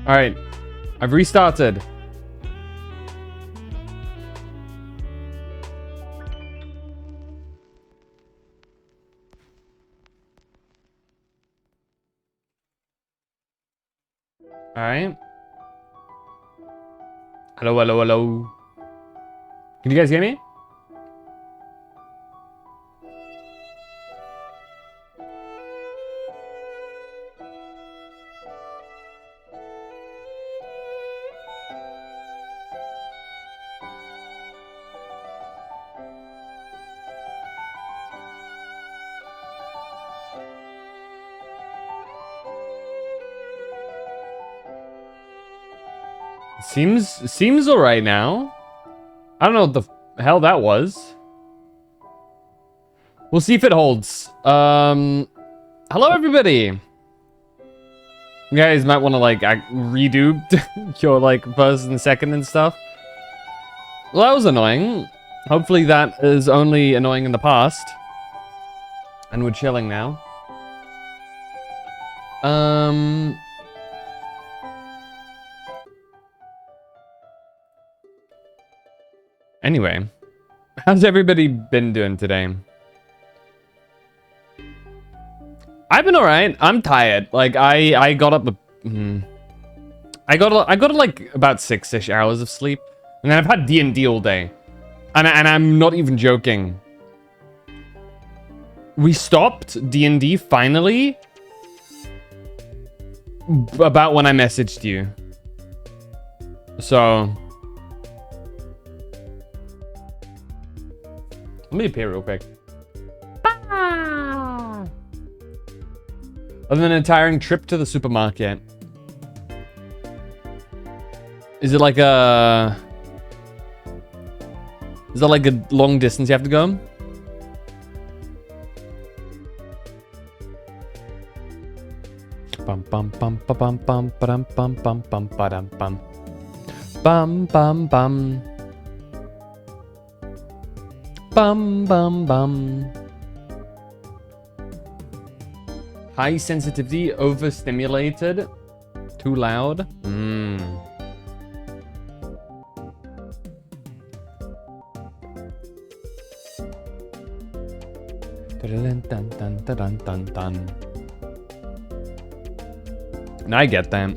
All right, I've restarted. All right. Hello, hello, hello. Can you guys hear me? Seems all right now. I don't know what the hell that was. We'll see if it holds. Hello everybody. You guys might want to like redo your like first and second and stuff. Well, that was annoying. Hopefully that is only annoying in the past. And we're chilling now. Anyway, how's everybody been doing today? I've been alright. I'm tired. Like I got up. I got like about 6-ish hours of sleep, and then I've had D&D all day, and I'm not even joking. We stopped D&D finally about when I messaged you. So let me appear real quick. Other than a tiring trip to the supermarket. Is it like a... Is that like a long distance you have to go? Bum bum bum ba bum bum ba-dum bum bum bum ba-dum bum. Bum bum bum. Bum bum bum. High sensitivity, overstimulated, too loud. Dun, dun, dun, dun, dun, dun. And I get that.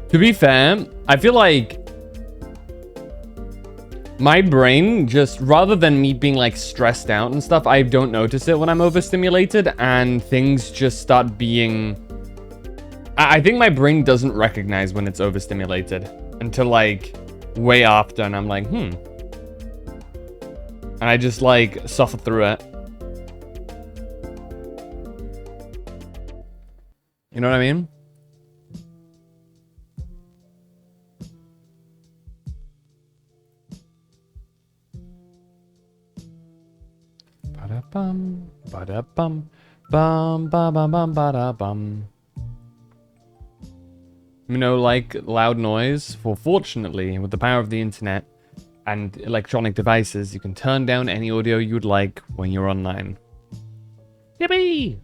To be fair, I feel like my brain just, rather than me being like stressed out and stuff, I don't notice it when I'm overstimulated and things just start being... I think my brain doesn't recognize when it's overstimulated until like way after, and I'm like, And I just like suffer through it. You know what I mean? Ba-da-bum, ba-da-bum, bum, ba-bum, ba-da-bum. You know, like loud noise? Well, fortunately, with the power of the internet and electronic devices, you can turn down any audio you'd like when you're online. Yippee!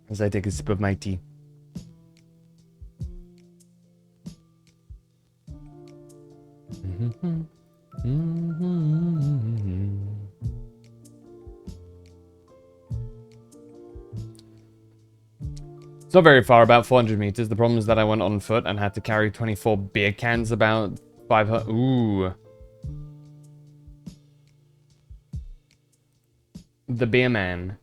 As I take a sip of my tea. It's not very far, about 400 meters. The problem is that I went on foot and had to carry 24 beer cans about 500. Ooh. The beer man.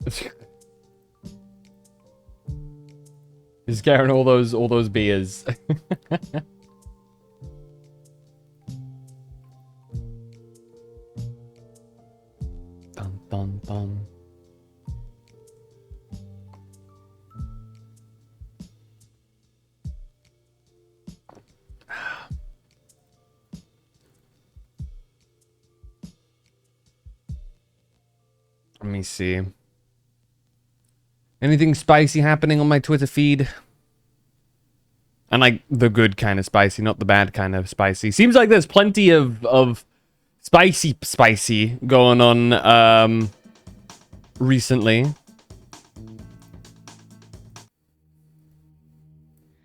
He's carrying all those beers. Dun dun dun. Let me see. Anything spicy happening on my Twitter feed? And like the good kind of spicy, not the bad kind of spicy. Seems like there's plenty of spicy going on recently.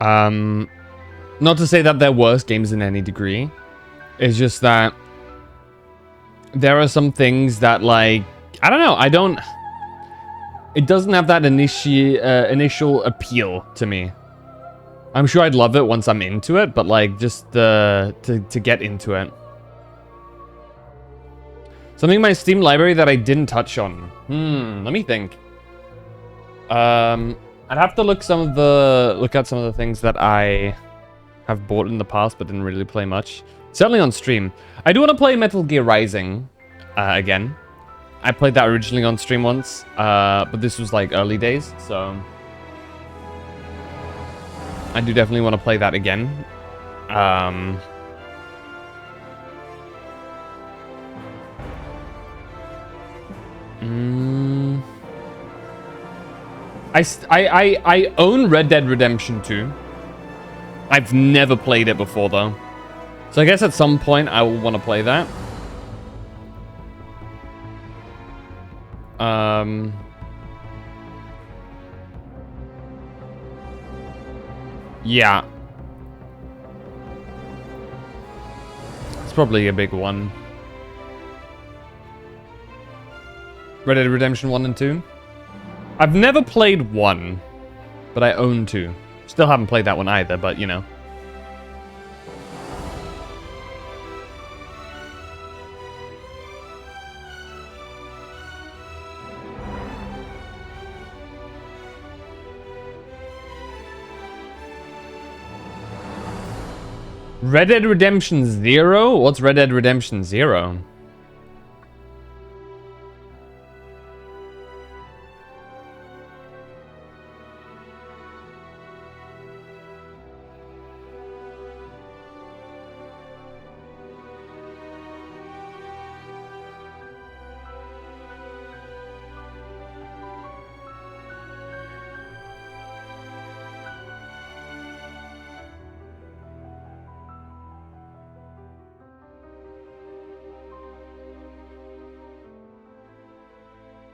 Not to say that they're worse games in any degree. It's just that there are some things that, like, I don't know. It doesn't have that initial appeal to me. I'm sure I'd love it once I'm into it, but like just to get into it. Something in my Steam library that I didn't touch on. Let me think. I'd have to look at some of the things that I have bought in the past but didn't really play much. Certainly on stream. I do want to play Metal Gear Rising again. I played that originally on stream once, but this was like early days, so I do definitely want to play that again. I own Red Dead Redemption 2. I've never played it before though, so I guess at some point I will want to play that. Yeah. It's probably a big one. Red Dead Redemption 1 and 2? I've never played 1, but I own 2. Still haven't played that one either, but you know. Red Dead Redemption 0? What's Red Dead Redemption 0?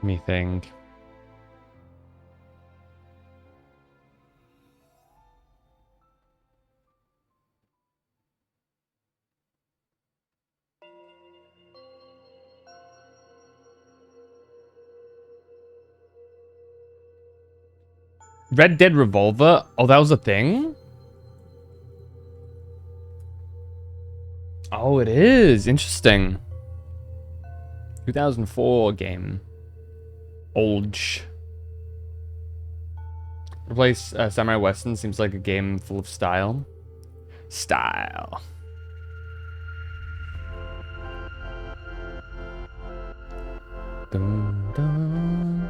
Let me think. Red Dead Revolver? Oh, that was a thing? Oh, it is. Interesting. 2004 game. Old. Replace Samurai Western seems like a game full of style. Style. Dun, dun.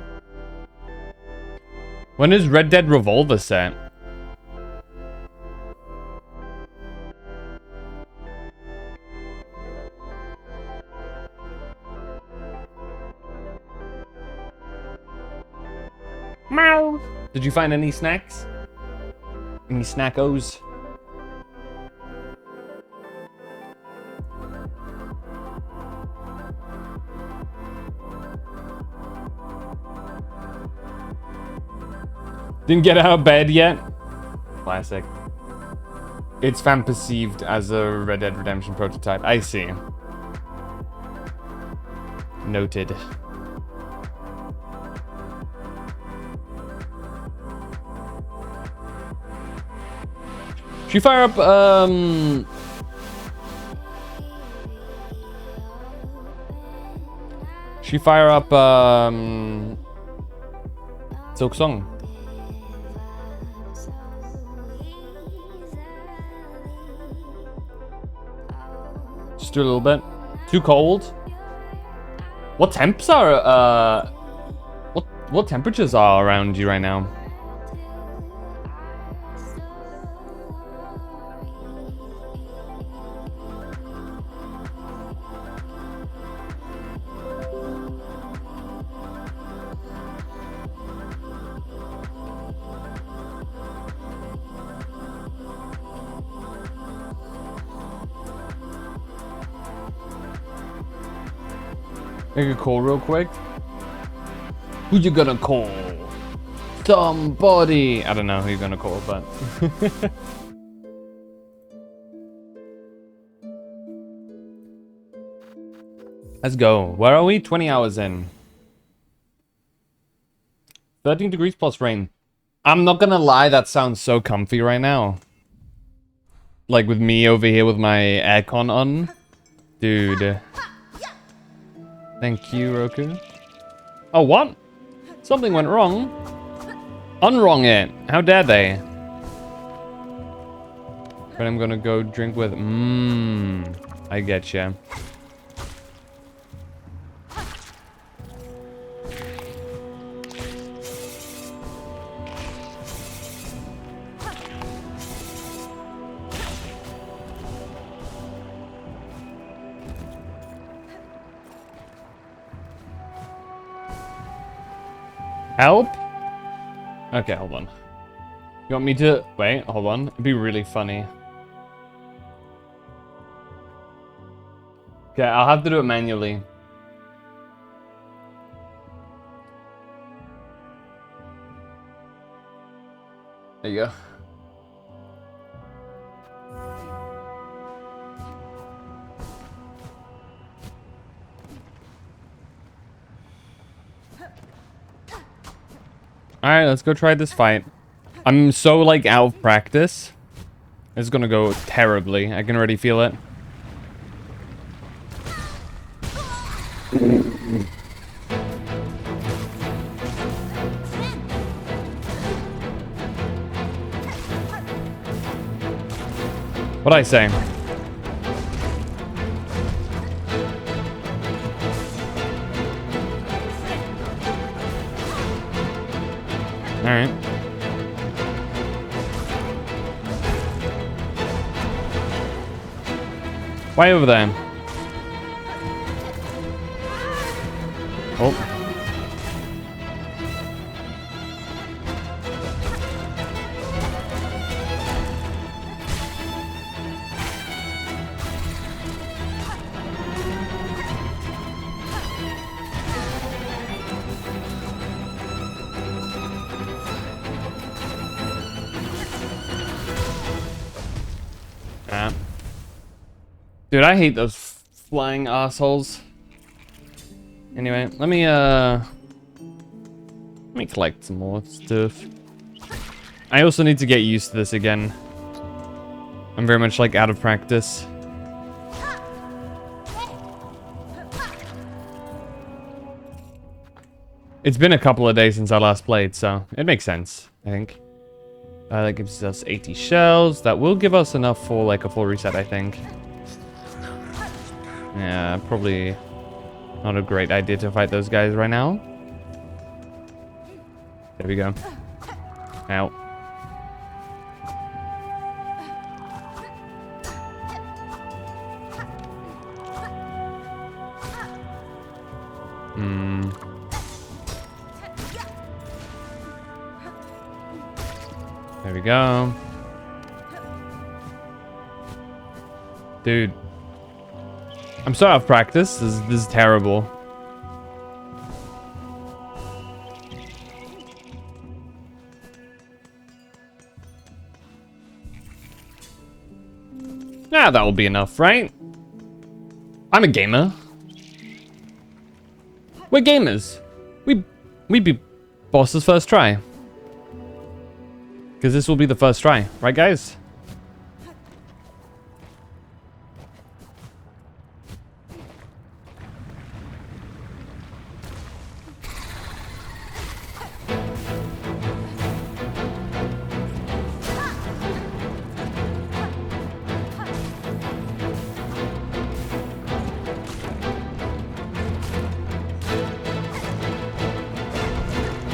When is Red Dead Revolver set? Meow. Did you find any snacks? Any snackos? Didn't get out of bed yet? Classic. It's fan perceived as a Red Dead Redemption prototype. I see. Noted. Should you fire up, Should you fire up, Silksong? Just do a little bit. Too cold? What temps are, what temperatures are around you right now? Make a call real quick. Who you gonna call? Somebody. I don't know who you're gonna call, but. Let's go. Where are we? 20 hours in. 13 degrees plus rain. I'm not gonna lie, that sounds so comfy right now. Like with me over here with my aircon on. Dude. Thank you, Roku. Oh, what? Something went wrong. Unwrong it. How dare they? But I'm gonna go drink with... I getcha. Help? Okay, hold on. You want me to... Wait, hold on. It'd be really funny. Okay, I'll have to do it manually. There you go. Alright, let's go try this fight. I'm so, like, out of practice. It's gonna go terribly. I can already feel it. What'd I say? Alright. Way over there. Oh. Dude, I hate those flying assholes. Anyway, let me collect some more stuff. I also need to get used to this again. I'm very much like out of practice. It's been a couple of days since I last played, so it makes sense, I think. That gives us 80 shells. That will give us enough for like a full reset, I think. Yeah, probably not a great idea to fight those guys right now. There we go. Ow. There we go. Dude. I'm so out of practice. This is terrible. Nah, that will be enough, right? I'm a gamer. We're gamers. We be bosses first try. Because this will be the first try, right, guys?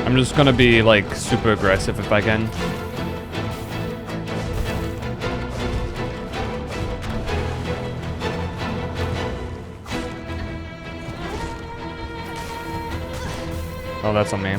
I'm just gonna be like super aggressive if I can. Oh, that's on me.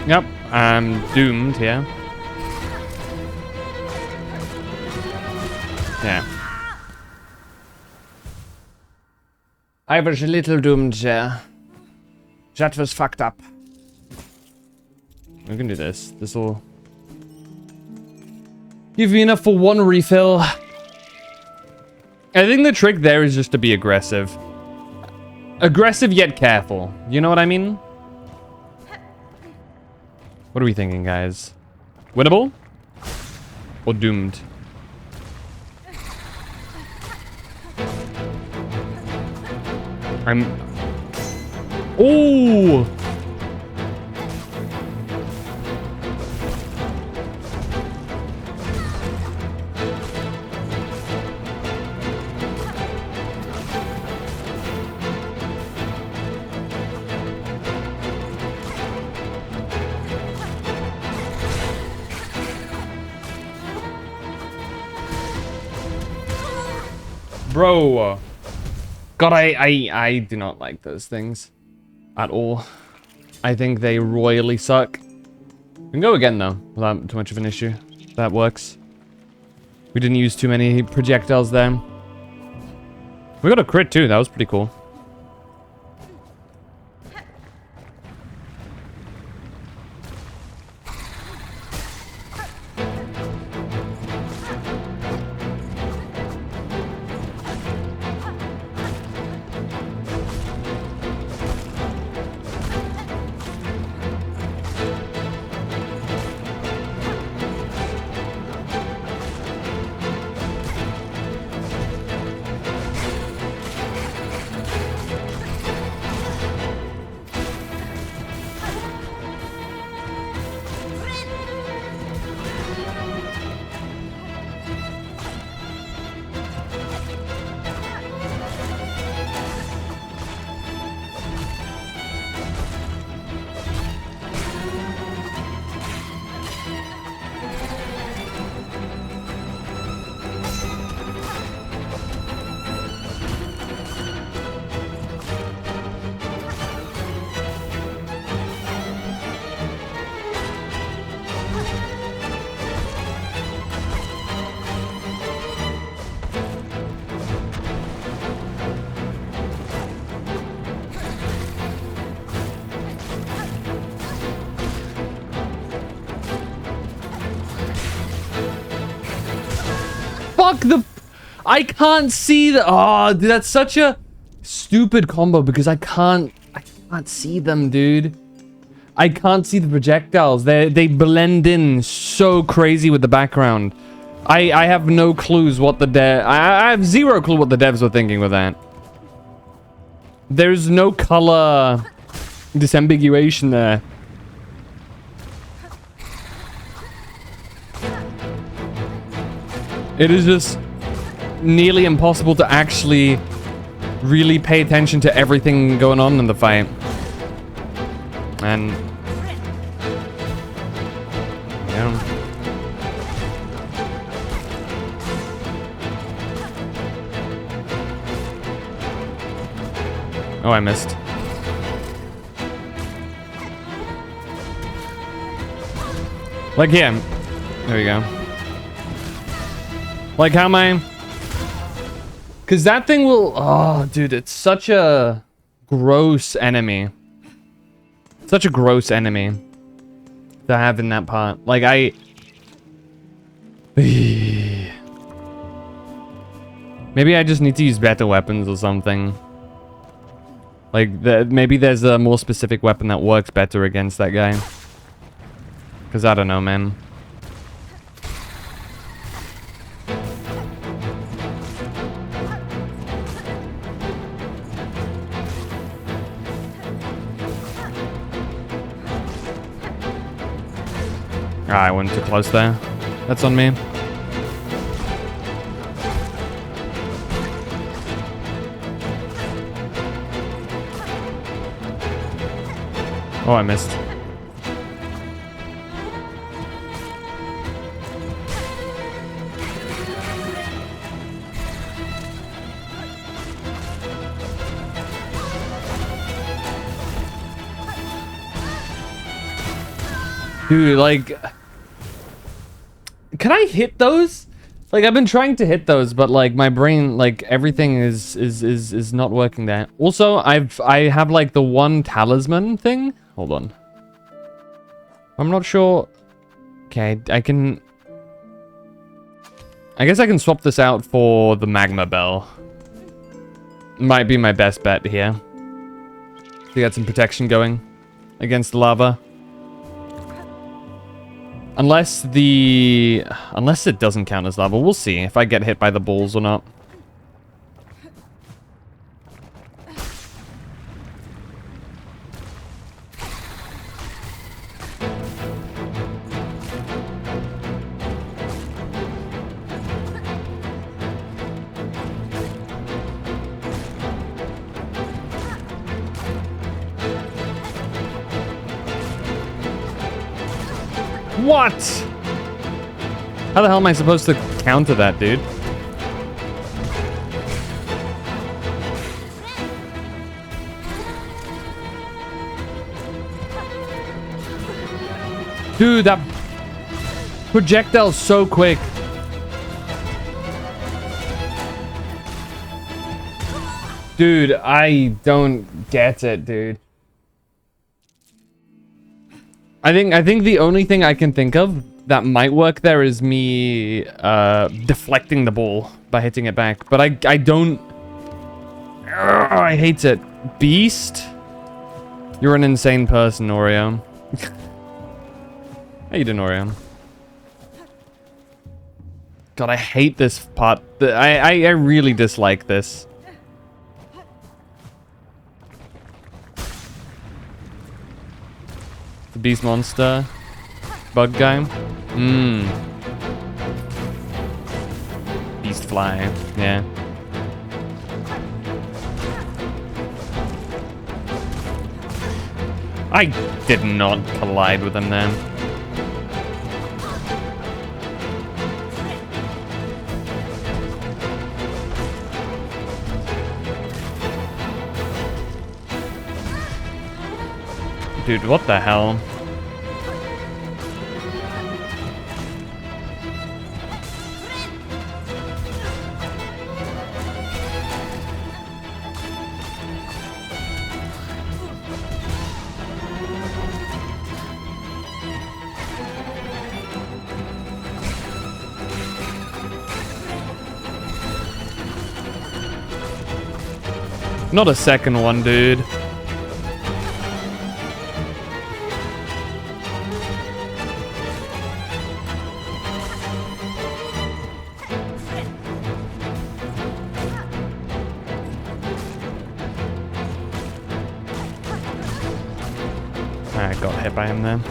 Yep, I'm doomed here. Yeah. I was a little doomed there. That was fucked up. We can do this. This'll give me enough for one refill. I think the trick there is just to be aggressive. Aggressive yet careful. You know what I mean? What are we thinking, guys? Winnable? Or doomed? Oh! Bro. God, I do not like those things. At all. I think they royally suck. We can go again, though, without too much of an issue. That works. We didn't use too many projectiles there. We got a crit, too. That was pretty cool. Fuck the... I can't see the... Oh, dude, that's such a stupid combo because I can't see them, dude. I can't see the projectiles. They blend in so crazy with the background. I have no clues what the I have zero clue what the devs were thinking with that. There's no color disambiguation there. It is just nearly impossible to actually really pay attention to everything going on in the fight. And yeah. Oh, I missed. Like, yeah. There we go. Like, how am I... Because that thing will... Oh, dude, it's such a gross enemy. Such a gross enemy to have in that part. Like, I... Maybe I just need to use better weapons or something. Like, maybe there's a more specific weapon that works better against that guy. Because I don't know, man. Ah, I went too close there. That's on me. Oh, I missed. Dude, like... Can I hit those? Like, I've been trying to hit those, but, like, my brain, like, everything is not working there. Also, I have, like, the one talisman thing. Hold on. I'm not sure... Okay, I guess I can swap this out for the magma bell. Might be my best bet here. To get some protection going against the lava. Unless it doesn't count as lava. We'll see if I get hit by the balls or not. What? How the hell am I supposed to counter that, dude? Dude, that projectile's so quick. Dude, I don't get it, dude. I think the only thing I can think of that might work there is me deflecting the ball by hitting it back. But I don't... I hate it. Beast? You're an insane person, Oreo. How you doing, Oreo? God, I hate this part. I really dislike this. The beast monster. Bug guy. Beast fly. Yeah. I did not collide with him then. Dude, what the hell? Not a second one, dude. I got hit by him there.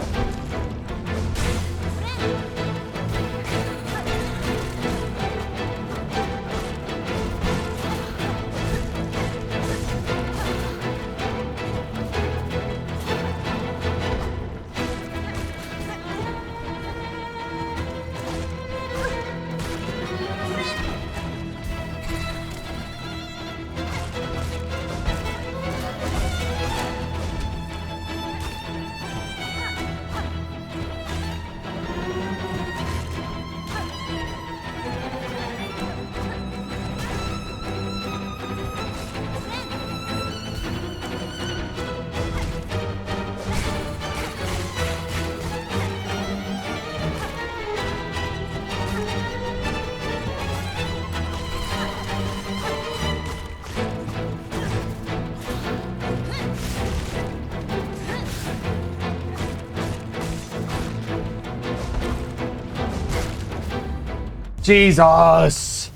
Jesus!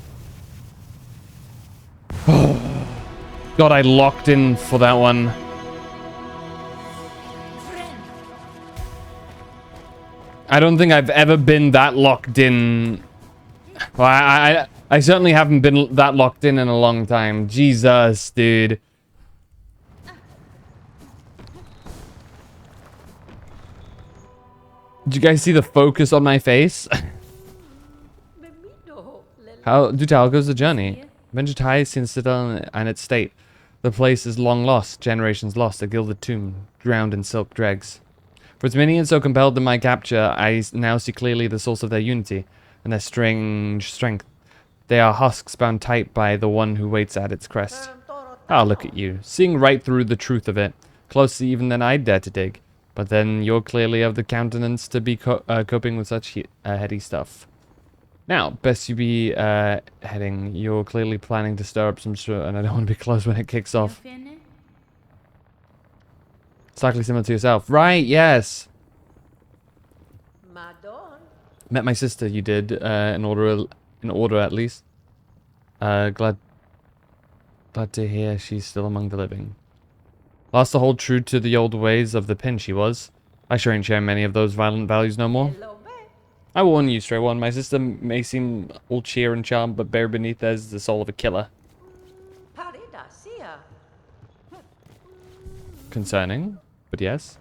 God, I locked in for that one. I don't think I've ever been that locked in. Well, I certainly haven't been that locked in a long time. Jesus, dude. Did you guys see the focus on my face? How goes the journey? Vengetai since Citadel and its state. The place is long lost, generations lost, a gilded tomb, drowned in silk dregs. For its minions so compelled in my capture, I now see clearly the source of their unity and their strange strength. They are husks bound tight by the one who waits at its crest. Ah, look at you, seeing right through the truth of it, closer even than I'd dare to dig. But then you're clearly of the countenance to be coping with such heady stuff. Now, best you be heading. You're clearly planning to stir up some shit, and I don't want to be close when it kicks off. Slightly similar to yourself. Right, yes. Met my sister, you did, in order at least. Glad to hear she's still among the living. Lost to hold true to the old ways of the pin she was. I sure ain't sharing many of those violent values no more. I warn you, Stray One, my sister may seem all cheer and charm, but buried beneath her is the soul of a killer. Concerning, but yes.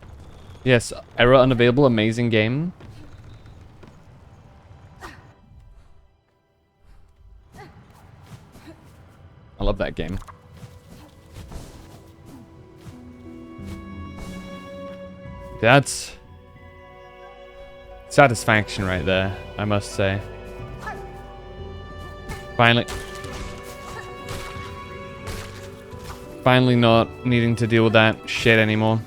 Yes, error unavailable, amazing game. I love that game. That's satisfaction right there, I must say. Finally not needing to deal with that shit anymore.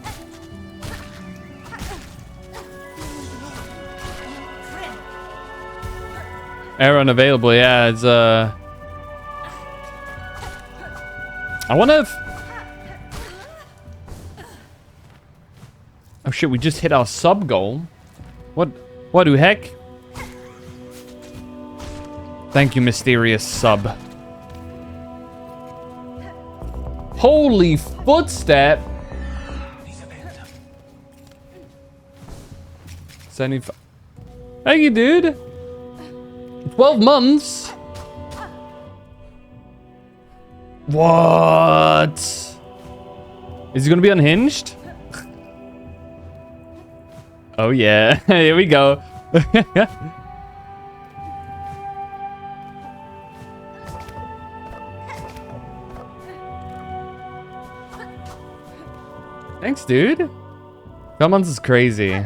Error unavailable, yeah, it's I wonder if... Oh shit, we just hit our sub goal. What the heck? Thank you, mysterious sub. Holy footstep! 75. Thank you, dude. 12 months. What? Is he gonna be unhinged? Oh yeah, here we go. Thanks, dude. 12 months is crazy.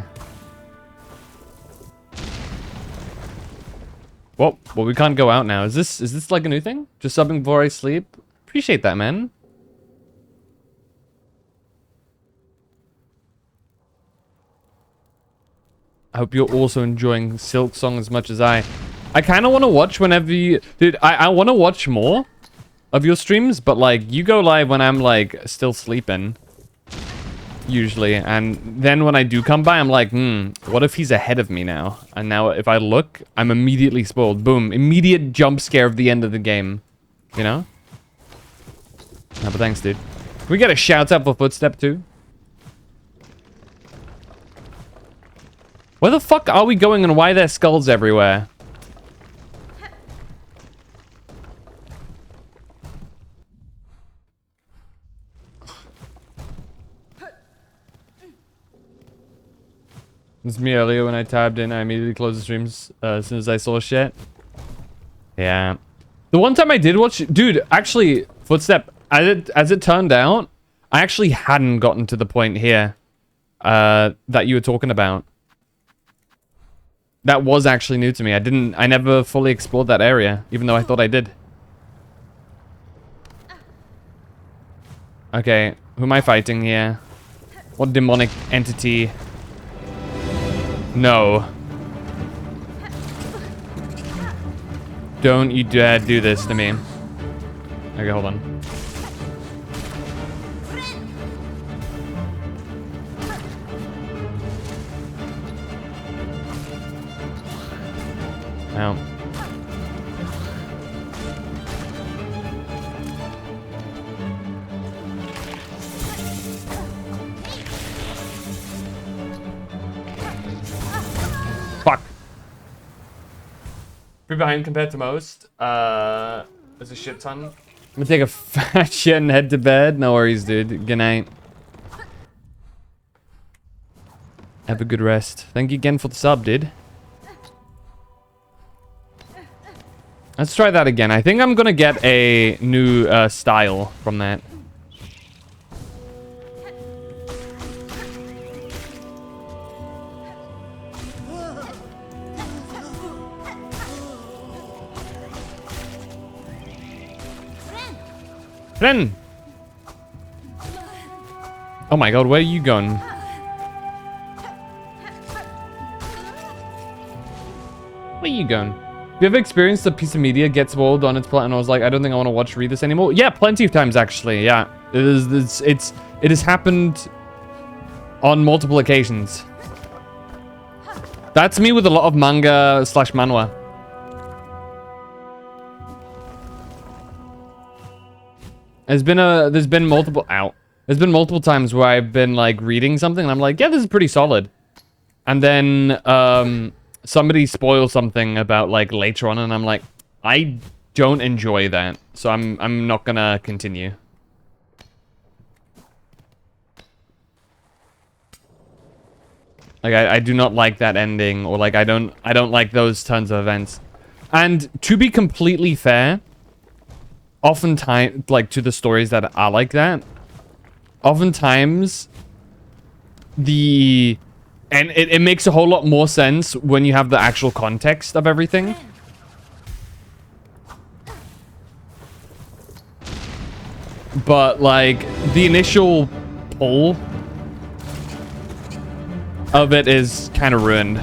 Well, we can't go out now. Is this like a new thing? Just subbing before I sleep? Appreciate that, man. I hope you're also enjoying Silksong as much as I kind of want to watch whenever you... Dude, I want to watch more of your streams, but like, you go live when I'm like still sleeping. Usually. And then when I do come by, I'm like, what if he's ahead of me now? And now if I look, I'm immediately spoiled. Boom. Immediate jump scare of the end of the game. You know? No, but thanks, dude. Can we get a shout out for Footstep too? Where the fuck are we going and why are there skulls everywhere? This is me earlier when I tabbed in. I immediately closed the streams as soon as I saw shit. Yeah. The one time I did watch... Dude, actually, Footstep, as it turned out, I actually hadn't gotten to the point here that you were talking about. That was actually new to me. I never fully explored that area, even though I thought I did. Okay, who am I fighting here? What demonic entity? No. Don't you dare do this to me. Okay, hold on. Ow. Fuck. Free behind compared to most. There's a shit ton. I'm gonna take a fat shit and head to bed. No worries, dude. Good night. Have a good rest. Thank you again for the sub, dude. Let's try that again. I think I'm gonna get a new style from that. Ren! Oh my god, where are you going? Where are you going? Have you ever experienced a piece of media get spoiled on its plot and I was like, I don't think I want to watch read this anymore? Yeah, plenty of times actually, yeah. It has happened on multiple occasions. That's me with a lot of manga slash manhwa. There's been multiple times where I've been like reading something and I'm like, yeah, this is pretty solid. And then somebody spoils something about like later on and I'm like, I don't enjoy that. So I'm not gonna continue. Like I do not like that ending, or like I don't like those tons of events. And to be completely fair, oftentimes, like to the stories that are like that, oftentimes it makes a whole lot more sense when you have the actual context of everything. But like the initial pull of it is kind of ruined.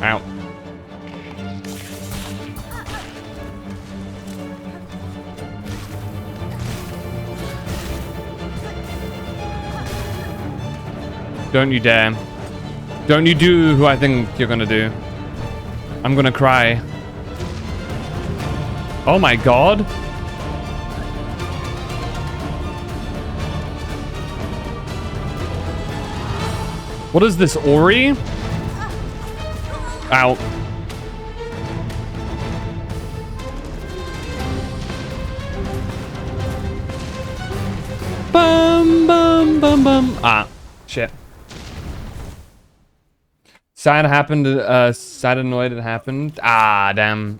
Ow. Don't you dare. Don't you do who I think you're gonna do. I'm gonna cry. Oh my god. What is this, Ori? Ow. Bum, bum, bum, bum. Ah, shit. Sad happened, sad annoyed it happened. Ah, damn.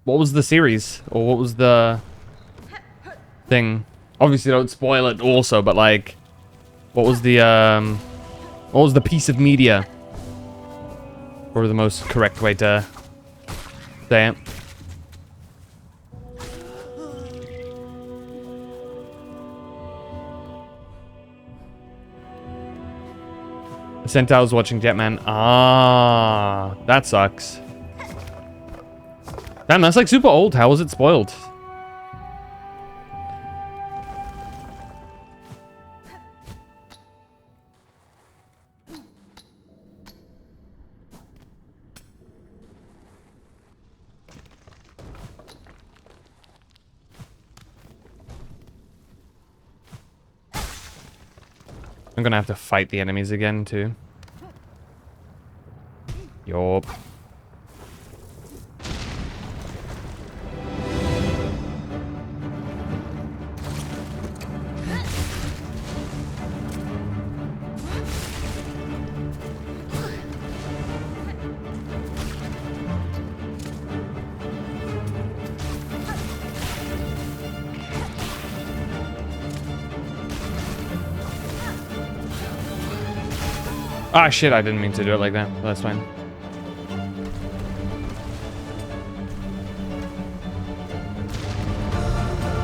What was the series? Or what was the thing? Obviously don't spoil it also, but like, what was the piece of media? Or the most correct way to say it. Centaur's watching Jetman. Ah, that sucks. Damn, that's like super old. How was it spoiled? I'm gonna have to fight the enemies again, too. Yup. Ah, shit, I didn't mean to do it like that. That's fine.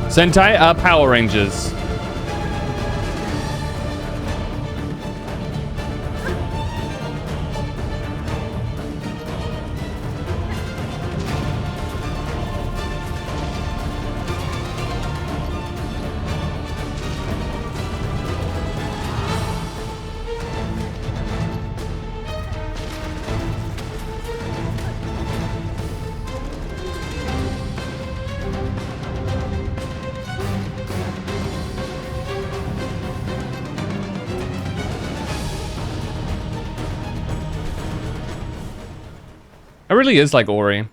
Sentai, Power Rangers. It really is like Ori.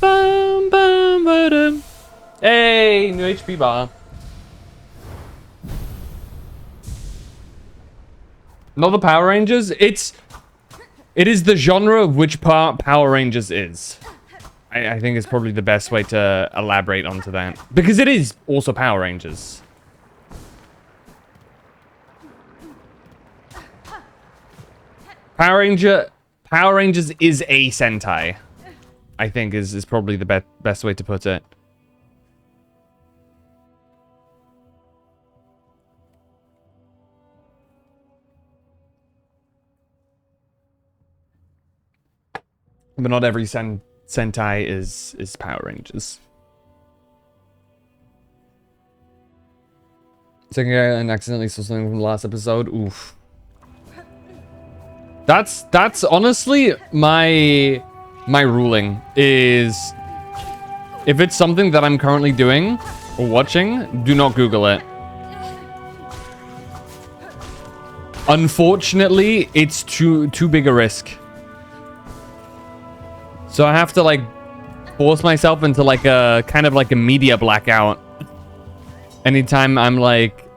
Bum, bum, ba-dum. Hey, new HP bar. Not the Power Rangers. It is the genre of which part Power Rangers is. I think is probably the best way to elaborate onto that. Because it is also Power Rangers. Power Rangers is a Sentai. I think is probably the best way to put it. But not every Sentai is Power Rangers. Second guy and accidentally saw something from the last episode. Oof. That's honestly my ruling is if it's something that I'm currently doing or watching, do not Google it. Unfortunately, it's too big a risk. So I have to like force myself into like a kind of like a media blackout anytime I'm like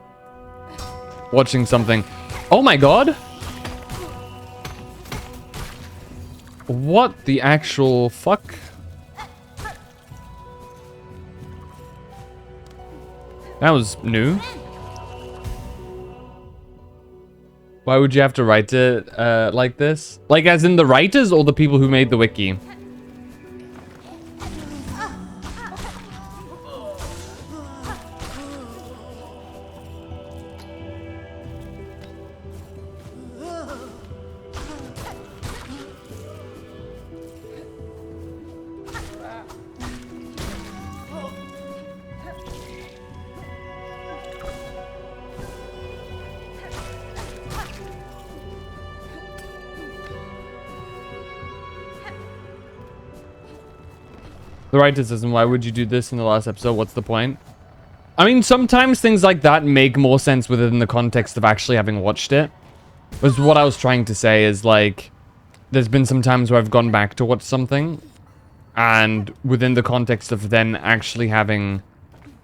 watching something. Oh my god. What the actual fuck? That was new. Why would you have to write it like this? Like as in the writers or the people who made the wiki? The writer says, and why would you do this in the last episode? What's the point? I mean, sometimes things like that make more sense within the context of actually having watched it. Was what I was trying to say is like, there's been some times where I've gone back to watch something, and within the context of then actually having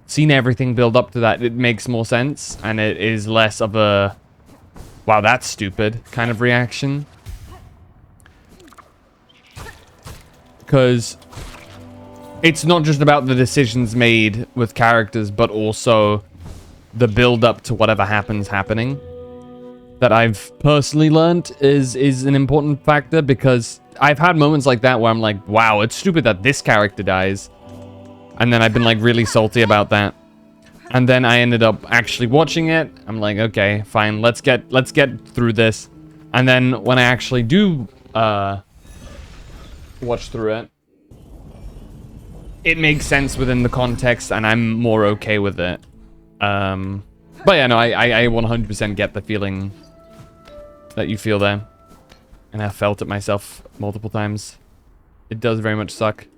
seen everything build up to that, it makes more sense, and it is less of a, wow, that's stupid kind of reaction. Because it's not just about the decisions made with characters, but also the build up to whatever happening. That I've personally learned is an important factor, because I've had moments like that where I'm like, wow, it's stupid that this character dies. And then I've been like really salty about that. And then I ended up actually watching it. I'm like, okay, fine, let's get through this. And then when I actually do watch through it, it makes sense within the context, and I'm more okay with it. But yeah, no, I 100% get the feeling that you feel there. And I felt it myself multiple times. It does very much suck.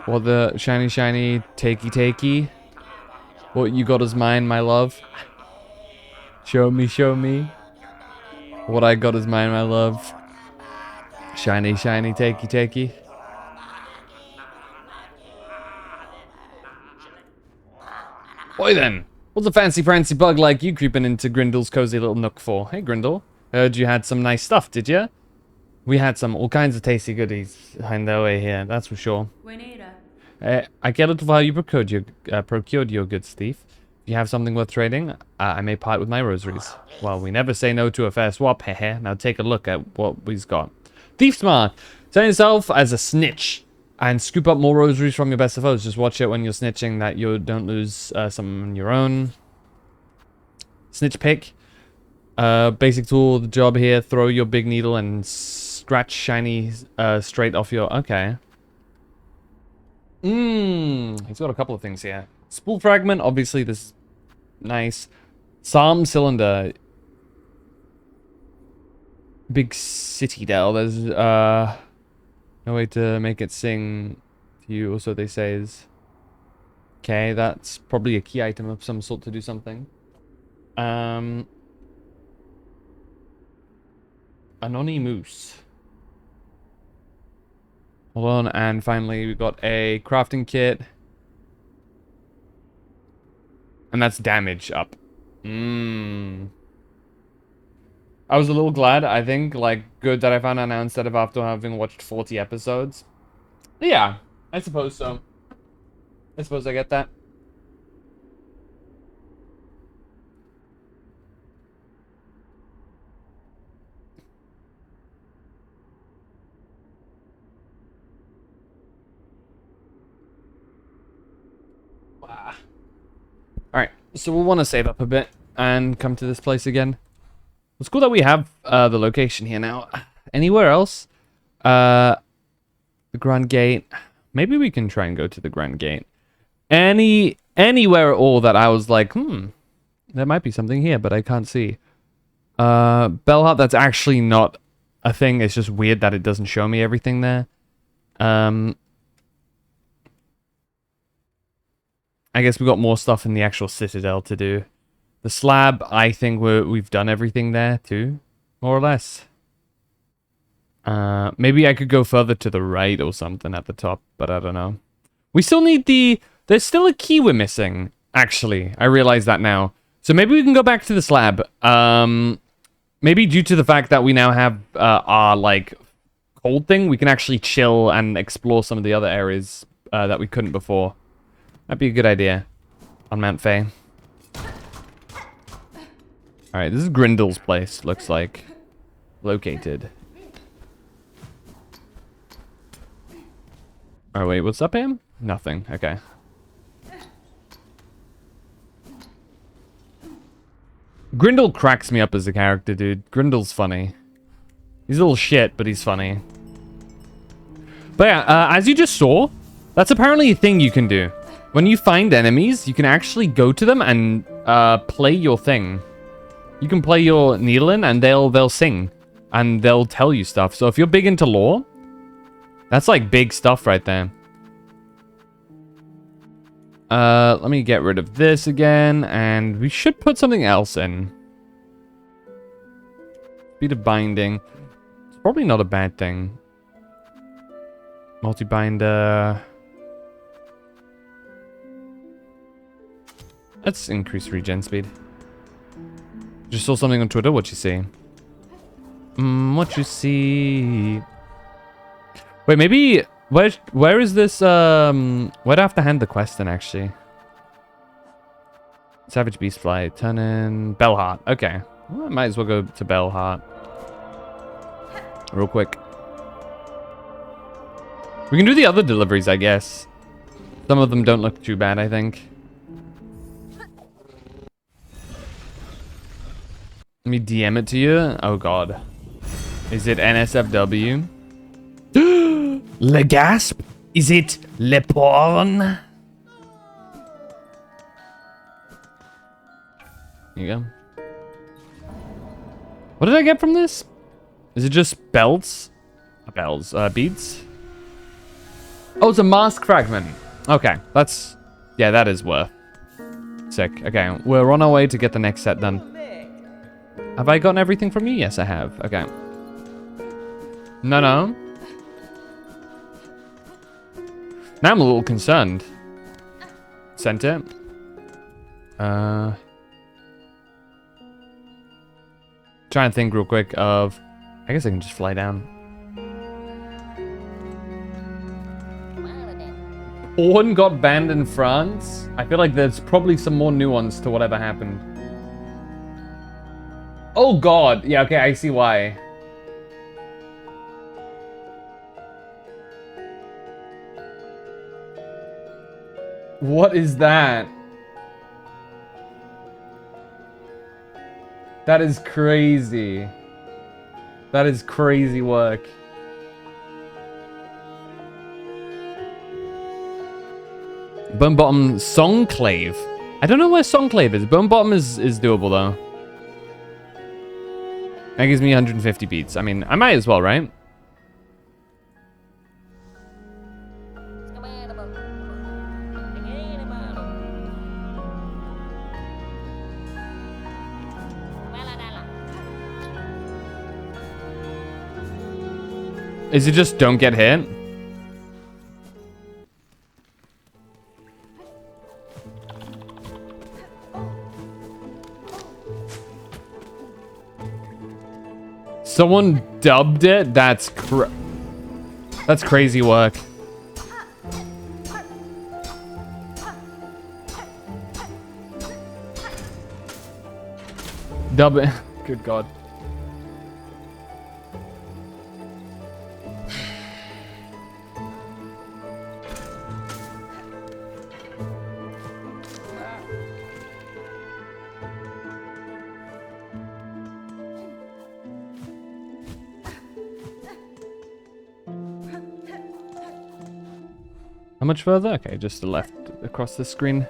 What the shiny takey. What you got is mine, my love. Show me. What I got is mine, my love. Shiny takey. Boy then, what's a fancy bug like you creeping into Grindel's cozy little nook for? Hey Grindel, heard you had some nice stuff, did ya? We had all kinds of tasty goodies behind the way here, that's for sure. I get it while you procured your goods, thief. If you have something worth trading, I may part with my rosaries. Well, we never say no to a fair swap, hehe. Now take a look at what we've got. Thief smart! Turn yourself as a snitch and scoop up more rosaries from your best of foes. Just watch it when you're snitching that you don't lose some on your own. Snitch pick. Basic tool, the job here. Throw your big needle and scratch shiny straight off your... Okay. He's got a couple of things here. Spool fragment, obviously this is nice. Psalm cylinder. Big city Dell. There's no way to make it sing to you, or so they say is. Okay, that's probably a key item of some sort to do something. Anonymous. Hold on, and finally we got a crafting kit. And that's damage up. Mmm. I was a little glad, I think, like, good that I found out now instead of after having watched 40 episodes. Yeah, I suppose so. I suppose I get that. Wow. Alright, so we'll want to save up a bit and come to this place again. It's cool that we have the location here now. Anywhere else? The Grand Gate. Maybe we can try and go to the Grand Gate. Anywhere at all that I was like, there might be something here, but I can't see. Bellheart, that's actually not a thing. It's just weird that it doesn't show me everything there. I guess we got more stuff in the actual Citadel to do. The slab, I think we've done everything there too, more or less. Maybe I could go further to the right or something at the top, but I don't know. We still need there's still a key we're missing, actually. I realize that now. So maybe we can go back to the slab. Maybe due to the fact that we now have our, like, cold thing, we can actually chill and explore some of the other areas that we couldn't before. That'd be a good idea on Mount Faye. Alright, this is Grindel's place, looks like. Located. Oh, wait, what's up, Am? Nothing, okay. Grindel cracks me up as a character, dude. Grindel's funny. He's a little shit, but he's funny. But yeah, as you just saw, that's apparently a thing you can do. When you find enemies, you can actually go to them and play your thing. You can play your Needlin and they'll sing. And they'll tell you stuff. So if you're big into lore, that's like big stuff right there. Let me get rid of this again, and we should put something else in. Speed of binding. It's probably not a bad thing. Multi-binder. Let's increase regen speed. Just saw something on Twitter. What you see? What you see? Wait, maybe where is this? Where do I have to hand the quest in actually? Savage Beast Flight. Turn in Bellheart. Okay, well, I might as well go to Bellheart real quick. We can do the other deliveries, I guess. Some of them don't look too bad, I think. Let me DM it to you. Oh god. Is it NSFW? Le gasp? Is it le porn? Here you go. What did I get from this? Is it just belts? Bells, beads? Oh, it's a mask fragment. Okay, that's... yeah, that is worth. Sick. Okay, we're on our way to get the next set done. Have I gotten everything from you? Yes, I have. Okay. No. Now I'm a little concerned. Sent it. Trying to think real quick of... I guess I can just fly down. Porn got banned in France? I feel like there's probably some more nuance to whatever happened. Oh god! Yeah, okay, I see why. What is that? That is crazy. That is crazy work. Bone Bottom Songclave. I don't know where Songclave is. Bone Bottom is doable though. That gives me 150 beats. I mean, I might as well, right? Is it just don't get hit? Someone dubbed it? That's crazy work. Dub it. Good God. How much further? Okay, just to the left across the screen.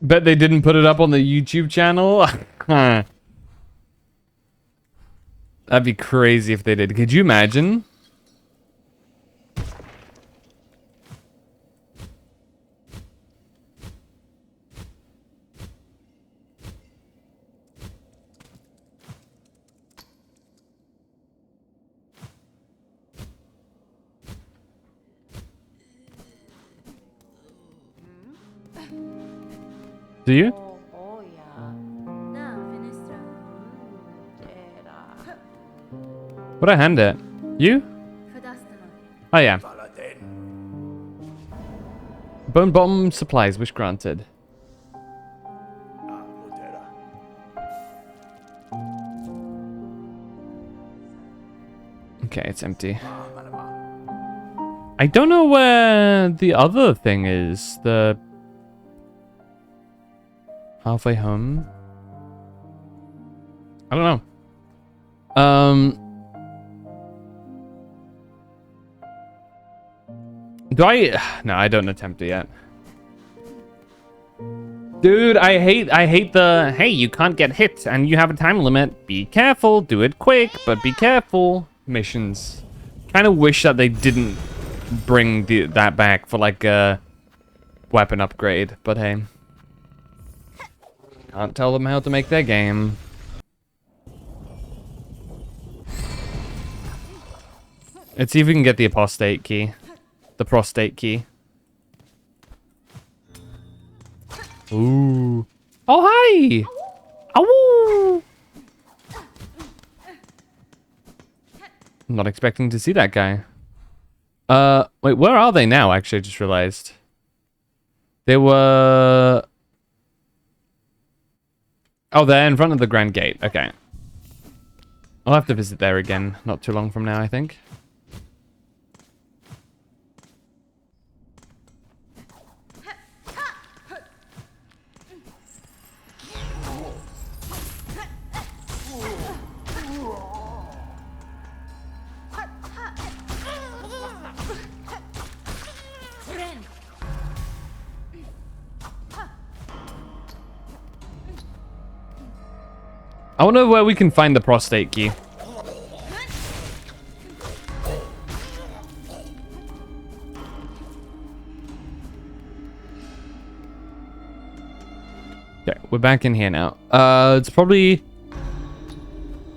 Bet they didn't put it up on the YouTube channel. That'd be crazy if they did. Could you imagine? Do you? What'd I hand it? You? Oh yeah. Bone bomb supplies, wish granted. Okay, it's empty. I don't know where the other thing is. The halfway home. I don't know. Do I? No, I don't attempt it yet. Dude, I hate the, hey, you can't get hit and you have a time limit. Be careful, do it quick, but be careful. Missions. Kind of wish that they didn't bring that back for like a weapon upgrade, but hey. Can't tell them how to make their game. Let's see if we can get the apostate key. The prostate key. Ooh. Oh, hi! Ow! I'm not expecting to see that guy. Wait, where are they now? Actually, I just realized. They were... Oh, they're in front of the Grand Gate. Okay. I'll have to visit there again not too long from now, I think. I wonder where we can find the prostate key. Okay, we're back in here now. It's probably...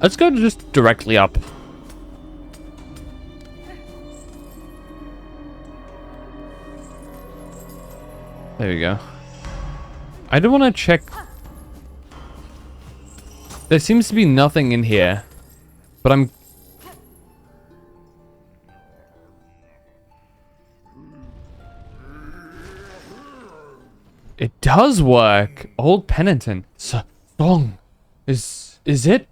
Let's go just directly up. There we go. I don't want to check... There seems to be nothing in here, but I'm... It does work. Old penitent. Song. Is it?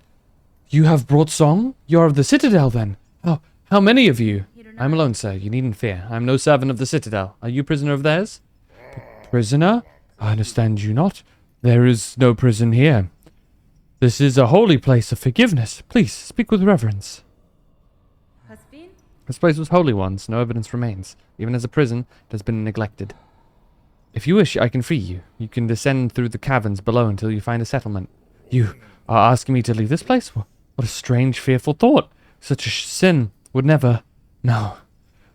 You have brought song? You're of the Citadel then. Oh, how many of you? I'm alone, sir. You needn't fear. I'm no servant of the Citadel. Are you prisoner of theirs? Prisoner? I understand you not. There is no prison here. This is a holy place of forgiveness. Please, speak with reverence. This place was holy once. No evidence remains. Even as a prison, it has been neglected. If you wish, I can free you. You can descend through the caverns below until you find a settlement. You are asking me to leave this place? What a strange, fearful thought. Such a sin would never... No.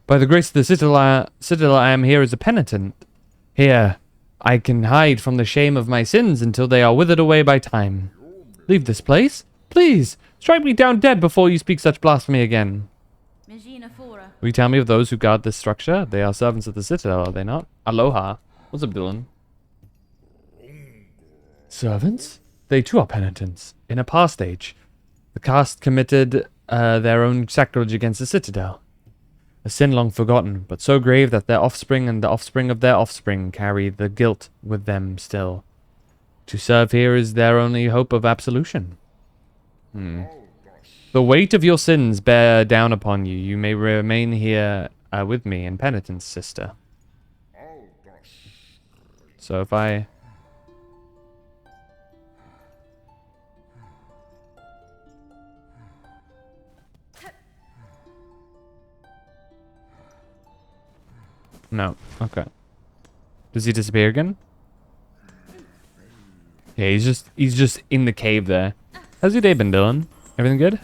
By the grace of the Citadel, I am here as a penitent. Here, I can hide from the shame of my sins until they are withered away by time. Leave this place? Please, strike me down dead before you speak such blasphemy again. Will you tell me of those who guard this structure? They are servants of the Citadel, are they not? Aloha. What's up, Dylan? Servants? They too are penitents. In a past age, the caste committed their own sacrilege against the Citadel. A sin long forgotten, but so grave that their offspring and the offspring of their offspring carry the guilt with them still. To serve here is their only hope of absolution. The weight of your sins bear down upon you. You may remain here with me in penitence, sister. So if I... No. Okay. Does he disappear again? Yeah, he's just in the cave there. How's your day been, Dylan? Everything good?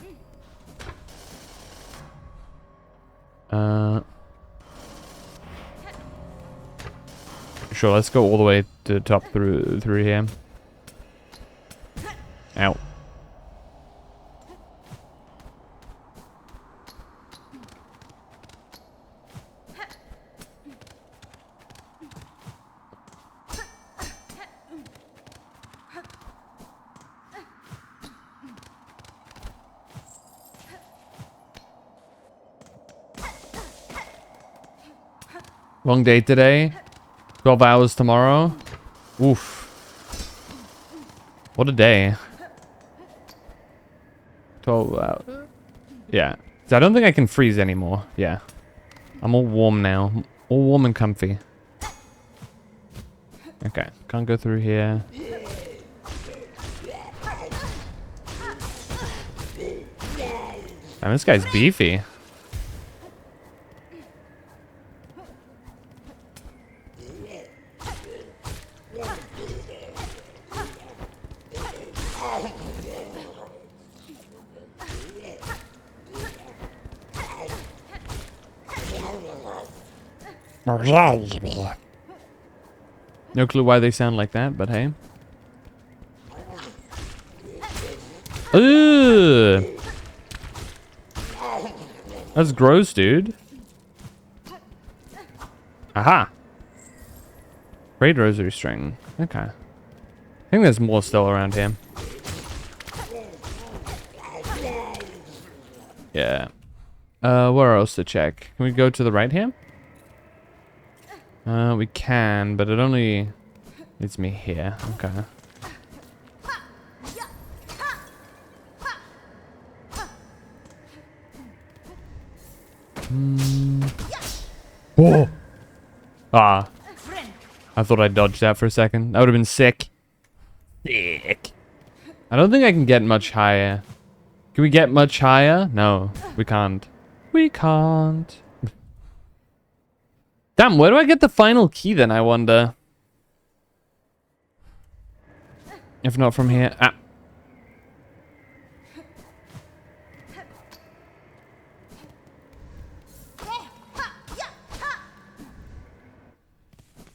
Sure, let's go all the way to the top through here. Ow. Long day today. 12 hours tomorrow. Oof. What a day. 12 hours. Yeah. I don't think I can freeze anymore. Yeah. I'm all warm now. All warm and comfy. Okay. Can't go through here. Damn, this guy's beefy. No clue why they sound like that, but hey. Ugh. That's gross, dude. Aha. Braid rosary string. Okay. I think there's more still around here. Yeah. Where else to check? Can we go to the right here? We can, but it only leads me here. Okay. Oh! Ah. I thought I dodged that for a second. That would have been sick. Sick. I don't think I can get much higher. Can we get much higher? No, we can't. We can't. Damn, where do I get the final key then, I wonder? If not from here. Ah.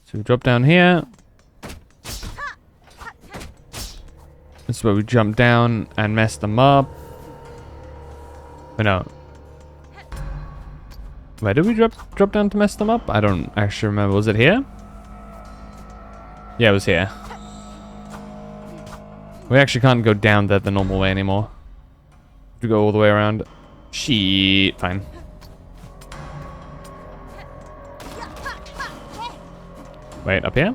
So we drop down here. This is where we jump down and mess them up. But no. Where did we drop down to mess them up? I don't actually remember. Was it here? Yeah, it was here. We actually can't go down that the normal way anymore. We go all the way around. Shit. Fine. Wait, up here?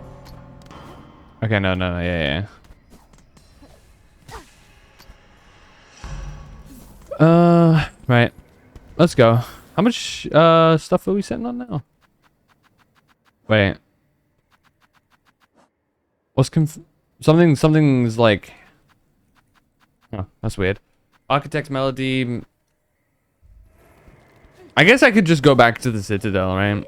Okay, no, yeah. Right. Let's go. How much stuff are we sitting on now? Wait. What's something's like... Oh, that's weird. Architect's Melody... I guess I could just go back to the Citadel, right?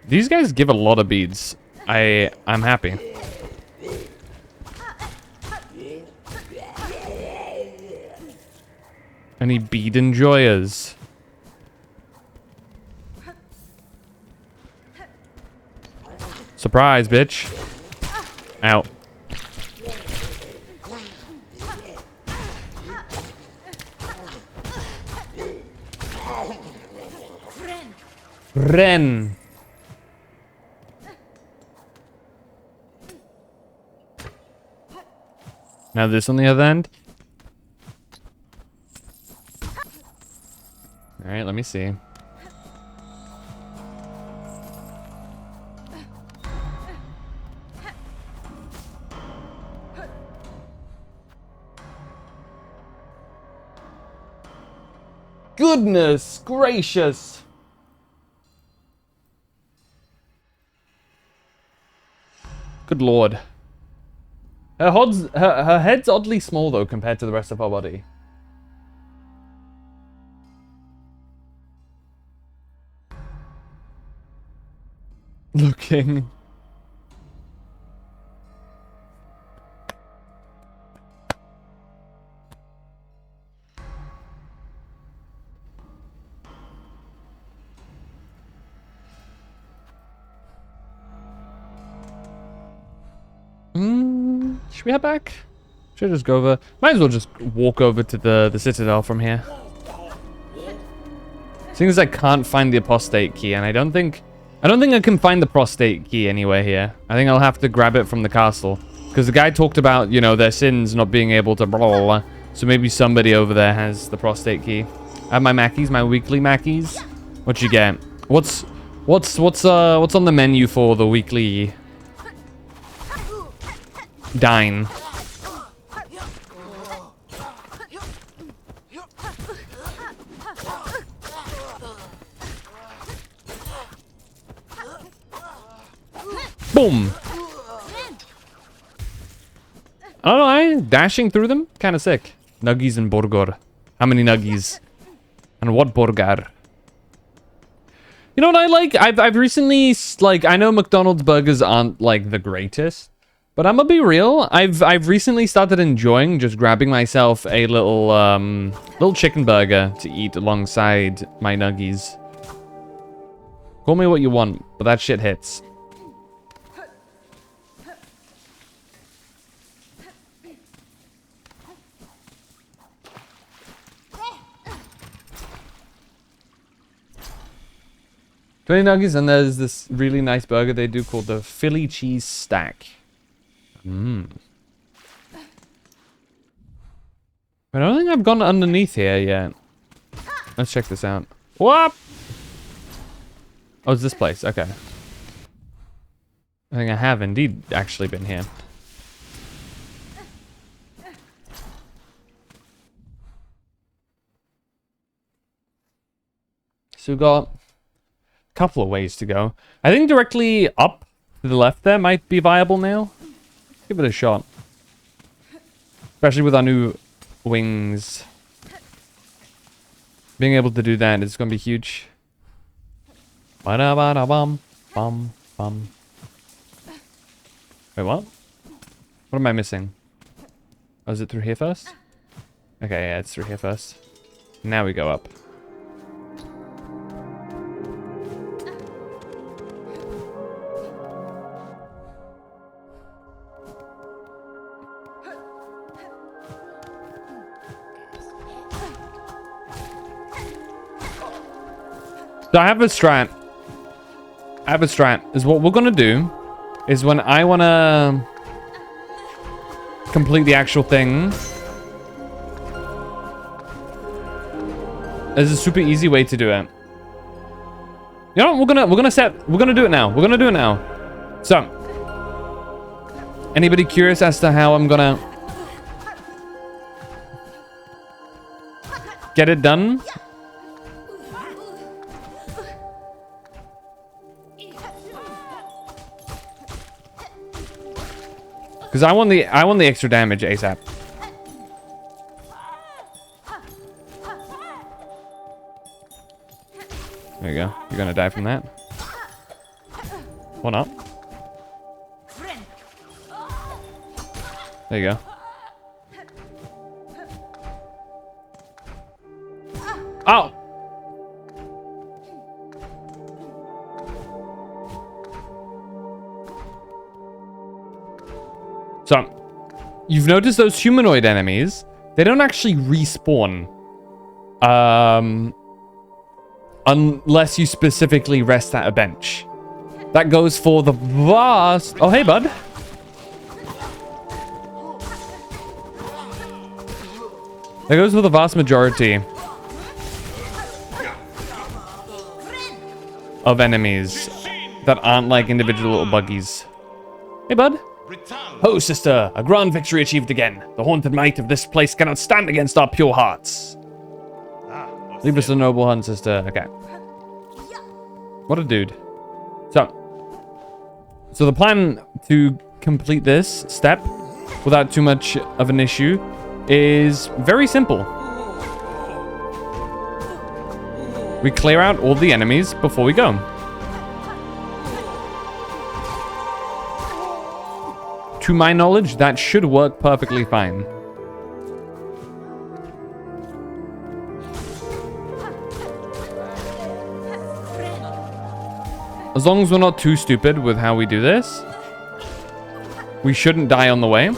These guys give a lot of beads. I'm happy. Any bead enjoyers? Surprise, bitch. Ow. Ren. Now this on the other end. All right, let me see. Goodness gracious. Good lord. Her head's oddly small though compared to the rest of her body. Looking. Should we head back? Should I just go over? Might as well just walk over to the citadel from here. Seeing as I can't find the apostate key, and I don't think I can find the prostate key anywhere here. I think I'll have to grab it from the castle. Because the guy talked about, you know, their sins not being able to blah, blah, blah. So maybe somebody over there has the prostate key. I have my Mackies, my weekly Mackies. What you get? What's on the menu for the weekly dine? Boom! I don't know, dashing through them? Kind of sick. Nuggies and burger. How many nuggies? And what burger? You know what I like? I've recently, like, I know McDonald's burgers aren't, like, the greatest. But I'm gonna be real. I've recently started enjoying just grabbing myself a little chicken burger to eat alongside my nuggies. Call me what you want, but that shit hits. $20 nuggies, and there's this really nice burger they do called the Philly cheese stack. Mmm. I don't think I've gone underneath here yet. Let's check this out. What? Oh, it's this place. Okay. I think I have indeed actually been here. So we got couple of ways to go. I think directly up to the left there might be viable now. Give it a shot. Especially with our new wings. Being able to do that is going to be huge. Ba-da-ba-da-bum. Bum, bum. Wait, what? What am I missing? Oh, is it through here first? Okay, yeah, it's through here first. Now we go up. So I have a strat. Is what we're gonna do is when I wanna complete the actual thing. There's a super easy way to do it. You know what? We're gonna do it now. We're gonna do it now. So, anybody curious as to how I'm gonna get it done? Because I want the extra damage ASAP. There you go. You're gonna die from that. One up. There you go. Oh! you've noticed those humanoid enemies, they don't actually respawn. Unless you specifically rest at a bench. That goes for the vast... Oh, hey, bud. That goes for the vast majority of enemies that aren't like individual little buggies. Hey, bud. Ho, sister. A grand victory achieved again. The haunted might of this place cannot stand against our pure hearts. Leave us a noble hunt, sister. Okay. What a dude. So the plan to complete this step without too much of an issue is very simple. We clear out all the enemies before we go. To my knowledge, that should work perfectly fine. As long as we're not too stupid with how we do this, we shouldn't die on the way.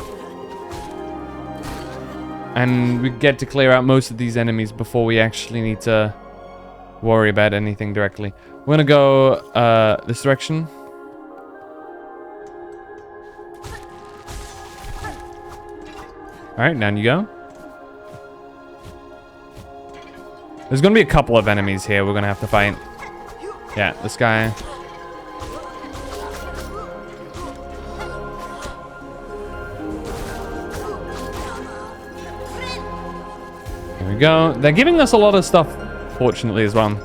And we get to clear out most of these enemies before we actually need to worry about anything directly. We're gonna go this direction. Alright, down you go. There's gonna be a couple of enemies here we're gonna have to fight. Yeah, this guy. There we go. They're giving us a lot of stuff, fortunately, as well.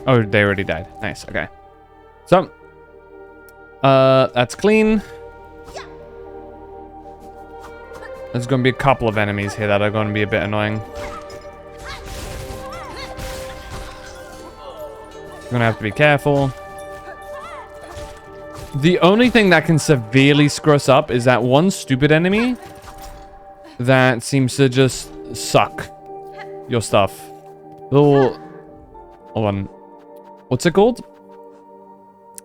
Oh, they already died. Nice, okay. So, that's clean. There's going to be a couple of enemies here that are going to be a bit annoying. You're gonna have to be careful. The only thing that can severely screw us up is that one stupid enemy that seems to just suck your stuff. Little... Hold on. What's it called?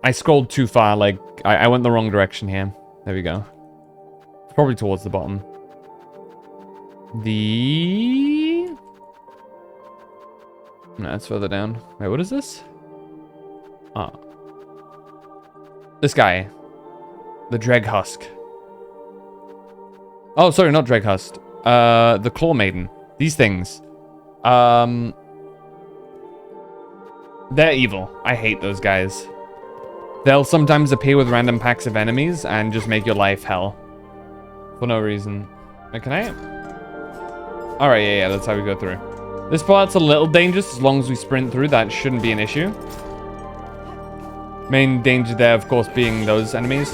I scrolled too far. Like, I went the wrong direction here. There we go. It's probably towards the bottom. No, it's further down. Wait, what is this? Ah. This guy. The Dreg Husk. Oh, sorry, not Dreg Husk. The Claw Maiden. These things. They're evil. I hate those guys. They'll sometimes appear with random packs of enemies and just make your life hell. For no reason. Wait, can I? Alright, yeah, that's how we go through. This part's a little dangerous. As long as we sprint through, that shouldn't be an issue. Main danger there, of course, being those enemies.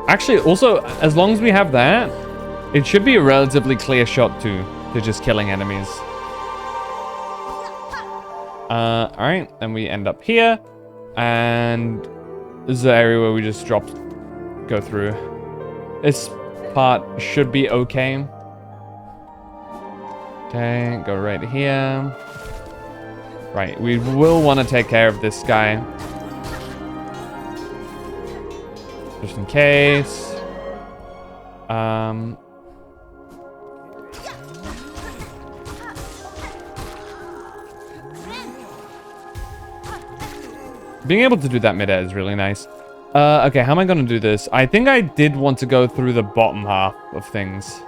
Actually, also, as long as we have that, it should be a relatively clear shot to just killing enemies. Alright, then we end up here. And this is the area where we just go through. This part should be okay. Okay, go right here. Right, we will want to take care of this guy. Just in case. Being able to do that mid-air is really nice. Okay, how am I going to do this? I think I did want to go through the bottom half of things.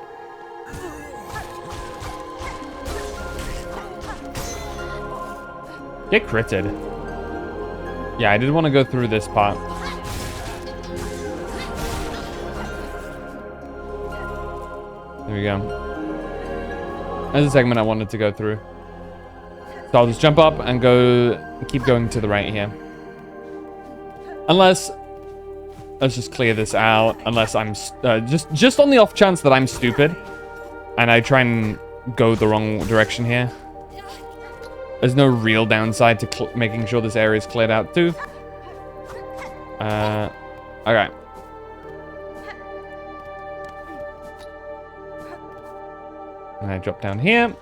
Get critted. Yeah, I did want to go through this part. There we go. There's a segment I wanted to go through. So I'll just jump up and keep going to the right here. Unless, let's just clear this out. Unless I'm, just on the off chance that I'm stupid and I try and go the wrong direction here. There's no real downside to making sure this area is cleared out too. Okay. And I drop down here.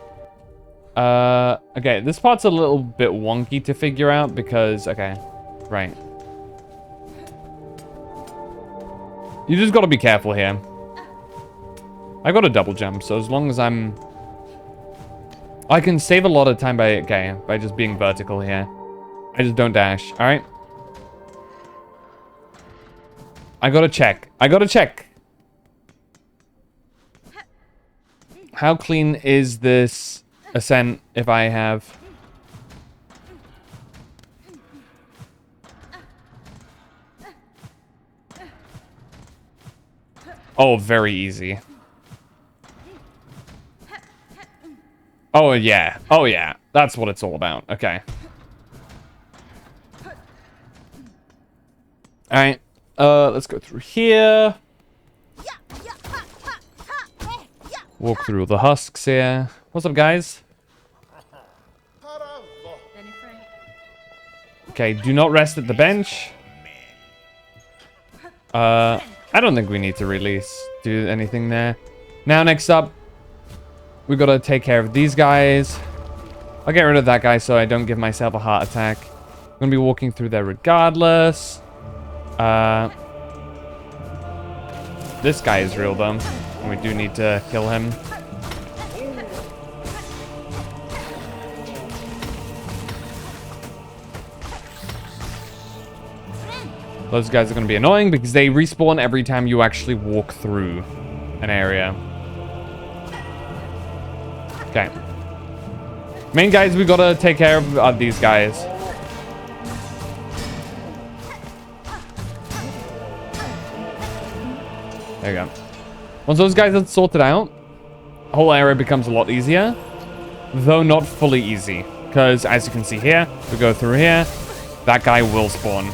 Okay, this part's a little bit wonky to figure out because, okay, right. You just gotta be careful here. I got a double jump, so as long as I can save a lot of time by just being vertical here. I just don't dash, alright? I gotta check. How clean is this ascent if I have... Oh, very easy. Oh, yeah. Oh, yeah. That's what it's all about. Okay. Alright. Let's go through here. Walk through the husks here. What's up, guys? Okay, do not rest at the bench. I don't think we need to really do anything there. Now, next up, we gotta take care of these guys. I'll get rid of that guy so I don't give myself a heart attack. I'm gonna be walking through there regardless. This guy is real though, and we do need to kill him. Those guys are going to be annoying because they respawn every time you actually walk through an area. Okay. Main guys we got to take care of are these guys. There you go. Once those guys are sorted out, the whole area becomes a lot easier. Though not fully easy. Because as you can see here, we go through here, that guy will spawn.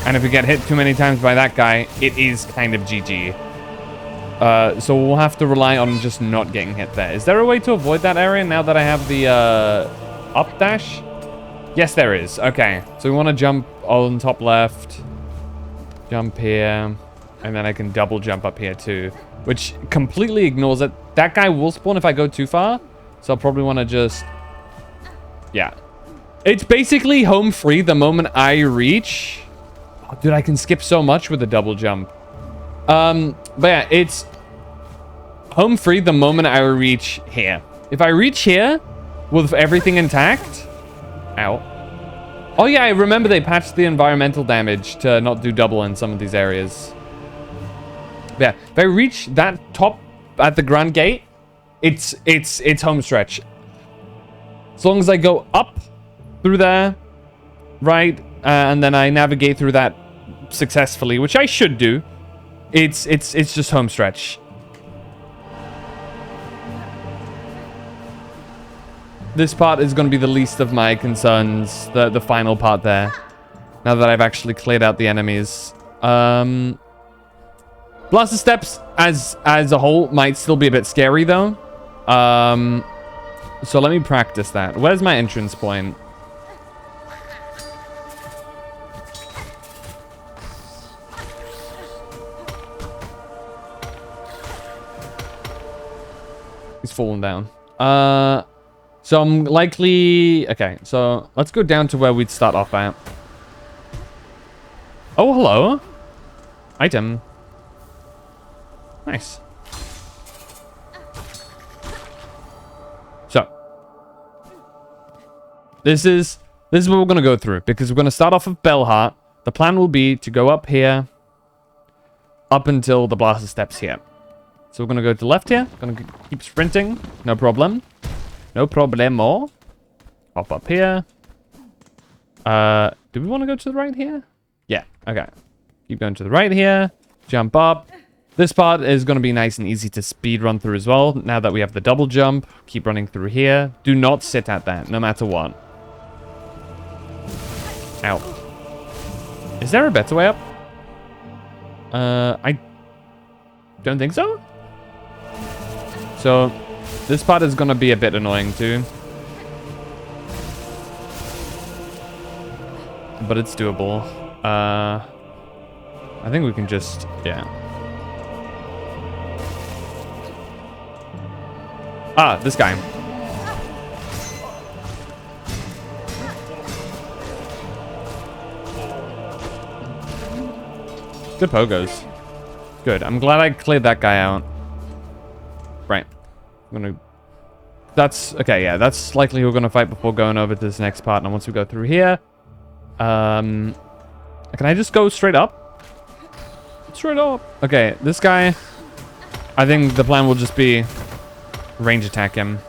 And if we get hit too many times by that guy, it is kind of GG. So we'll have to rely on just not getting hit there. Is there a way to avoid that area now that I have the up dash? Yes, there is. Okay. So we want to jump on top left. Jump here. And then I can double jump up here too. Which completely ignores it. That guy will spawn if I go too far. So I'll probably want to just... Yeah. It's basically home free the moment I reach... Oh, dude, I can skip so much with a double jump. But yeah, it's home free the moment I reach here. If I reach here with everything intact... Ow. Oh yeah, I remember they patched the environmental damage to not do double in some of these areas. But yeah, if I reach that top at the Grand Gate, it's home stretch. As long as I go up through there, right, and then I navigate through that successfully, which I should do. It's just home stretch. This part is going to be the least of my concerns, the final part there. Now that I've actually cleared out the enemies. Blaster steps as a whole might still be a bit scary though. So let me practice that. Where's my entrance point? He's fallen down. So I'm likely... Okay, so let's go down to where we'd start off at. Oh, hello. Item. Nice. So. This is what we're going to go through. Because we're going to start off with Bellheart. The plan will be to go up here. Up until the blaster steps here. So we're going to go to the left here. Going to keep sprinting. No problem. No problemo. Hop up here. Do we want to go to the right here? Yeah. Okay. Keep going to the right here. Jump up. This part is going to be nice and easy to speed run through as well. Now that we have the double jump. Keep running through here. Do not sit at that, no matter what. Ow. Is there a better way up? I don't think so. So, this part is going to be a bit annoying too. But it's doable. I think we can just, yeah. Ah, this guy. Good pogos. Good. I'm glad I cleared that guy out. Right. I'm gonna... That's... Okay, yeah. That's likely who we're gonna fight before going over to this next part. And once we go through here... Can I just go straight up? Straight up. Okay, this guy... I think the plan will just be... range attack him.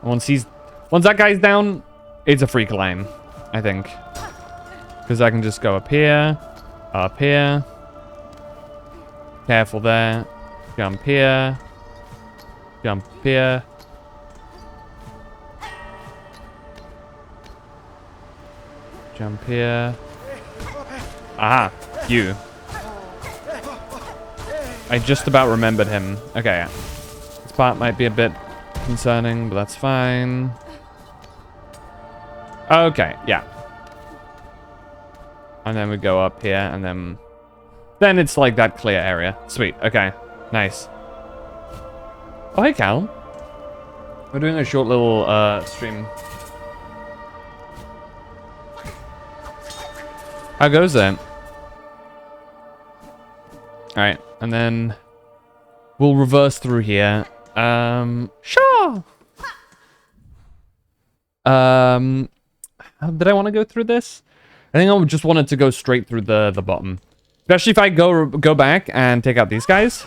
Once that guy's down, it's a free climb, I think. Because I can just go up here. Careful there. Jump here. Jump here. Jump here. Aha, you. I just about remembered him. Okay, this part might be a bit concerning, but that's fine. Okay, yeah. And then we go up here, and then it's like that clear area. Sweet, okay, nice. Oh, hey, Cal. We're doing a short little stream. How goes that? Alright, and then we'll reverse through here. Sure! Did I want to go through this? I think I just wanted to go straight through the bottom. Especially if I go back and take out these guys.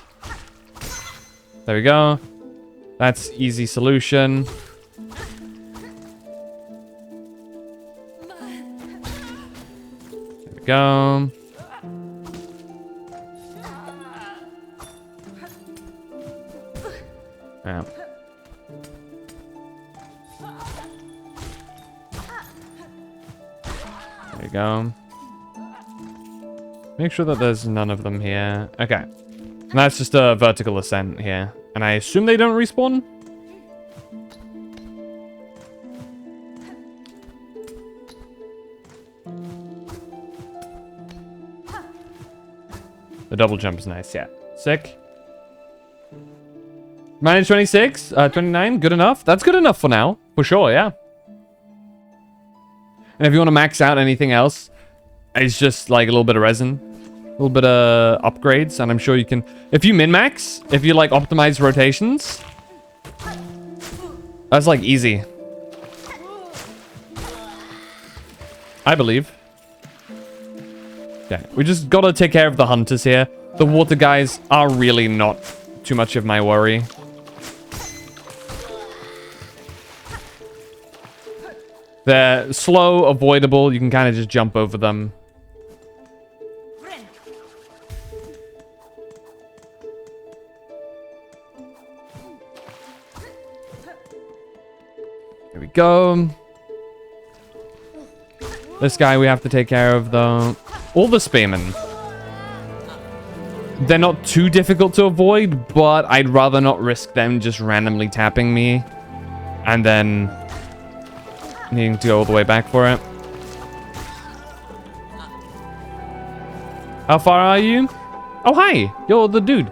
There we go. That's easy solution. There we go. Yeah. There you go. Make sure that there's none of them here. Okay. And that's just a vertical ascent here. And I assume they don't respawn? The double jump is nice, yeah. Sick. Minus 26, 29, good enough. That's good enough for now, for sure, yeah. And if you want to max out anything else, it's just like a little bit of resin, a little bit of upgrades, and I'm sure you can, if you min-max, if you like optimize rotations, that's like easy. I believe. Okay, we just gotta take care of the hunters here. The water guys are really not too much of my worry. They're slow, avoidable. You can kind of just jump over them. Here we go. This guy we have to take care of, though. All the spearmen. They're not too difficult to avoid, but I'd rather not risk them just randomly tapping me. And then needing to go all the way back for it. How far are you? Oh, hi. You're the dude.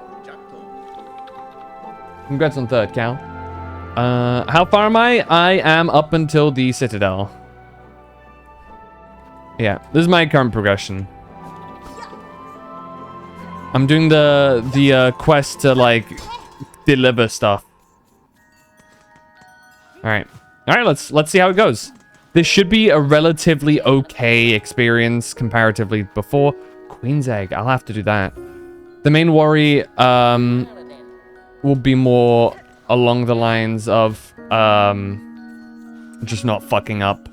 Congrats on third, Cal. How far am I? I am up until the Citadel. Yeah, this is my current progression. I'm doing the quest to, like, deliver stuff. Alright. Alright, let's see how it goes. This should be a relatively okay experience comparatively before. Queen's Egg, I'll have to do that. The main worry will be more along the lines of just not fucking up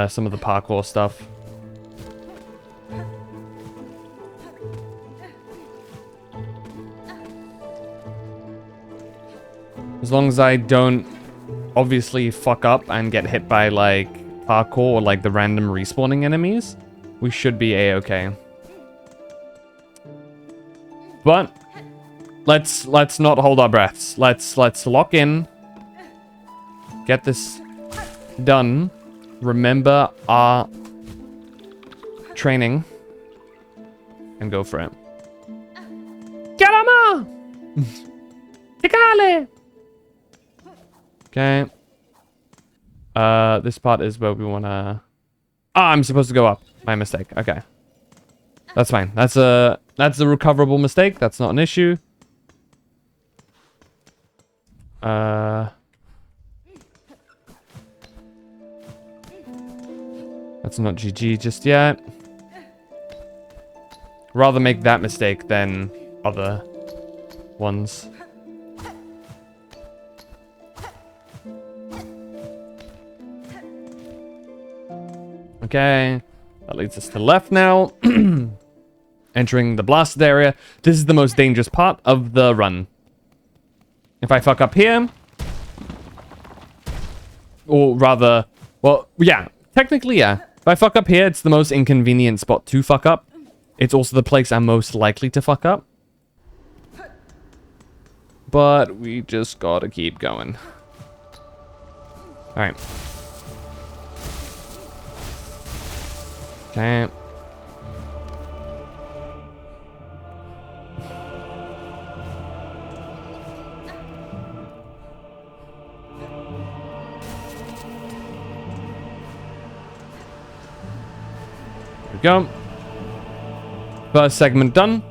some of the parkour stuff. As long as I don't obviously fuck up and get hit by like parkour or like the random respawning enemies, we should be a-okay. But let's not hold our breaths. Let's lock in. Get this done. Remember our training. and go for it. Chiama! Ticale! Okay. This part is where we wanna... Ah, I'm supposed to go up. My mistake. Okay. That's fine. That's a recoverable mistake. That's not an issue. That's not GG just yet. Rather make that mistake than other ones. Okay, that leads us to the left now. Entering the blasted area. This is the most dangerous part of the run. If I fuck up here, or rather, well, yeah, technically, yeah. If I fuck up here, it's the most inconvenient spot to fuck up. It's also the place I'm most likely to fuck up. But we just gotta keep going. Alright. Okay. There we go. First segment done.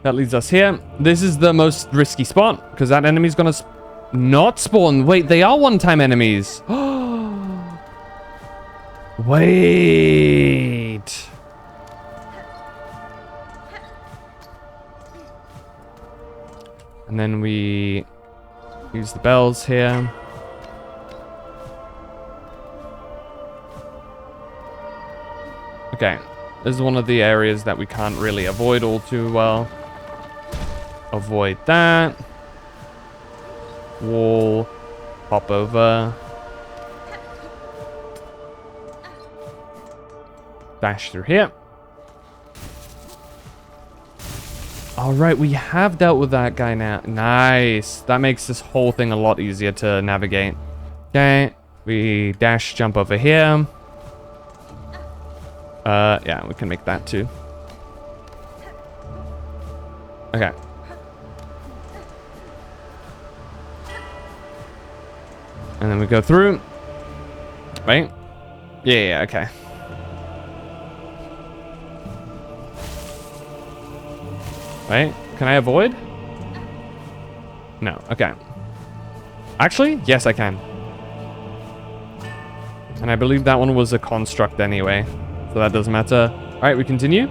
That leads us here. This is the most risky spot, because that enemy's gonna not spawn. Wait, they are one-time enemies. Wait. And then we use the bells here. Okay. This is one of the areas that we can't really avoid all too well. Avoid that. Wall. Hop over. Dash through here. Alright, we have dealt with that guy now. Nice. That makes this whole thing a lot easier to navigate. Okay. We dash jump over here. Yeah, we can make that too. Okay. And then we go through. Right? Yeah, okay. Right? Can I avoid? No, okay. Actually, yes, I can. And I believe that one was a construct anyway. So that doesn't matter. Alright, we continue.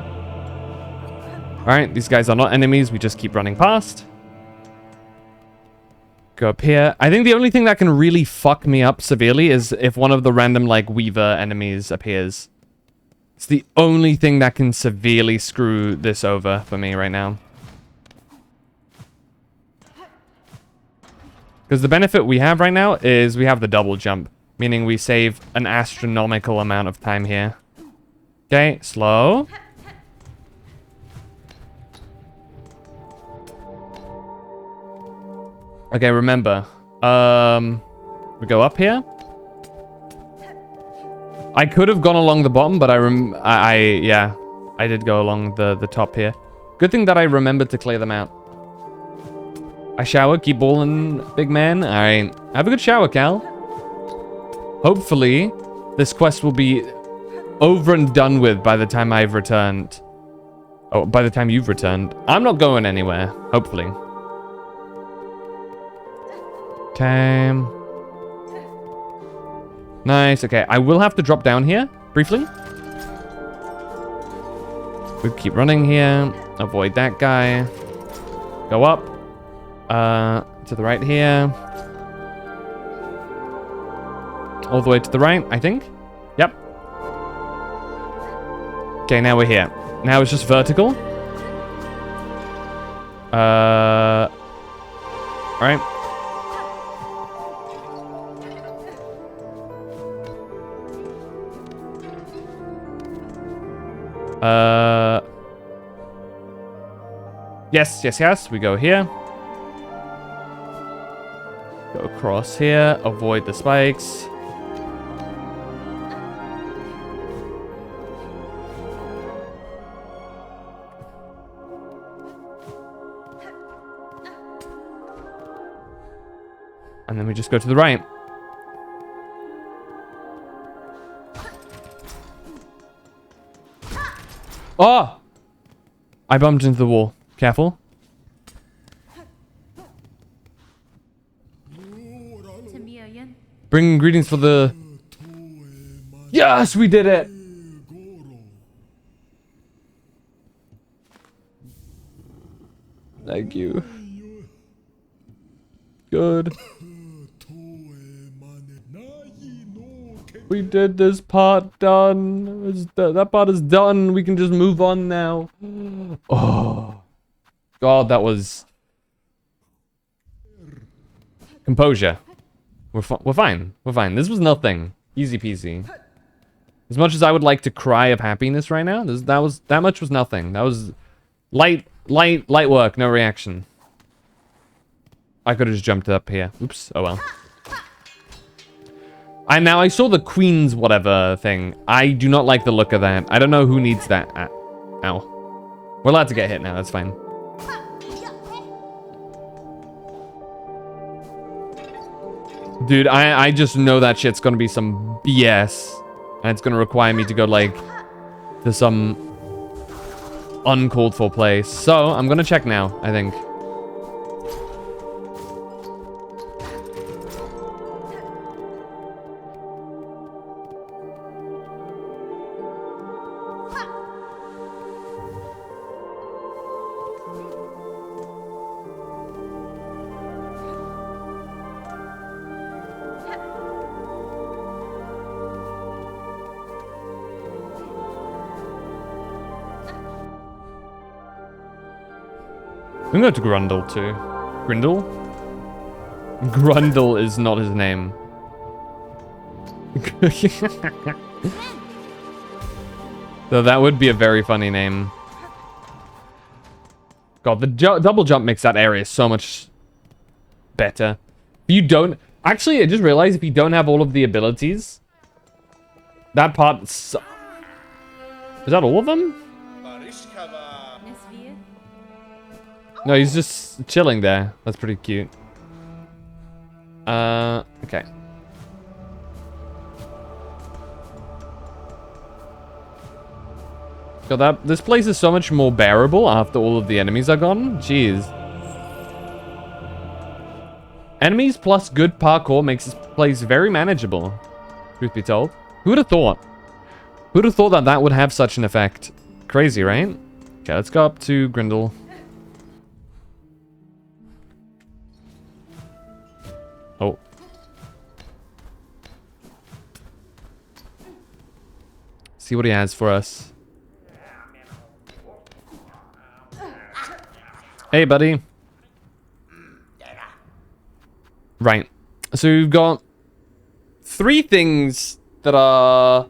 Alright, these guys are not enemies. We just keep running past. Go up here. I think the only thing that can really fuck me up severely is if one of the random, like, Weaver enemies appears. It's the only thing that can severely screw this over for me right now. Because the benefit we have right now is we have the double jump. Meaning we save an astronomical amount of time here. Okay, slow. Okay, remember. We go up here. I could have gone along the bottom, but yeah, I did go along the top here. Good thing that I remembered to clear them out. I shower, keep balling, big man. Alright, have a good shower, Cal. Hopefully, this quest will be over and done with by the time I've returned. Oh, by the time you've returned. I'm not going anywhere, hopefully. Okay. Nice, okay. I will have to drop down here, briefly. We keep running here. Avoid that guy. Go up. To the right here. All the way to the right, I think. Yep. Okay, now we're here. Now it's just vertical. Alright. Yes. We go here. Go across here. Avoid the spikes. And then we just go to the right. Oh! I bumped into the wall. Careful. Bring ingredients for the... Yes, we did it! Thank you. Good. We did this part done. That part is done. We can just move on now. Oh. God, that was... Composure. We're fine. We're fine. This was nothing. Easy peasy. As much as I would like to cry of happiness right now, that much was nothing. That was light work, no reaction. I could have just jumped up here. Oops. Oh well. I saw the Queen's whatever thing. I do not like the look of that. I don't know who needs that. Ow. We're allowed to get hit now. That's fine. Dude, I just know that shit's gonna be some BS. And it's gonna require me to go, like, to some uncalled for place. So, I'm gonna check now, I think. We can go to Grundle too. Grindle? Grundle is not his name. Though that would be a very funny name. God, the double jump makes that area so much better. If you don't... Actually, I just realized if you don't have all of the abilities, that part... Is that all of them? No, he's just chilling there. That's pretty cute. Okay. God, this place is so much more bearable after all of the enemies are gone. Jeez. Enemies plus good parkour makes this place very manageable. Truth be told. Who would have thought? Who would have thought that that would have such an effect? Crazy, right? Okay, let's go up to Grindle. Oh. See what he has for us. Hey, buddy. Right. So we've got 3 things that are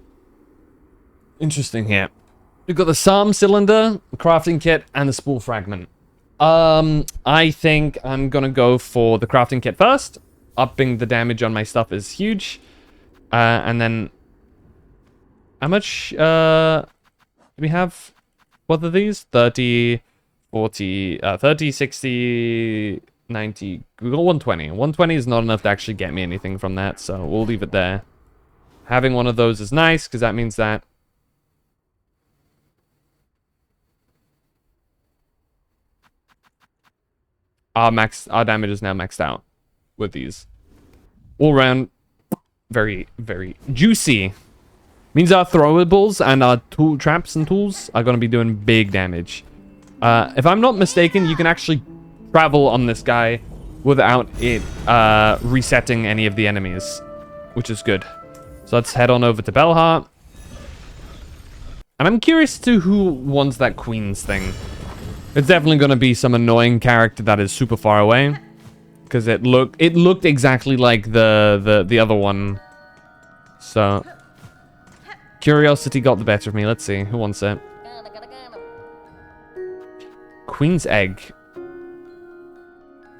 interesting here. We've got the Psalm cylinder, the crafting kit, and the spool fragment. I think I'm gonna go for the crafting kit first. Upping the damage on my stuff is huge. And then... How much, do we have? What are these? 30, 40, 30, 60, 90. We got 120. 120 is not enough to actually get me anything from that, so we'll leave it there. Having one of those is nice, because that means that... Our damage is now maxed out with these. All around, very, very juicy. Means our throwables and our tool traps and tools are going to be doing big damage. If I'm not mistaken, you can actually travel on this guy without it resetting any of the enemies, which is good. So let's head on over to Belheart. And I'm curious to who wants that Queen's thing. It's definitely going to be some annoying character that is super far away. Because it looked exactly like the other one. So... Curiosity got the better of me. Let's see. Who wants it? Queen's egg.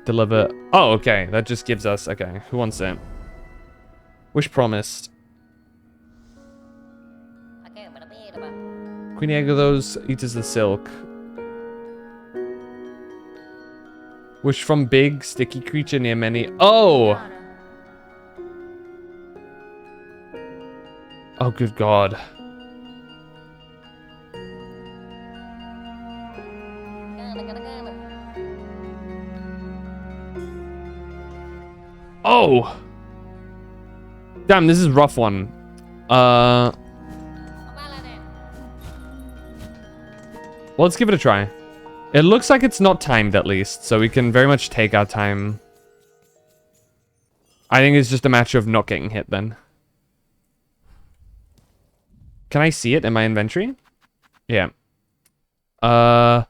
Deliver. Oh, okay. That just gives us... Okay. Who wants it? Wish promised. Queen egg of those eaters the silk. Wish from big, sticky creature near many... Oh! Oh, good God. Oh! Damn, this is a rough one. Let's give it a try. It looks like it's not timed at least, so we can very much take our time. I think it's just a matter of not getting hit then. Can I see it in my inventory? Yeah. Oh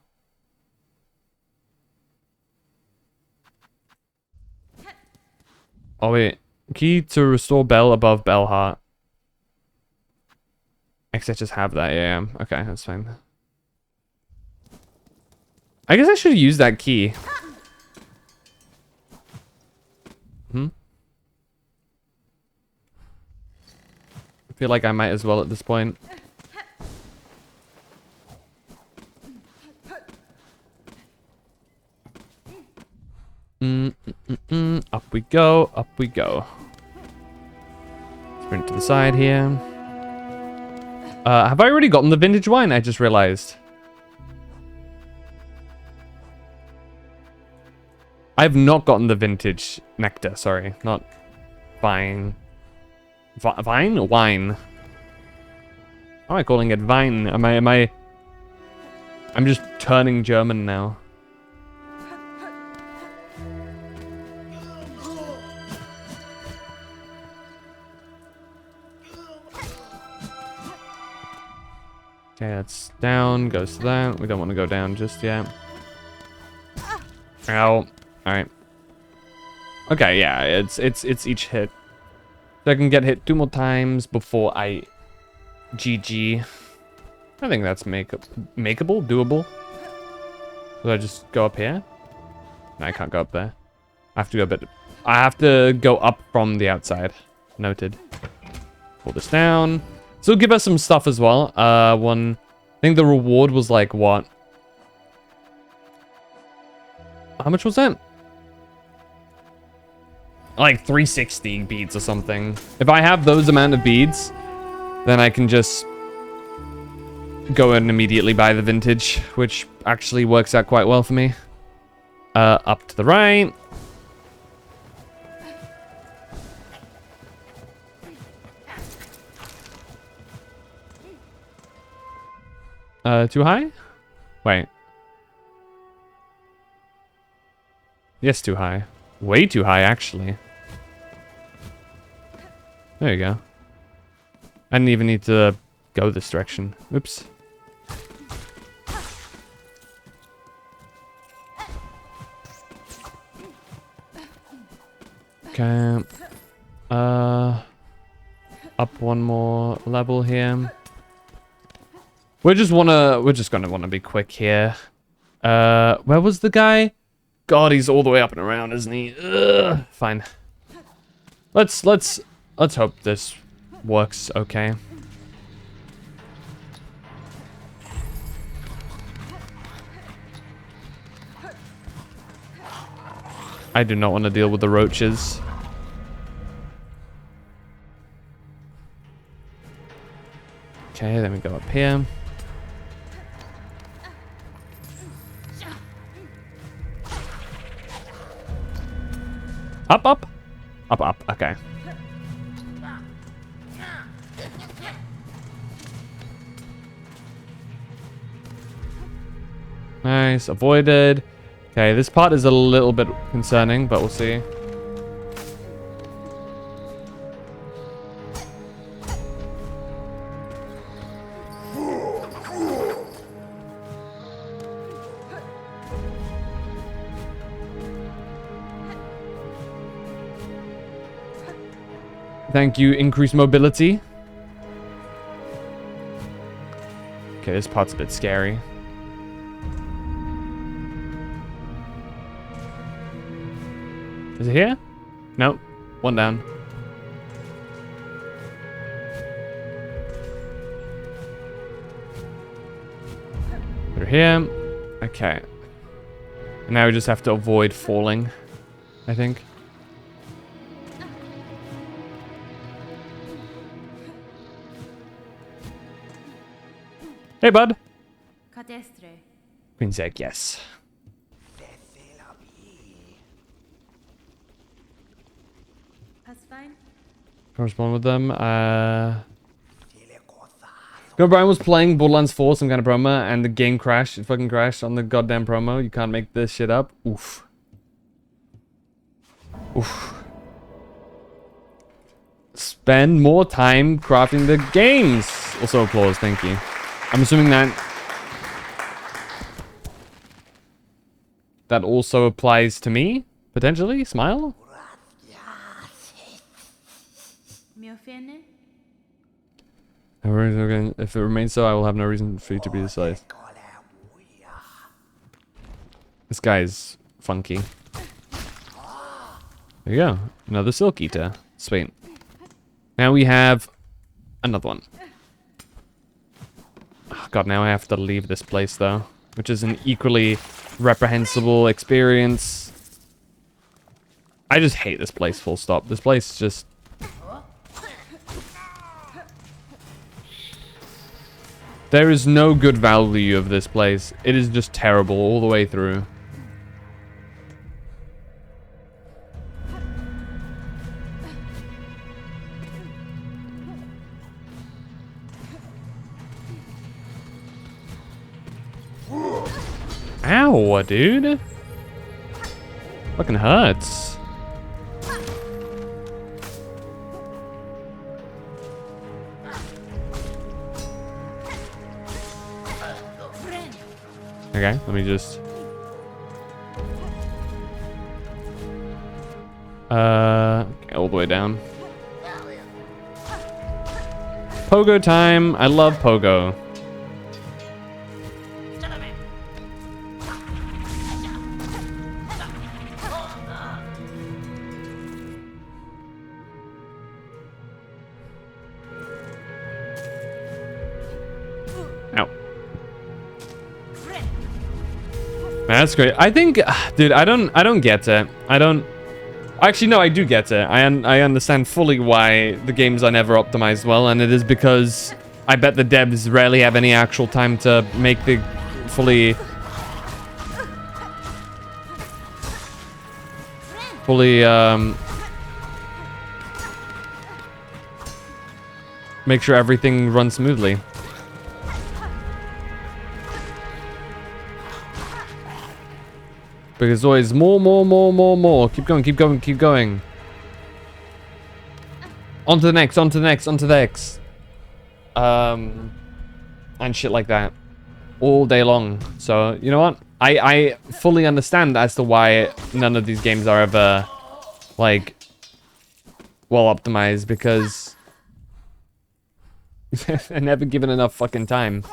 wait. Key to restore bell above bell heart. I guess I just have that, yeah. Okay, that's fine. I guess I should use that key. I feel like I might as well at this point. Up we go, up we go. Sprint to the side here. Have I already gotten the vintage wine? I just realized. I've not gotten the vintage nectar, sorry. Not vine. Vine or wine? How am I calling it vine? I'm just turning German now. Okay, that's down, goes to that. We don't want to go down just yet. Ow. Alright. Okay, yeah, it's each hit. So I can get hit 2 more times before I GG. I think that's makeable, doable. Should I just go up here? No, I can't go up there. I have to go a bit. I have to go up from the outside. Noted. Pull this down. So it'll give us some stuff as well. I think the reward was like what? How much was that? Like 360 beads or something. If I have those amount of beads, then I can just go and immediately buy the vintage, which actually works out quite well for me. Up to the right. Too high? Wait. Yes, too high. Way too high, actually. There you go. I didn't even need to go this direction. Oops. Okay. Up one more level here. We're just gonna wanna be quick here. Where was the guy? God, he's all the way up and around, isn't he? Ugh. Fine. Let's hope this works okay. I do not want to deal with the roaches. Okay, then we go up here. Up, up. Up, up. Okay. Nice. Avoided. Okay, this part is a little bit concerning, but we'll see. Thank you, increased mobility. Okay, this part's a bit scary. Is it here? Nope. One down. They're here. Okay. And now we just have to avoid falling, I think. Hey, bud. Queen's egg, yes. Correspond with them. No, Brian was playing Borderlands 4, some kind of promo, and the game crashed. It fucking crashed on the goddamn promo. You can't make this shit up. Oof. Oof. Spend more time crafting the games. Also applause, thank you. I'm assuming that also applies to me, potentially. Smile? If it remains so, I will have no reason for you to be decided. This guy is funky. There you go. Another Silk Eater. Sweet. Now we have another one. Oh, God, now I have to leave this place, though. Which is an equally reprehensible experience. I just hate this place, full stop. This place just... There is no good value of this place. It is just terrible all the way through. Ow, dude. Fucking hurts. Okay, let me just... Okay, all the way down. Pogo time. I love Pogo. That's great. I think, dude, I don't get it. Actually, no, I do get it. I understand fully why the games are never optimized well, and it is because I bet the devs rarely have any actual time to make the fully make sure everything runs smoothly. Because always more. Keep going, keep going, keep going. On to the next, on to the next, on to the next. And shit like that. All day long. So, you know what? I fully understand as to why none of these games are ever, like, well optimized. Because they're never given enough fucking time.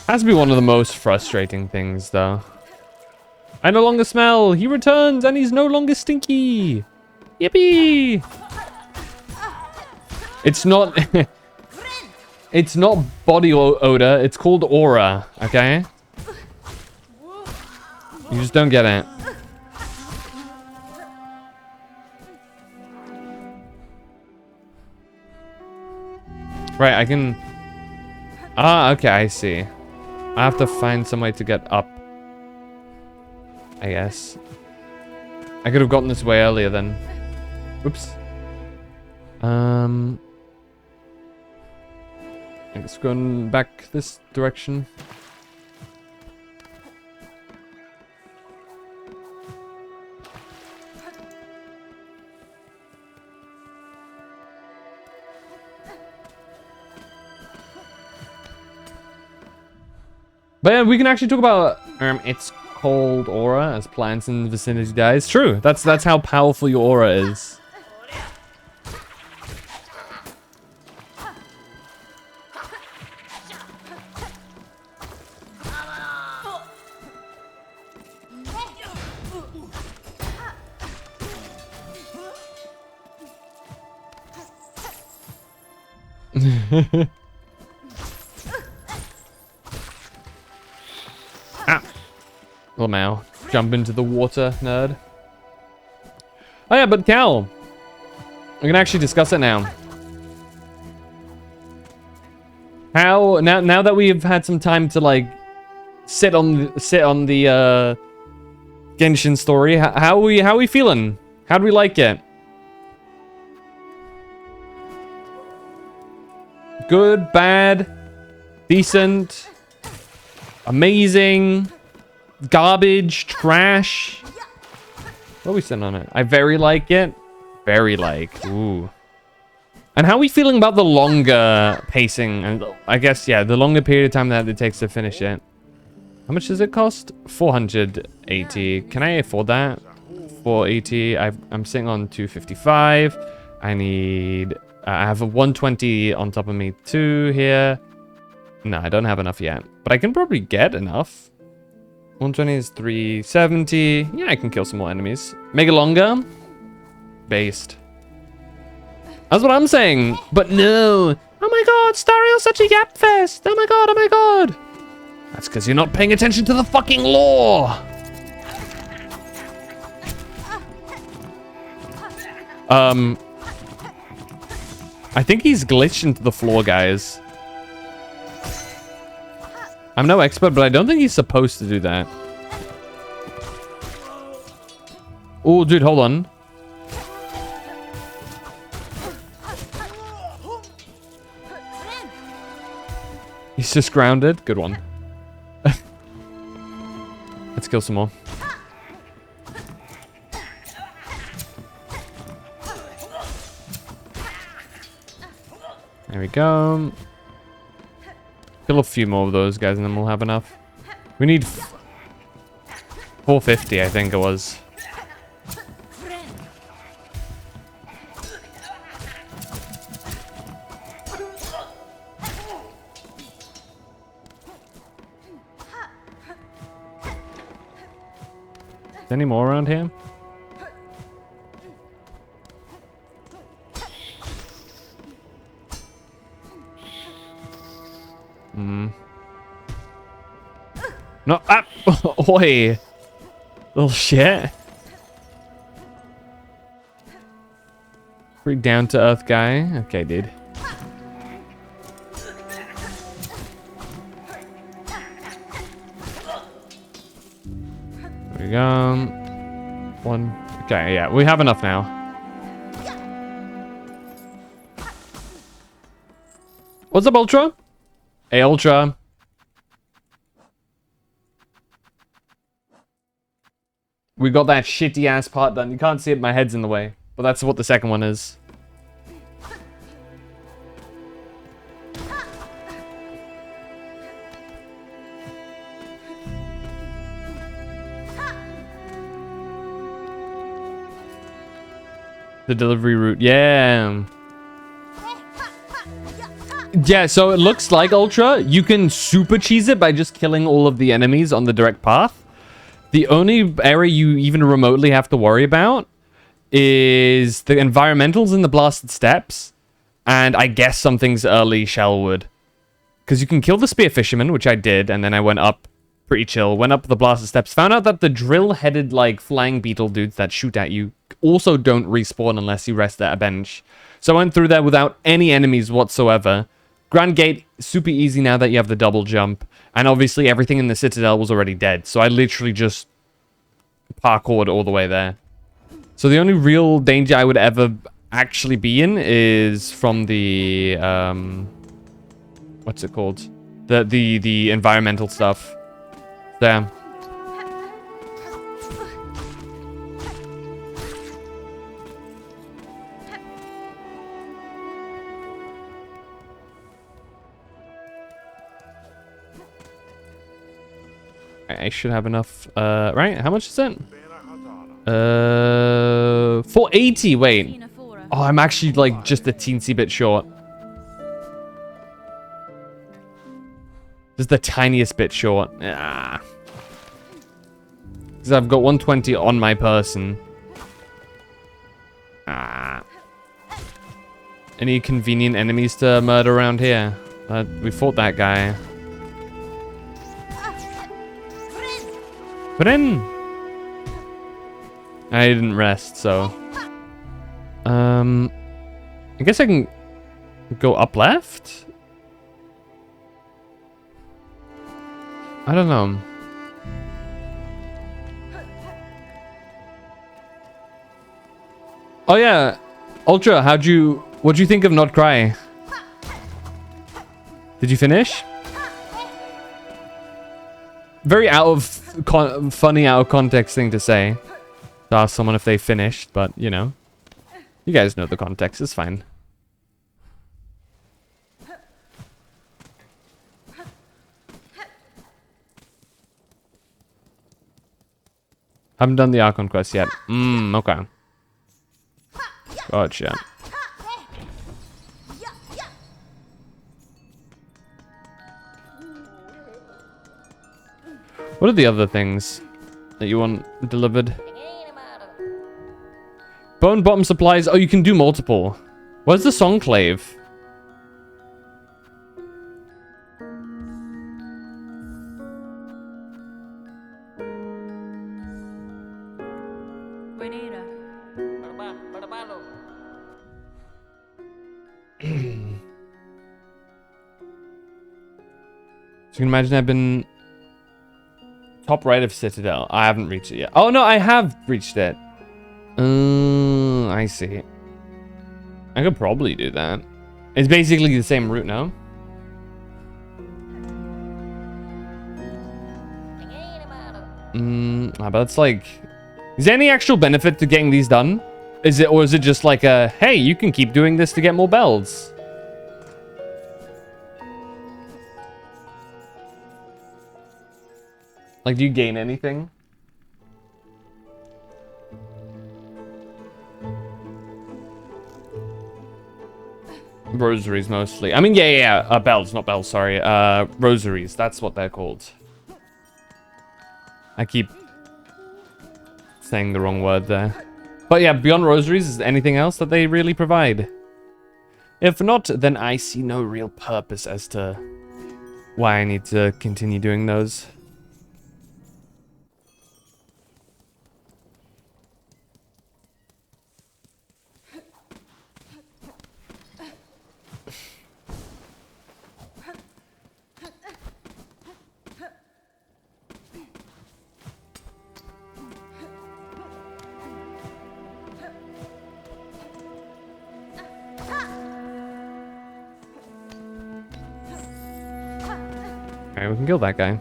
Has to be one of the most frustrating things, though. I no longer smell. He returns, and he's no longer stinky. Yippee! It's not... It's not body odor. It's called aura, okay? You just don't get it. Right, I can... Ah, okay, I see. I have to find some way to get up. I guess. I could have gotten this way earlier then. Oops. I guess going back this direction. But yeah, we can actually talk about it's called aura as plants in the vicinity die. It's true. That's how powerful your aura is. Ah, little Mao. jump into the water, nerd. Oh yeah, but Cal, we can actually discuss it now. How now that we've had some time to like sit on the Genshin story, how are we feeling? How do we like it? Good, bad, decent, amazing, garbage, trash. What are we sitting on it? I very like it. Very like. Ooh. And how are we feeling about the longer pacing? And I guess, yeah, the longer period of time that it takes to finish it. How much does it cost? 480. Can I afford that? 480. I'm sitting on 255. I need... I have a 120 on top of me too here. No, I don't have enough yet. But I can probably get enough. 120 is 370. Yeah, I can kill some more enemies. Make it longer. Based. That's what I'm saying. But no. Oh my god, Stario's such a yap fest. Oh my god, oh my god. That's because you're not paying attention to the fucking lore. I think he's glitched into the floor, guys. I'm no expert, but I don't think he's supposed to do that. Oh, dude, hold on. He's just grounded. Good one. Let's kill some more. There we go. Kill a few more of those guys and then we'll have enough. We need 450, I think it was. Is there any more around here? No, ah! Oi! Little shit. Pretty down to earth guy. Okay, dude. There we go. One. Okay, yeah, we have enough now. What's up, Ultra? Hey, Ultra. We got that shitty ass part done. You can't see it, my head's in the way. But that's what the second one is. The delivery route, yeah. Yeah, so it looks like, Ultra, you can super cheese it by just killing all of the enemies on the direct path. The only area you even remotely have to worry about is the environmentals in the blasted steppes, and I guess some things early Shellwood. Because you can kill the spear fisherman, which I did, and then I went up pretty chill, went up the blasted steppes, found out that the drill-headed, like, flying beetle dudes that shoot at you also don't respawn unless you rest at a bench. So I went through there without any enemies whatsoever. Grand Gate, super easy now that you have the double jump. And obviously everything in the Citadel was already dead. So I literally just parkoured all the way there. So the only real danger I would ever actually be in is from the... what's it called? The environmental stuff. There. I should have enough, right? How much is it? 480, wait. Oh, I'm actually, like, just a teensy bit short. Just the tiniest bit short. Ah. Because I've got 120 on my person. Ah. Any convenient enemies to murder around here? We fought that guy. Put in. I didn't rest, so... I guess I can go up left? I don't know. Oh yeah, Ultra, what'd you think of Not Cry? Did you finish? Very funny out of context thing to say. To ask someone if they finished, but you know. You guys know the context, it's fine. Haven't done the Archon quest yet. Okay. Gotcha. What are the other things that you want delivered? Bone bottom supplies. Oh, you can do multiple. Where's the Songclave? So you can imagine I've been top right of Citadel. I haven't reached it yet. Oh no, I have reached it. I see. I could probably do that. It's basically the same route now. But it's like, is there any actual benefit to getting these done? Or is it just like a, hey, you can keep doing this to get more bells? Like, do you gain anything? Rosaries mostly. I mean, yeah. Bells, not bells, sorry. Rosaries, that's what they're called. I keep saying the wrong word there. But yeah, beyond rosaries, is there anything else that they really provide? If not, then I see no real purpose as to why I need to continue doing those. Alright, we can kill that guy.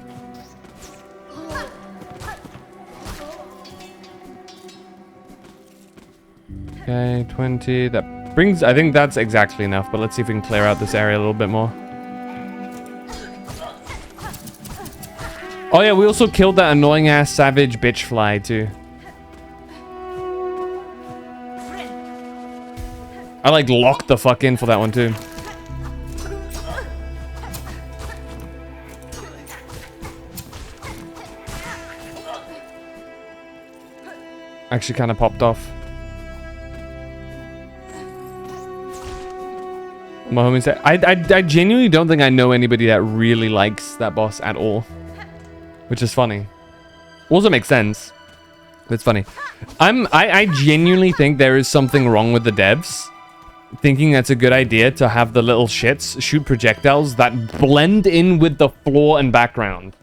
Okay, 20. That brings... I think that's exactly enough, but let's see if we can clear out this area a little bit more. Oh yeah, we also killed that annoying-ass savage bitch fly, too. I, like, locked the fuck in for that one, too. Actually kind of popped off. My homie said, I genuinely don't think I know anybody that really likes that boss at all. Which is funny. Also makes sense. But it's funny. I genuinely think there is something wrong with the devs. Thinking that's a good idea to have the little shits shoot projectiles that blend in with the floor and background.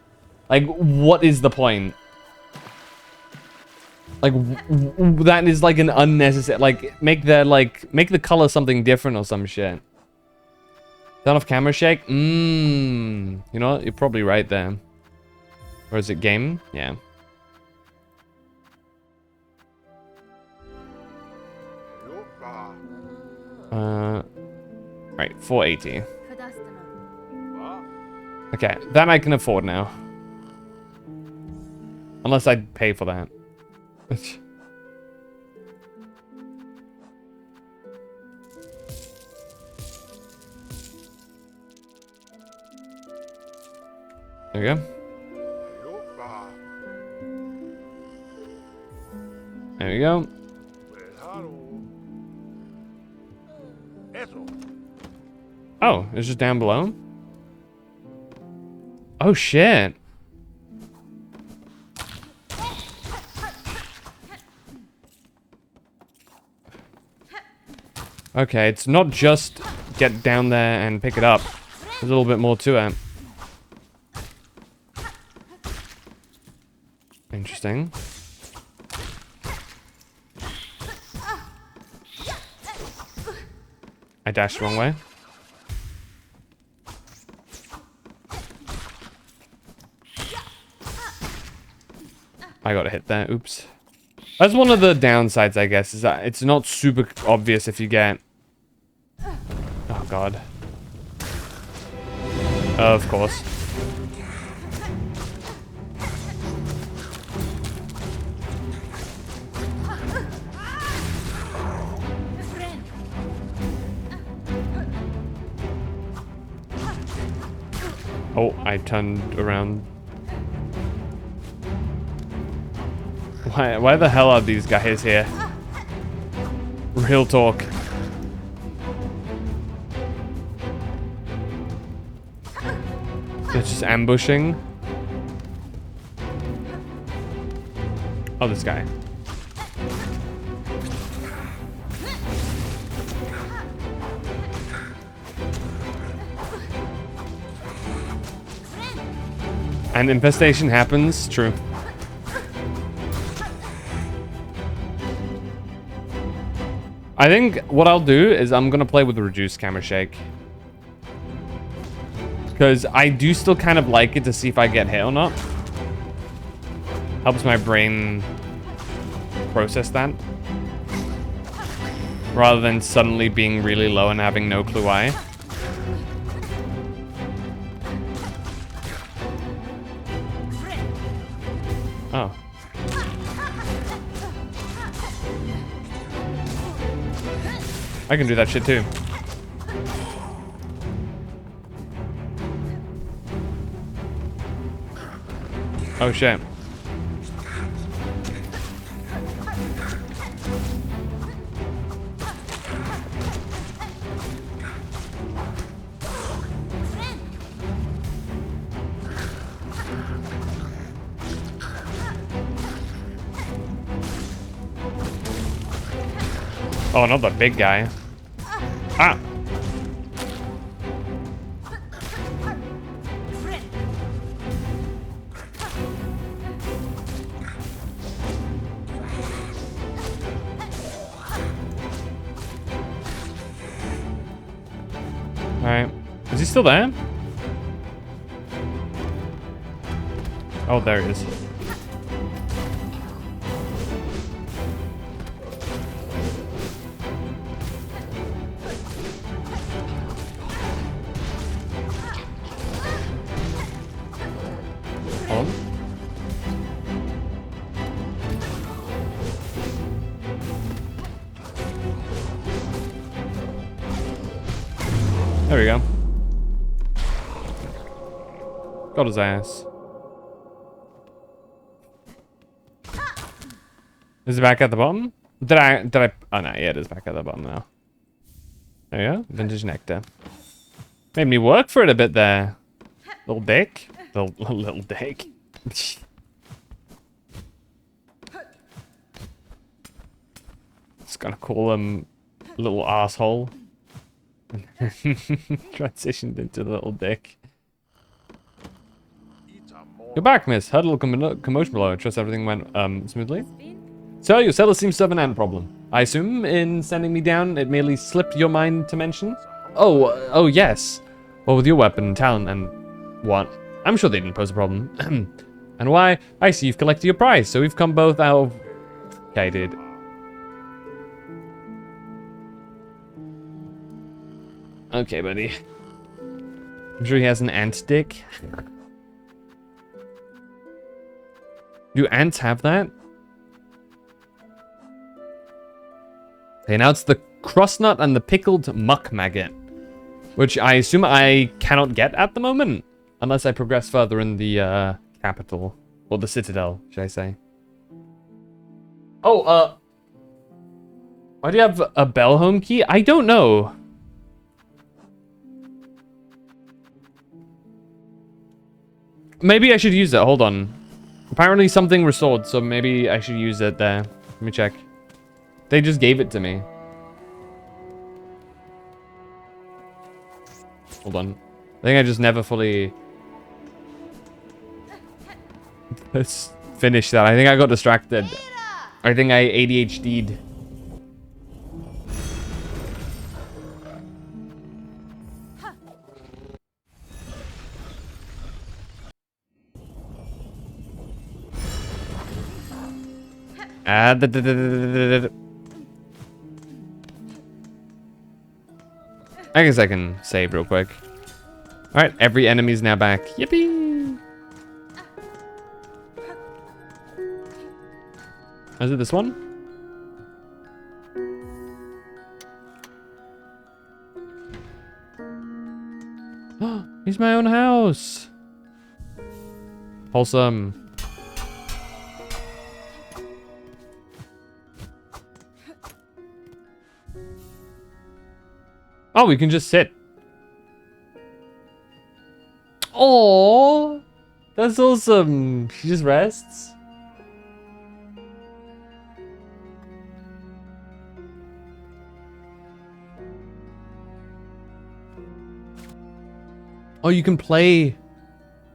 Like, what is the point? Like, that is like an unnecessary, like, make the color something different or some shit. Turn off camera shake? You know what? You're probably right there. Or is it game? Yeah. Right, 480. Okay, that I can afford now. Unless I pay for that. There we go. There we go. Oh, it's just down below? Oh shit. Okay, it's not just get down there and pick it up. There's a little bit more to it. Interesting. I dashed the wrong way. I got a hit there. Oops. That's one of the downsides, I guess, is that it's not super obvious if you get... Oh, God. Of course. Oh, I turned around. Why the hell are these guys here? Real talk. They're just ambushing. Oh, this guy. And infestation happens. True. I think what I'll do is I'm gonna play with the reduced camera shake. Because I do still kind of like it to see if I get hit or not. Helps my brain process that. Rather than suddenly being really low and having no clue why. Oh. I can do that shit too. Oh shit. Oh, not the big guy. Ah! Alright. Is he still there? Oh, there he is. There we go. Got his ass. Is it back at the bottom? Did I, oh no, yeah, it is back at the bottom now. There you go, vintage nectar. Made me work for it a bit there. Little dick. Little dick. Just gonna call him little asshole. Transitioned into the little dick. You're back, miss. Heard a little commotion below. Trust everything went smoothly. So, your seller seems to have an ant problem. I assume in sending me down, it merely slipped your mind to mention? Oh, yes. Well, with your weapon and talent and what? I'm sure they didn't pose a problem. And why? I see you've collected your prize, so we've come both out of... Okay, dude. Okay, buddy. I'm sure he has an ant dick. Do ants have that? Okay, now it's the crossnut and the pickled muck maggot, which I assume I cannot get at the moment, unless I progress further in the capital, or the citadel, should I say. Oh, why do you have a bell home key? I don't know. Maybe I should use it. Hold on. Apparently something restored, so maybe I should use it there. Let me check. They just gave it to me. Hold on. I think I just never fully... Let's finish that. I think I got distracted. I think I ADHD'd. I guess I can save real quick. Alright, every enemy's now back. Yippee! Is it this one? He's my own house! Wholesome. Oh, we can just sit. Oh, that's awesome. She just rests. Oh, you can play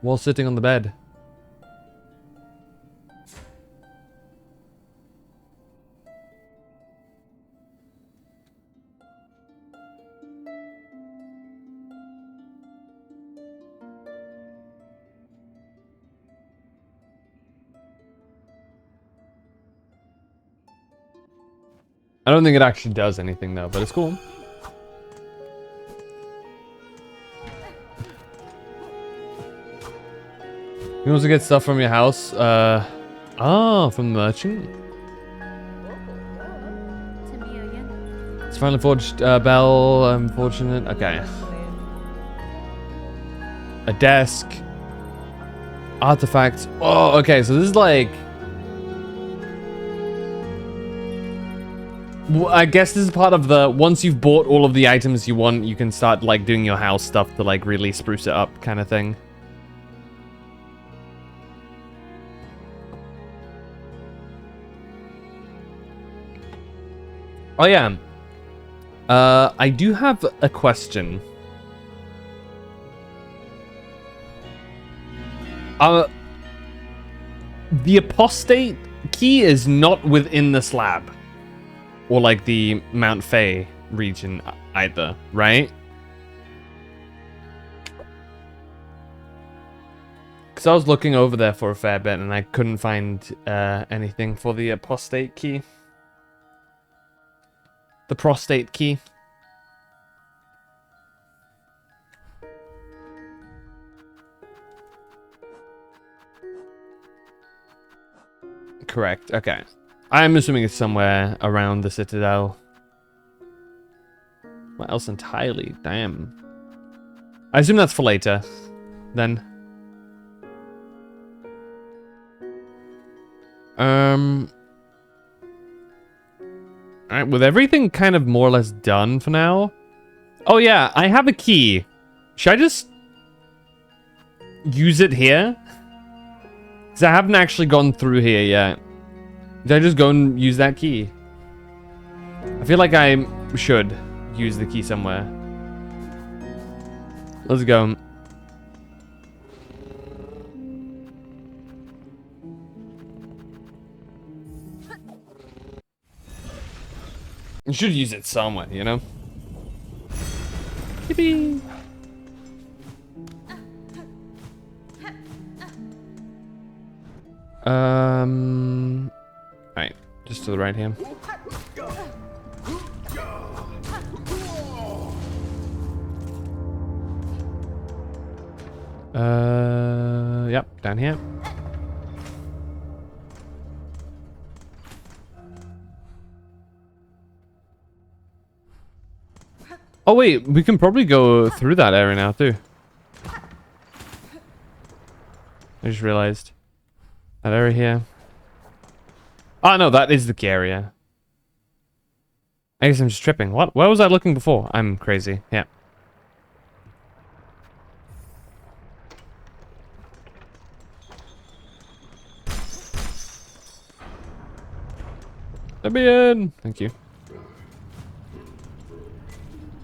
while sitting on the bed. I don't think it actually does anything though, but it's cool. You also get stuff from your house. From the merchant. It's finally forged bell. Unfortunate. Okay. A desk. Artifacts. Oh, okay. So this is like. I guess this is part of the, once you've bought all of the items you want, you can start like doing your house stuff to like really spruce it up kind of thing. Oh yeah. I do have a question. The apostate key is not within the slab. Or like the Mount Fay region either, right? Because I was looking over there for a fair bit and I couldn't find anything for the apostate key. The prostate key. Correct, okay. I'm assuming it's somewhere around the Citadel. What else entirely? Damn. I assume that's for later, then. Alright, with everything kind of more or less done for now. Oh yeah, I have a key. Should I just use it here? Because I haven't actually gone through here yet. Did I just go and use that key? I feel like I should use the key somewhere. Let's go. You should use it somewhere, you know? Yippee! Alright, just to the right here. Yep, down here. Oh wait, we can probably go through that area now too. I just realized. That area here. Oh no, that is the key area. I guess I'm just tripping. What? Where was I looking before? I'm crazy. Yeah. Let me in. Thank you.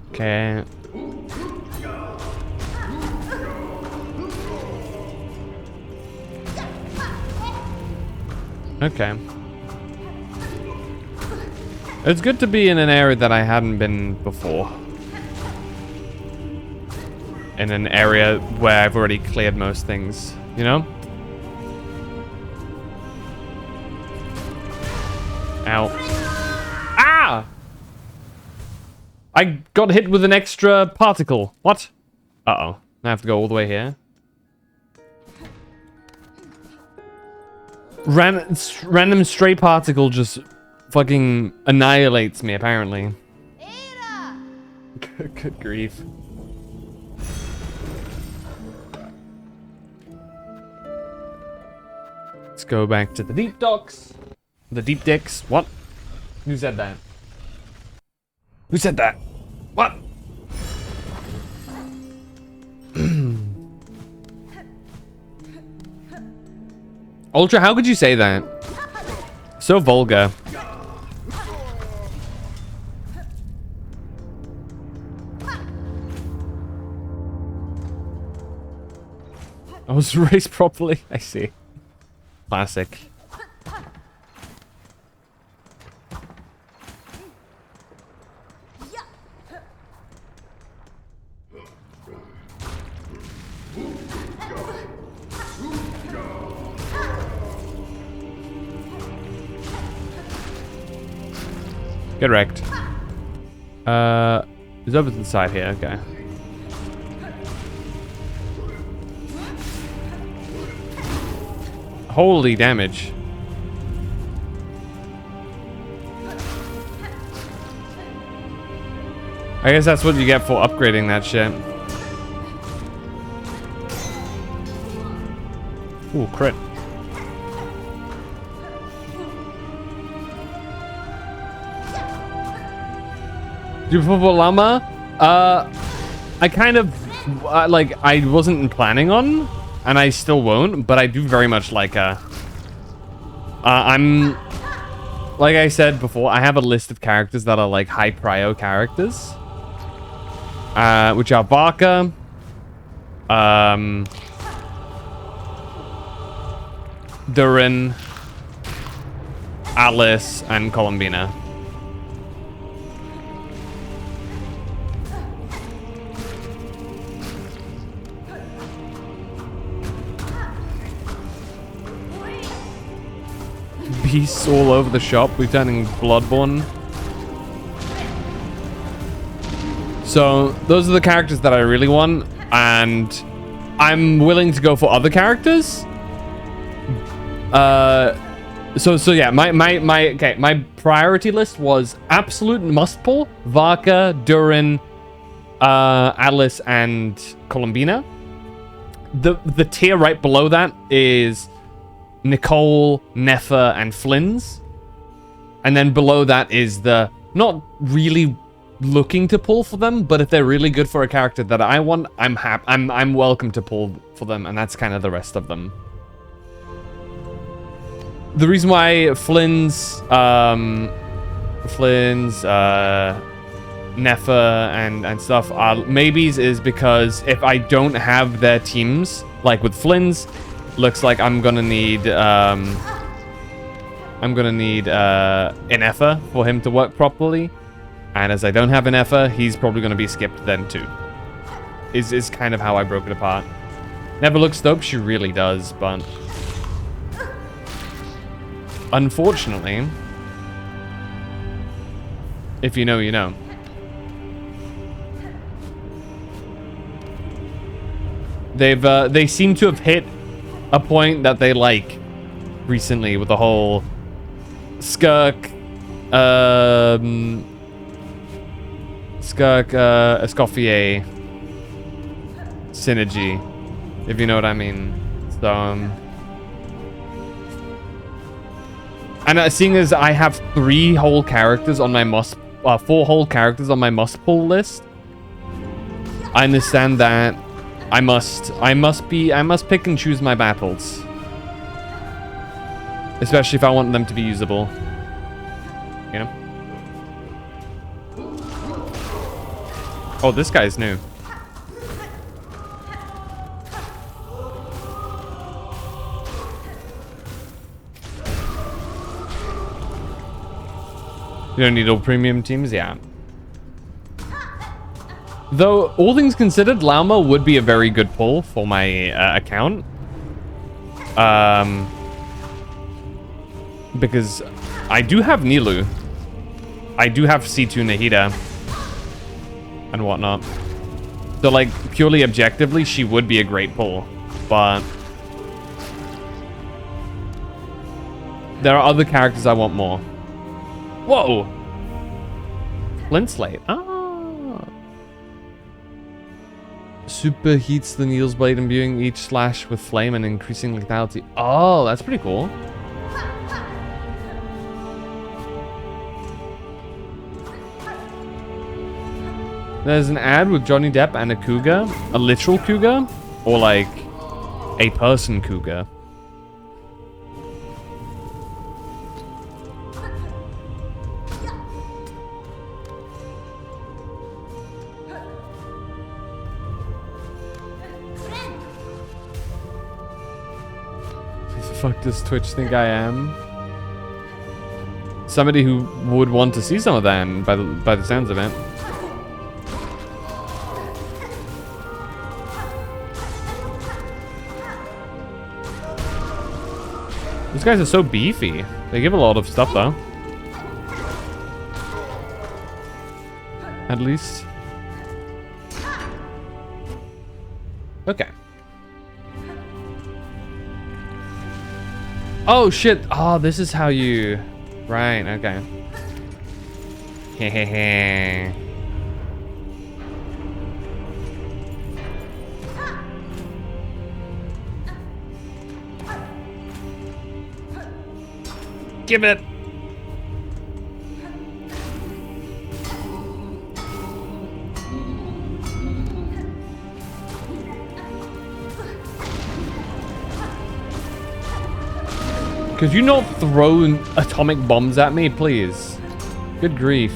Okay. Okay. It's good to be in an area that I hadn't been before. In an area where I've already cleared most things, you know? Ow. Ah! I got hit with an extra particle. What? Uh-oh. I have to go all the way here. Random stray particle just fucking annihilates me, apparently. Good grief. Let's go back to the deep docks. The deep decks. What? Who said that? Who said that? What? Ultra, how could you say that? So vulgar. I was raised properly. I see. Classic. Get wrecked. It's over to the side here, okay. Holy damage. I guess that's what you get for upgrading that shit. Ooh, crit. Beautiful llama? I kind of, like, I wasn't planning on, and I still won't, but I do very much like her. I'm, like I said before, I have a list of characters that are, like, high prio characters. Which are Barker, Durin, Alice, and Columbina. Beasts all over the shop, returning Bloodborne. So those are the characters that I really want, and I'm willing to go for other characters. So yeah, my priority list was absolute must pull: Varka, Durin, Alice, and Columbina. The tier right below that is Nicole, Nefa, and Flynn's. And then below that is the not really looking to pull for them, but if they're really good for a character that I want, I'm welcome to pull for them, and that's kind of the rest of them. The reason why Flynn's, Nefa, and stuff are maybes is because if I don't have their teams, like with Flynn's, looks like I'm gonna need Inefa for him to work properly, and as I don't have Inefa, he's probably gonna be skipped then too. Is kind of how I broke it apart. Never looks dope, she really does, but unfortunately, if you know, you know. They seem to have hit a point that they like recently with the whole Skirk Escoffier synergy, if you know what I mean. So and seeing as I have 4 whole characters on my must pull list, I understand that I must pick and choose my battles. Especially if I want them to be usable. You know? Oh, this guy's new. You don't need all premium teams, yeah. Though, all things considered, Lauma would be a very good pull for my account. Because I do have Nilu. I do have C2 Nahida. And whatnot. So, like, purely objectively, she would be a great pull. But there are other characters I want more. Whoa! Flint Slate. Ah. Superheats the needle's blade, imbuing each slash with flame and increasing lethality. Oh, that's pretty cool. There's an ad with Johnny Depp and a cougar. A literal cougar? Or like a person cougar? Fuck does Twitch think I am? Somebody who would want to see some of that by the sounds of it. These guys are so beefy. They give a lot of stuff though. At least. Okay. Oh shit! Oh, this is how you... Right, okay. Hehehe. Give it! Could you not throw atomic bombs at me, please? Good grief.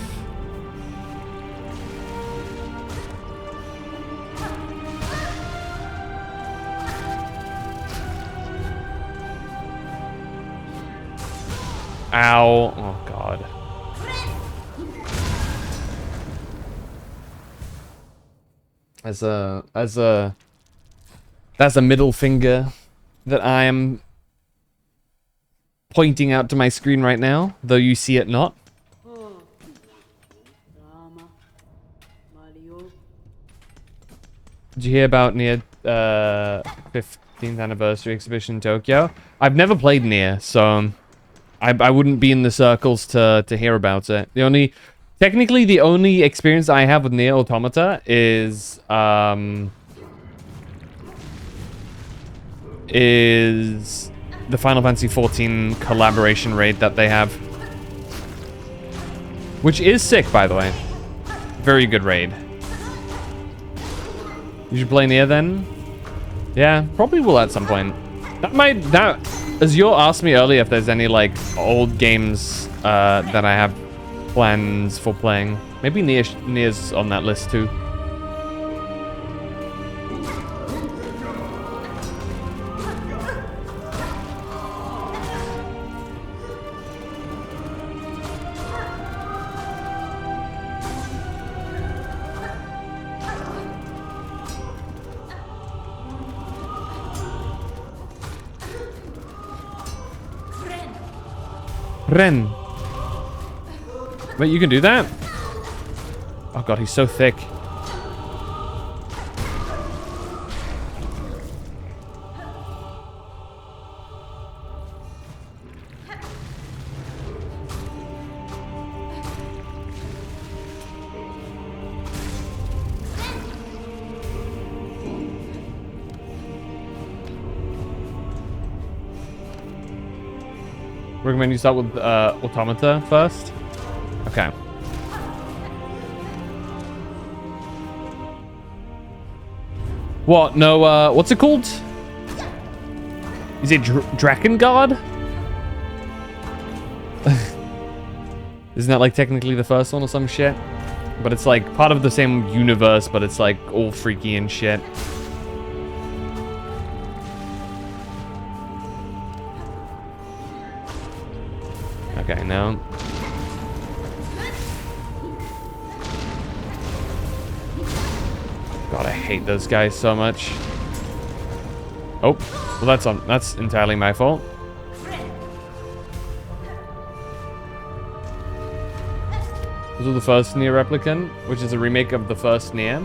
Ow. Oh, God. That's a middle finger that I am pointing out to my screen right now, though you see it not. Did you hear about Nier 15th anniversary exhibition in Tokyo? I've never played Nier, so I wouldn't be in the circles to hear about it. Technically the only experience I have with Nier Automata is the Final Fantasy XIV collaboration raid that they have. Which is sick, by the way. Very good raid. You should play Nier then? Yeah, probably will at some point. As you asked me earlier if there's any, like, old games that I have plans for playing. Maybe Nier's on that list, too. Ren. Wait, you can do that? Oh god, he's so thick. Recommend you start with Automata first? Okay. What? No, what's it called? Is it Drakengard? Isn't that like technically the first one or some shit? But it's like part of the same universe, but it's like all freaky and shit. Okay, now. God, I hate those guys so much. Oh, well that's entirely my fault. This was the first Nier Replicant, which is a remake of the first Nier.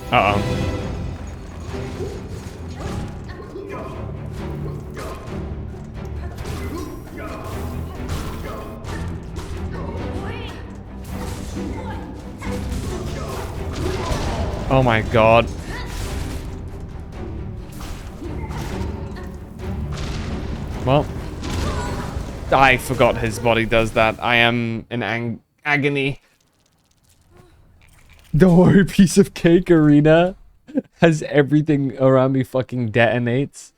Uh-oh. Oh my god. Well, I forgot his body does that. I am in agony. The whole piece of cake arena has everything around me fucking detonates.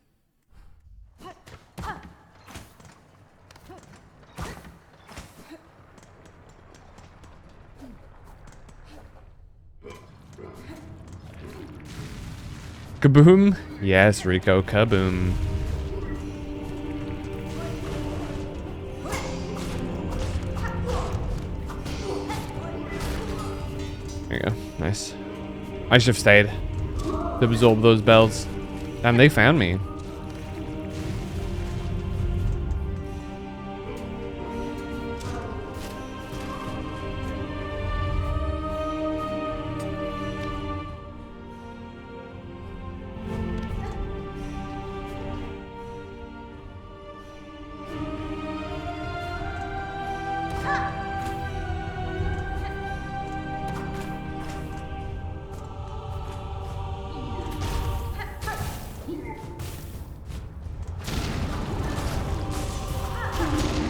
Kaboom? Yes, Rico, kaboom. There you go. Nice. I should have stayed to absorb those bells. Damn, they found me.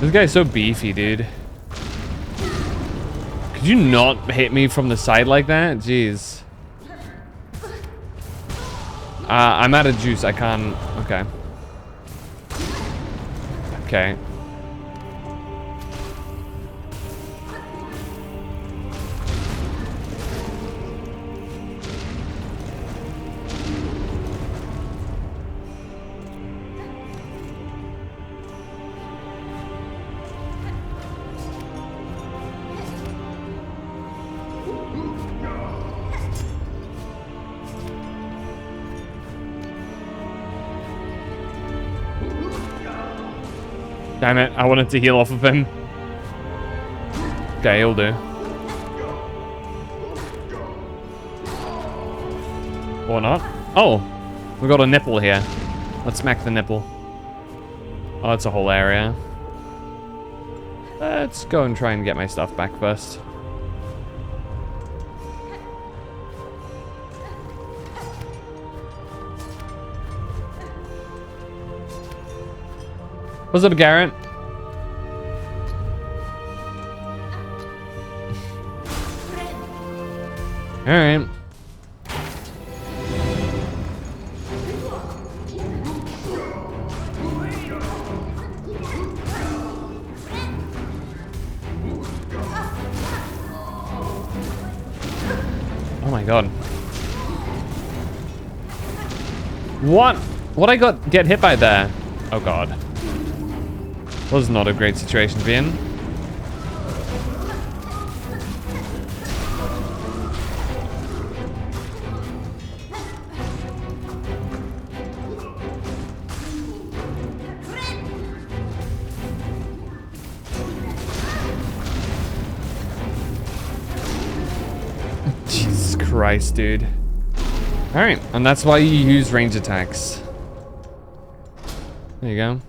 This guy's so beefy, dude. Could you not hit me from the side like that? Jeez. I'm out of juice. I can't. Okay. Okay. Damn it, I wanted to heal off of him. Okay, he'll do. Or not. Oh, we got a nipple here. Let's smack the nipple. Oh, it's a whole area. Let's go and try and get my stuff back first. What's up, Garrett? All right. Oh my god. What? What I get hit by there? Oh god. Was not a great situation to be in. Jesus Christ, dude. Alright, and that's why you use range attacks. There you go.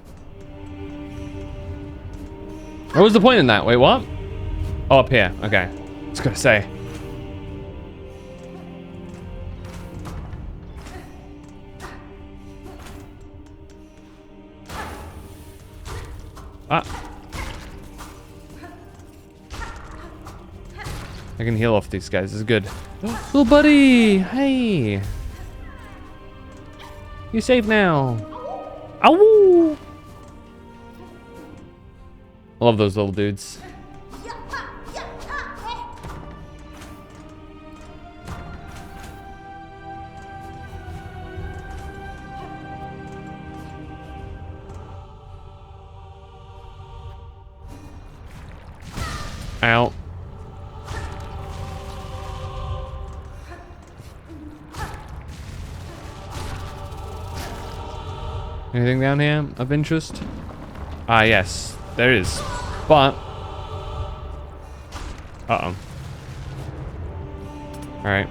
What was the point in that? Wait, what? Oh, up here. Okay. I was gonna say. Ah. I can heal off these guys. This is good. Little buddy! Hey! You safe now. Ow! I love those little dudes. Ow. Anything down here of interest? Ah, yes, there is. But... Uh-oh. Alright.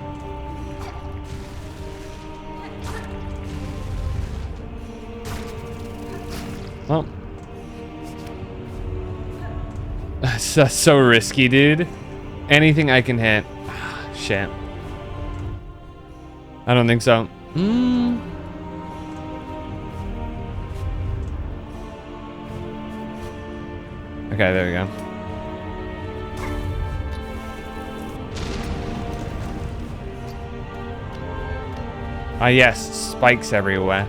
Well. That's so risky, dude. Anything I can hit. Shit. I don't think so. Okay, there we go. Ah, yes, spikes everywhere.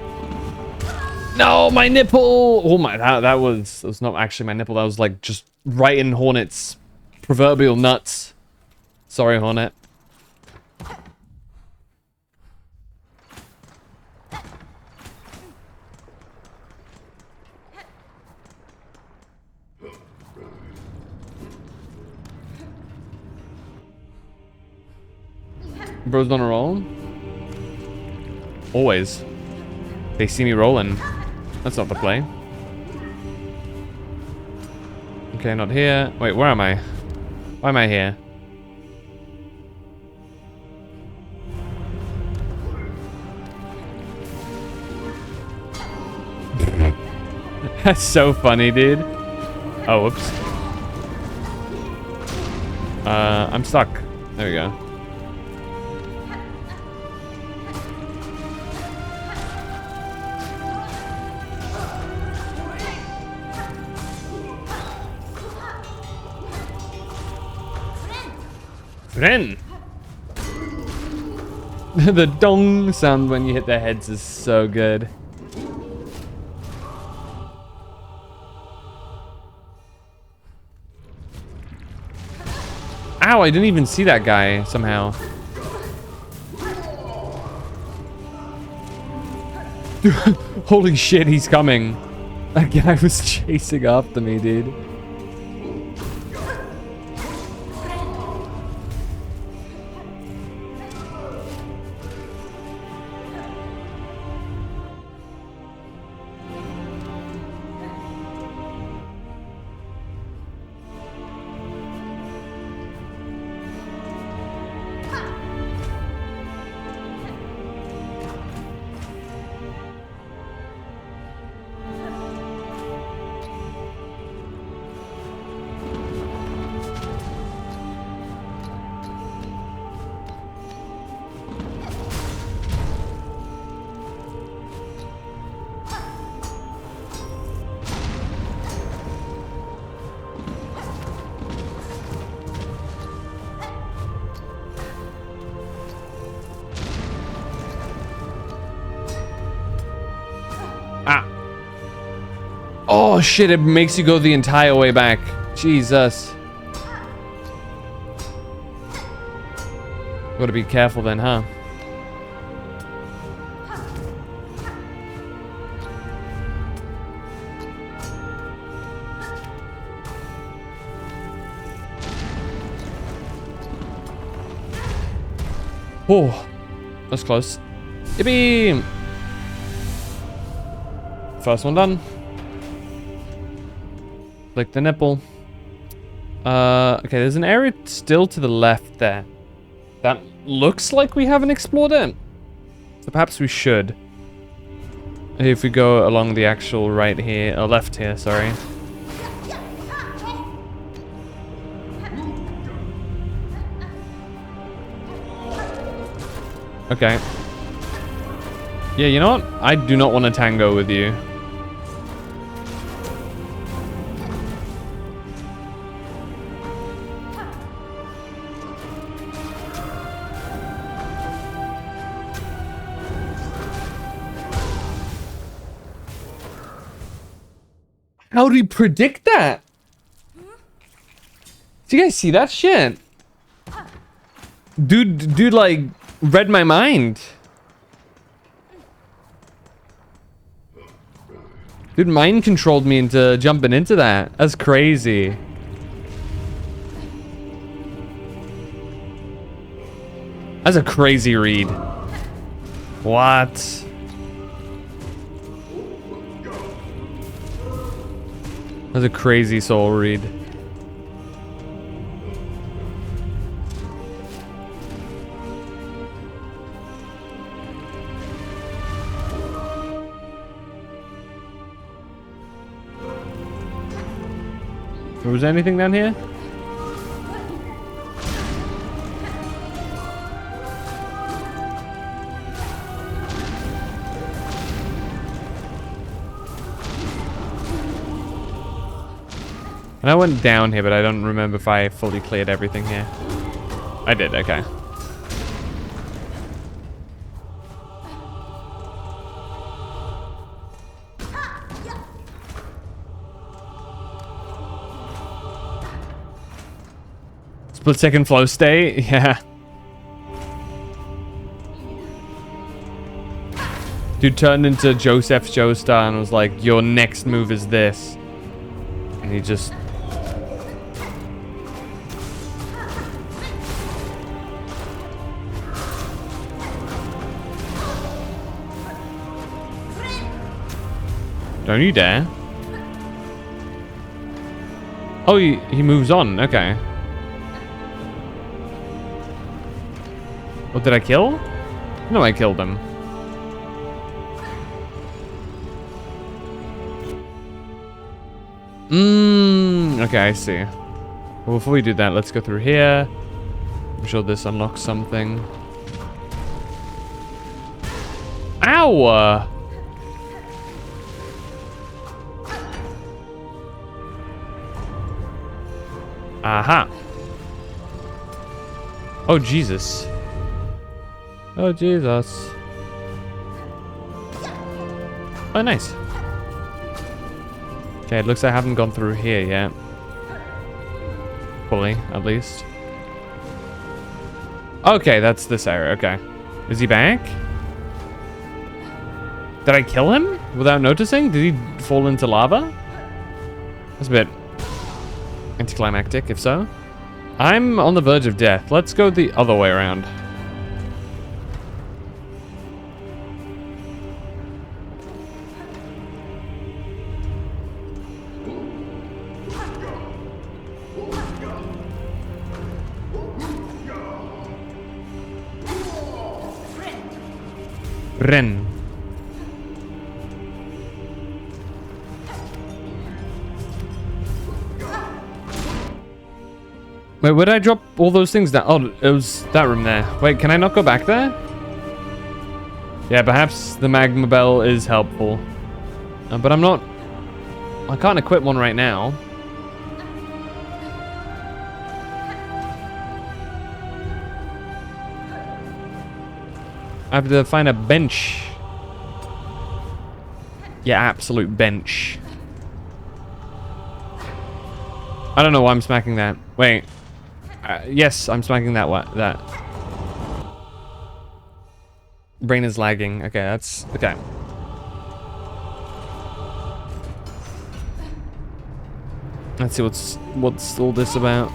No, my nipple! Oh my, that was not actually my nipple. That was like just right in Hornet's proverbial nuts. Sorry, Hornet. Bro's on a roll? Always. They see me rolling. That's not the play. Okay, not here. Wait, where am I? Why am I here? That's so funny, dude. Oh, whoops. I'm stuck. There we go. Ren. The dong sound when you hit their heads is so good. Ow, I didn't even see that guy somehow. Holy shit, he's coming. That guy was chasing after me, dude. Oh shit, it makes you go the entire way back. Jesus. Gotta be careful then, huh? Oh, that's close. Yippee! First one done. Click the nipple. Okay, there's an area still to the left there. That looks like we haven't explored it. So perhaps we should. If we go along the actual right here, or left here, sorry. Okay. Yeah, you know what? I do not want to tango with you. How do you predict that? Do you guys see that shit? Dude, like, read my mind. Dude, mind controlled me into jumping into that. That's crazy. That's a crazy read. What? That's a crazy soul read. Was there anything down here? And I went down here, but I don't remember if I fully cleared everything here. I did, okay. Split second flow state, yeah. Dude turned into Joseph Joestar and was like, your next move is this. And he just... Don't you dare. Oh, he moves on, okay. What did I kill? No, I killed him. Okay, I see. Well, before we do that, let's go through here. I'm sure this unlocks something. Ow! Aha. Oh, Jesus. Oh, Jesus. Oh, nice. Okay, it looks like I haven't gone through here yet. Fully, at least. Okay, that's this area, okay. Is he back? Did I kill him without noticing? Did he fall into lava? That's a bit anticlimactic, if so. I'm on the verge of death. Let's go the other way around. Ren. Wait, where did I drop all those things down? Oh, it was that room there. Wait, can I not go back there? Yeah, perhaps the magma bell is helpful. But I'm not... I can't equip one right now. I have to find a bench. Yeah, absolute bench. I don't know why I'm smacking that. Wait. Yes, I'm smacking that. What? That. Brain is lagging. Okay, that's... Okay. Let's see what's all this about.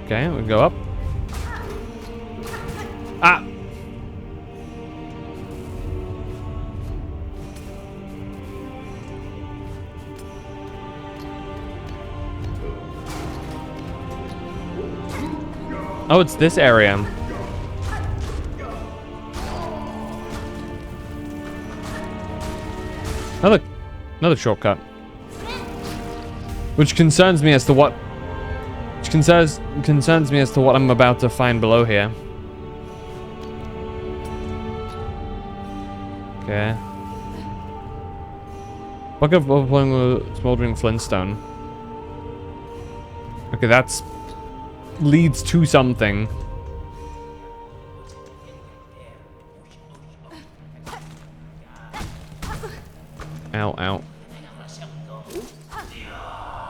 Okay, we'll go up. Ah! Oh, it's this area. Another shortcut. Which concerns me as to what... Which concerns me as to what I'm about to find below here. Okay. Bucket of overflowing with smoldering flintstone. Okay, that's... leads to something. Ow, ow.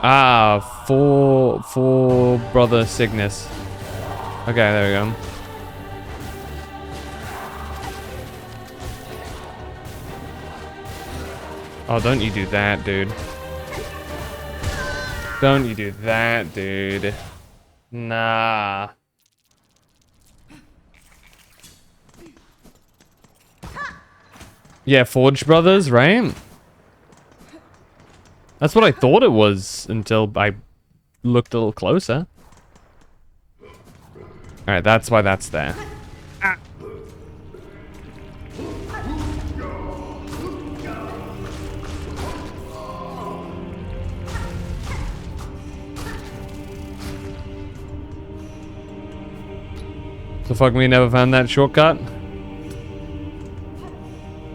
Ah, four brother Cygnus. Okay, there we go. Oh, don't you do that, dude. Don't you do that, dude. Nah. Yeah, Forge Brothers, right? That's what I thought it was until I looked a little closer. Alright, that's why that's there. Ah. So fuck me, never found that shortcut?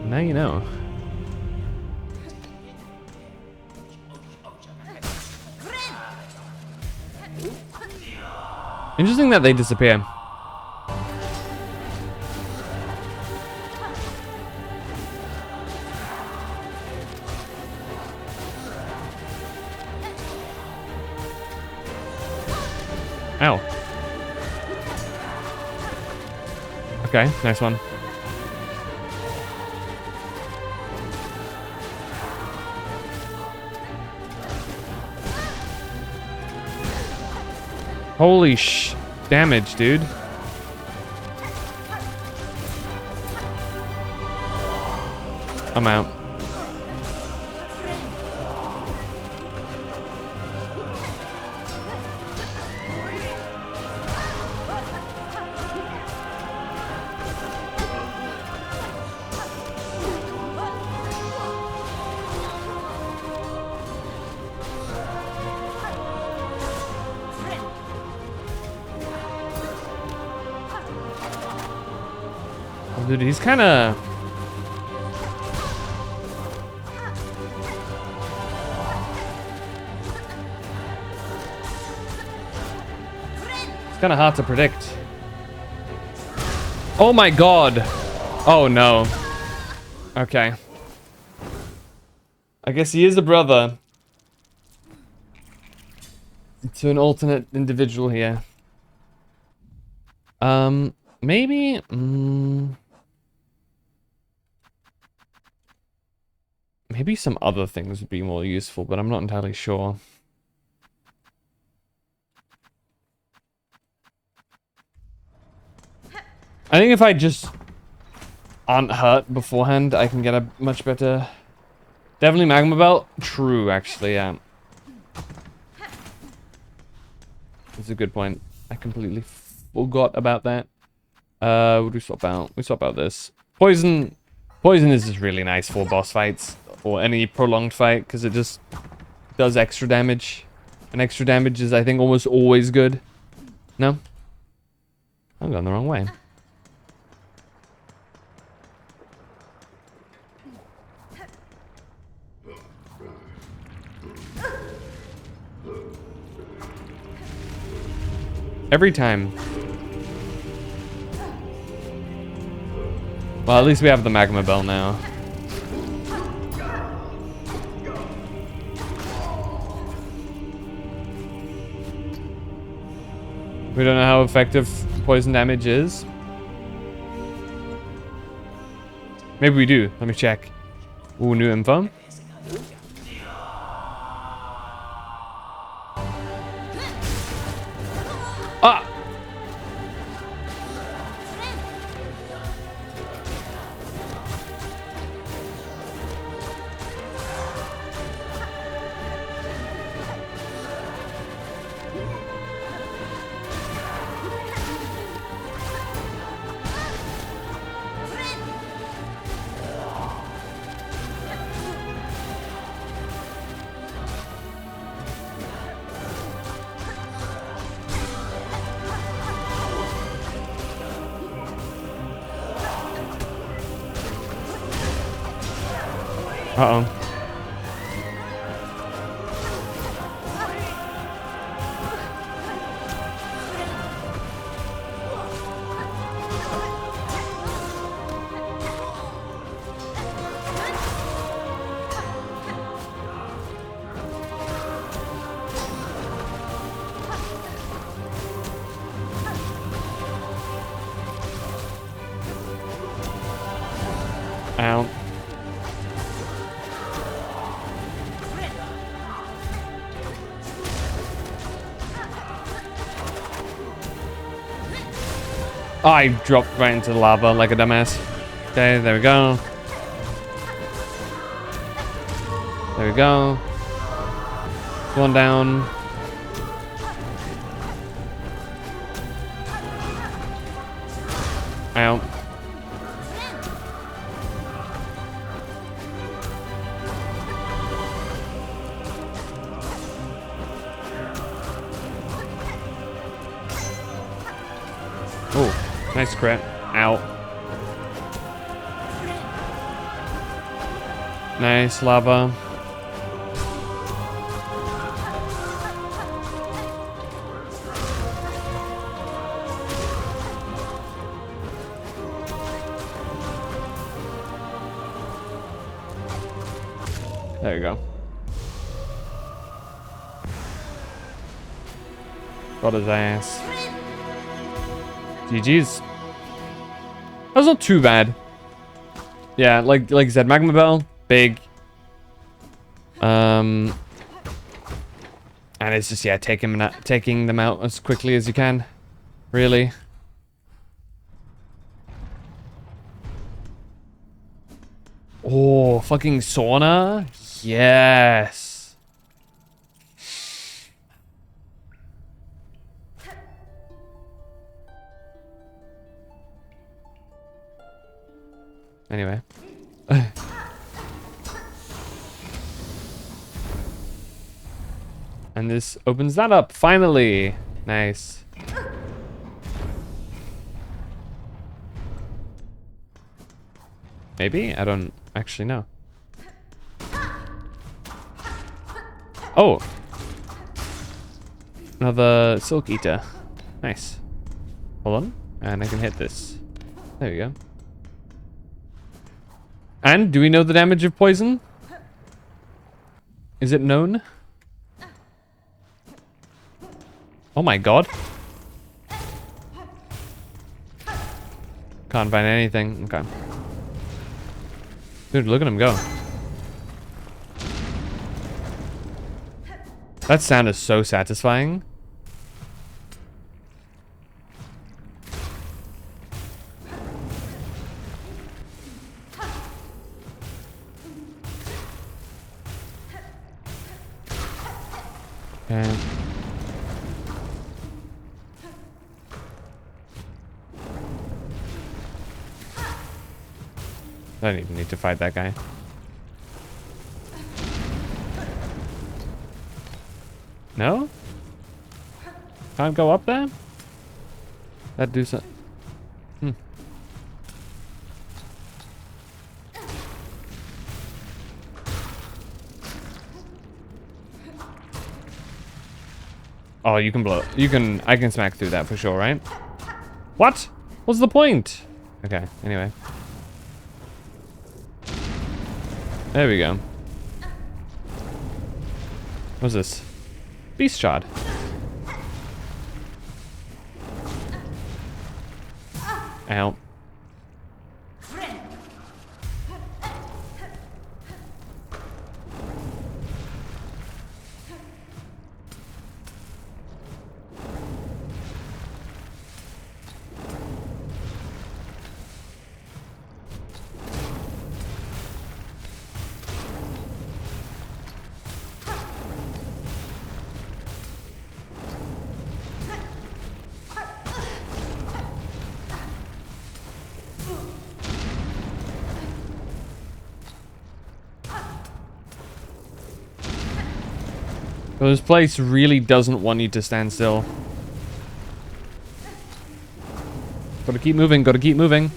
Now you know. Interesting that they disappear. Ow. Okay, nice one. Holy damage, dude. I'm out. Dude, he's kind of... It's kind of hard to predict. Oh my god. Oh no. Okay. I guess he is a brother to an alternate individual here. Maybe... Maybe some other things would be more useful, but I'm not entirely sure. I think if I just aren't hurt beforehand, I can get a much better... Definitely Magma Belt? True, actually, yeah. That's a good point. I completely forgot about that. What do we swap out? We swap out this. Poison is just really nice for boss fights. Or any prolonged fight, because it just does extra damage. And extra damage is, I think, almost always good. No? I'm going the wrong way. Every time. Well, at least we have the Magma Bell now. We don't know how effective poison damage is. Maybe we do. Let me check. Ooh, new info. Ah! Uh-oh. Ow. I dropped right into the lava like a dumbass. Okay, there we go. There we go. One down. Ow. Oh, nice crit. Ow. Nice lava. There you go. Got his ass. GG's. That was not too bad. Yeah, like I said, Magma Bell, big. And it's just, yeah, taking them out as quickly as you can. Really. Oh, fucking sauna? Yes. Anyway. And this opens that up, finally. Nice. Maybe? I don't actually know. Oh! Another Silk Eater. Nice. Hold on. And I can hit this. There we go. And do we know the damage of poison? Is it known? Oh my god. Can't find anything. Okay. Dude, look at him go. That sound is so satisfying. Okay. I don't even need to fight that guy. No? Can't go up there? That'd do something. Oh, you can blow. I can smack through that for sure, right? What? What's the point? Okay, anyway. There we go. What's this? Beast shot. Ow. So this place really doesn't want you to stand still. Gotta keep moving, gotta keep moving.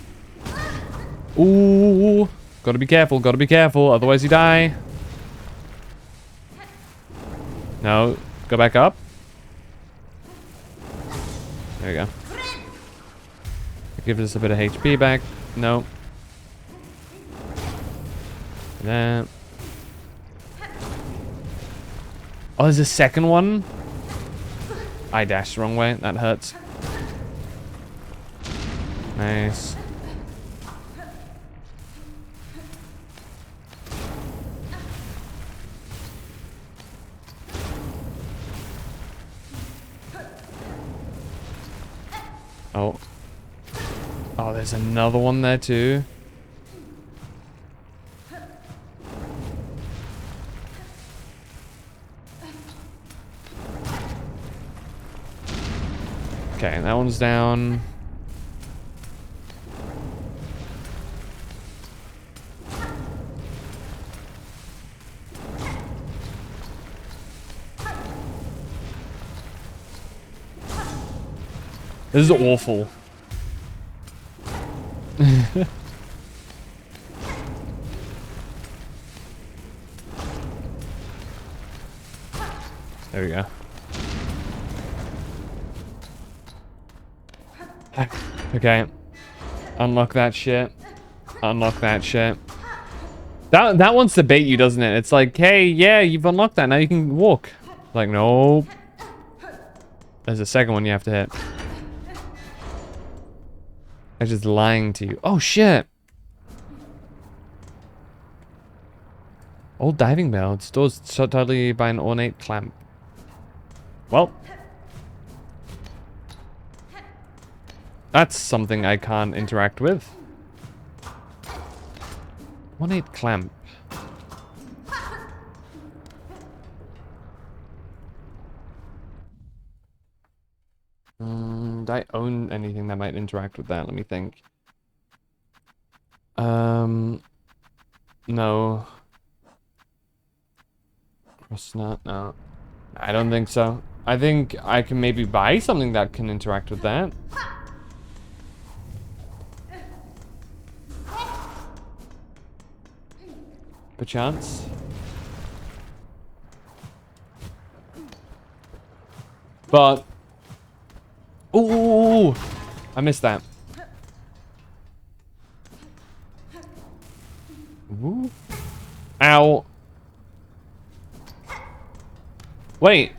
Ooh, gotta be careful, otherwise you die. No, go back up. There we go. Give us a bit of HP back. No. That. Oh, there's a second one? I dashed the wrong way. That hurts. Nice. Oh. Oh, there's another one there too. Okay, that one's down. This is awful. There we go. Okay. Unlock that shit. Unlock that shit. That wants to bait you, doesn't it? It's like, hey, yeah, you've unlocked that. Now you can walk. Like, no. There's a second one you have to hit. They're just lying to you. Oh, shit. Old diving bell. It's stored so totally by an ornate clamp. Well. That's something I can't interact with. Ornate clamp. Do I own anything that might interact with that? Let me think. No. Cross nut, no. I don't think so. I think I can maybe buy something that can interact with that. Perchance. But... Ooh! I missed that. Ooh. Ow. Wait.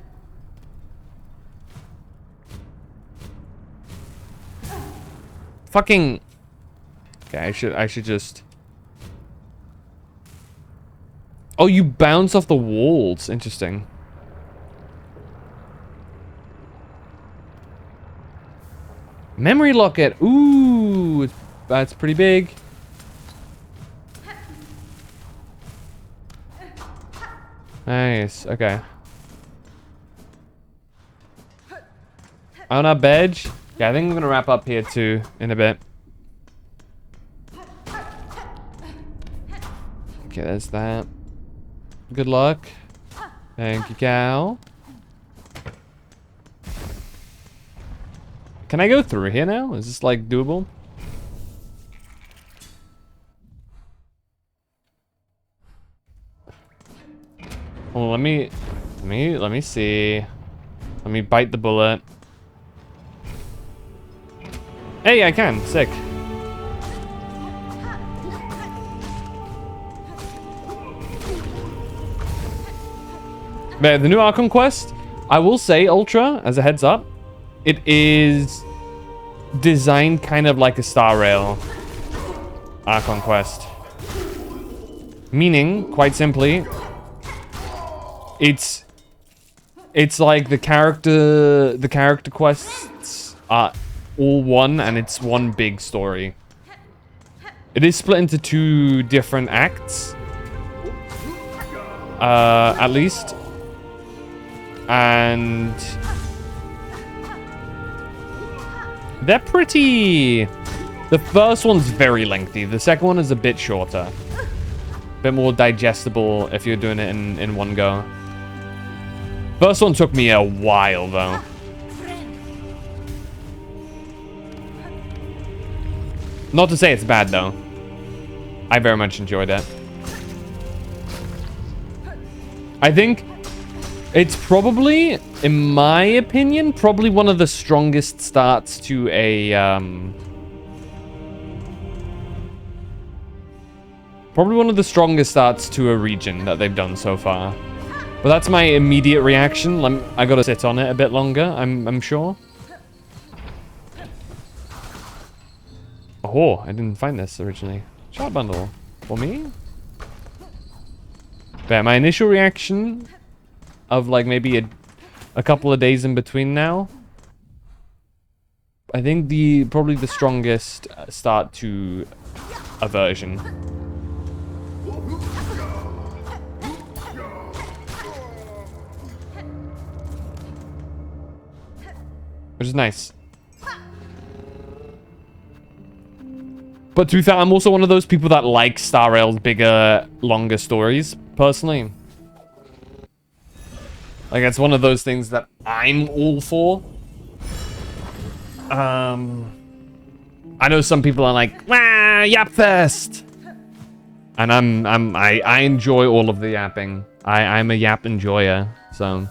Fucking... Okay, I should just... Oh, you bounce off the walls. Interesting. Memory locket. Ooh, that's pretty big. Nice. Okay. On our bed. Yeah, I think I'm gonna wrap up here too in a bit. Okay, there's that. Good luck. Thank you, Cal. Can I go through here now? Is this like doable? Oh, let me see. Let me bite the bullet. Hey, I can. Sick. But the new Archon quest, I will say, Ultra, as a heads up, it is designed kind of like a Star Rail Archon quest. Meaning, quite simply, it's like the character quests are all one, and it's one big story. It is split into 2 different acts, at least. And they're pretty... The first one's very lengthy. The second one is a bit shorter. A bit more digestible if you're doing it in one go. First one took me a while, though. Not to say it's bad, though. I very much enjoyed it. I think... It's probably, in my opinion, probably one of the strongest starts to a, probably one of the strongest starts to a region that they've done so far. But that's my immediate reaction. I gotta sit on it a bit longer, I'm sure. Oh, I didn't find this originally. Shard bundle. For me? But my initial reaction... of like maybe a couple of days in between now. I think probably the strongest start to a version. Which is nice. But to be fair, I'm also one of those people that like Star Rail's bigger, longer stories, personally. Like, it's one of those things that I'm all for. I know some people are like, wah, yap fest. And I enjoy all of the yapping. I'm a yap enjoyer, so.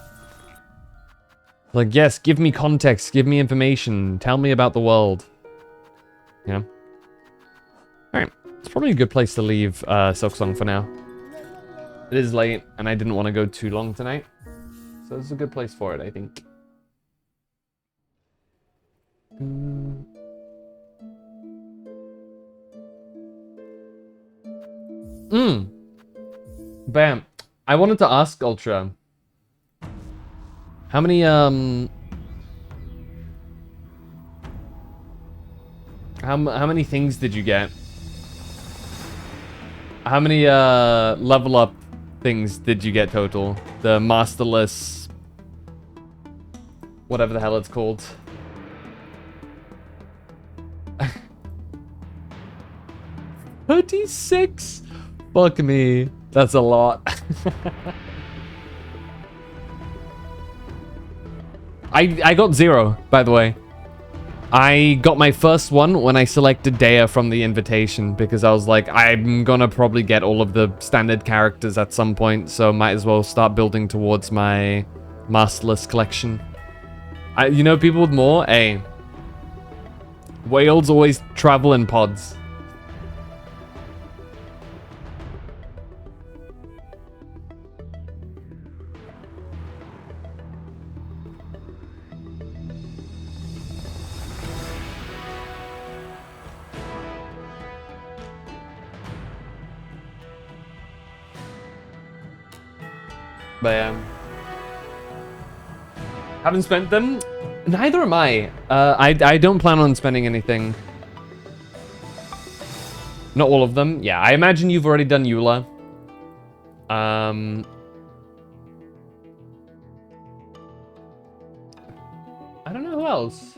Like, yes, give me context, give me information, tell me about the world. You know? Alright, it's probably a good place to leave Silksong for now. It is late, and I didn't want to go too long tonight. So it's a good place for it, I think. Bam. I wanted to ask Ultra. How many, how many things did you get? How many, level up things did you get total? The masterless... whatever the hell it's called. 36? Fuck me. That's a lot. I got 0, by the way. I got my first one when I selected Dea from the invitation because I was like, I'm gonna probably get all of the standard characters at some point, so might as well start building towards my masterless collection. You know, people with more, hey. Whales always travel in pods. But haven't spent them. Neither am I. I don't plan on spending anything. Not all of them. Yeah, I imagine you've already done Eula. I don't know who else.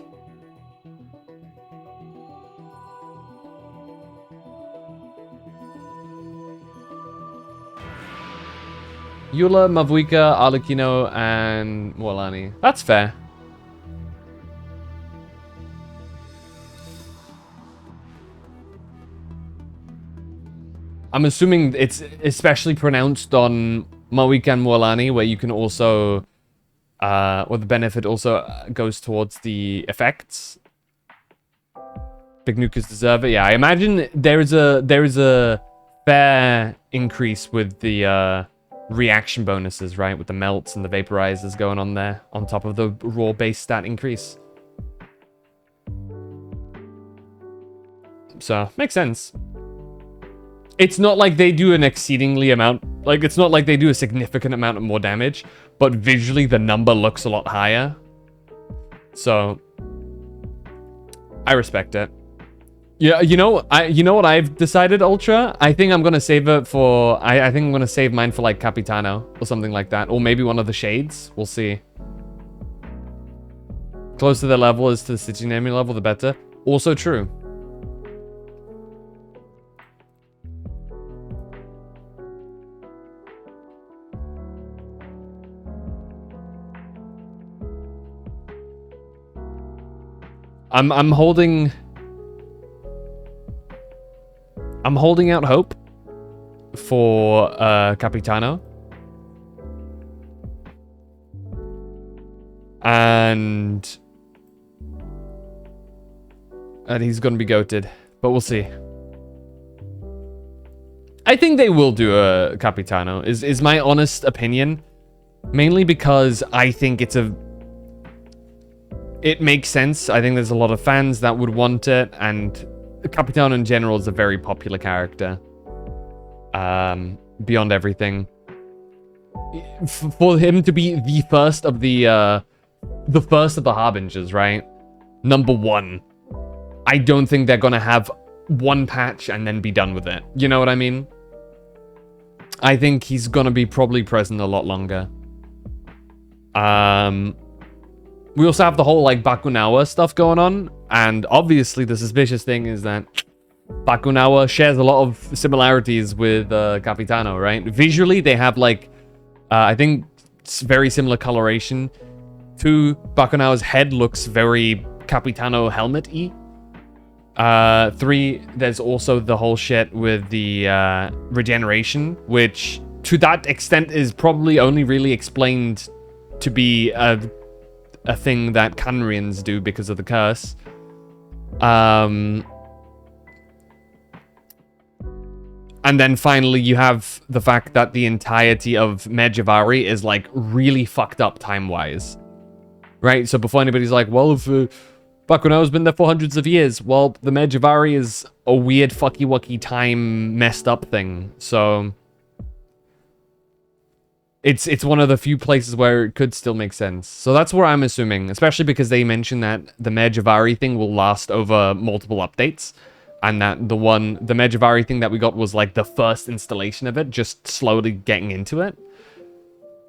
Eula, Mavuika, Arlecchino, and Morlani. That's fair. I'm assuming it's especially pronounced on Mavuika and Morlani, where you can also, or the benefit also goes towards the effects. Big Nukers deserve it. Yeah, I imagine there is a fair increase with the reaction bonuses, right? With the melts and the vaporizers going on there, on top of the raw base stat increase. So, makes sense. It's not like they do an exceedingly amount, like, it's not like they do a significant amount of more damage, but visually the number looks a lot higher. So, I respect it. Yeah, you know what I've decided, Ultra? I think I'm gonna save it for... I think I'm gonna save mine for, like, Capitano or something like that. Or maybe one of the shades. We'll see. Closer the level is to the city naming level, the better. Also true. I'm holding out hope for Capitano. And he's going to be goated, but we'll see. I think they will do a Capitano, is my honest opinion. Mainly because I think it makes sense. I think there's a lot of fans that would want it, and Capitano in general is a very popular character. Beyond everything. For him to be the first of the first of the Harbingers, right? Number 1. I don't think they're gonna have one patch and then be done with it. You know what I mean? I think he's gonna be probably present a lot longer. We also have the whole, like, Bakunawa stuff going on. And obviously the suspicious thing is that Bakunawa shares a lot of similarities with Capitano, right? Visually, they have like, I think, very similar coloration. 2, Bakunawa's head looks very Capitano helmet-y. 3, there's also the whole shit with the regeneration, which to that extent is probably only really explained to be a thing that Kanrians do because of the curse. And then finally, you have the fact that the entirety of Medjugorje is, like, really fucked up time-wise. Right? So before anybody's like, well, if Bakunawa's been there for hundreds of years, well, the Medjugorje is a weird fucky-wucky time messed up thing. So it's one of the few places where it could still make sense. So that's where I'm assuming, especially because they mentioned that the Medjugorje thing will last over multiple updates. And that the Medjugorje thing that we got was like the first installation of it, just slowly getting into it.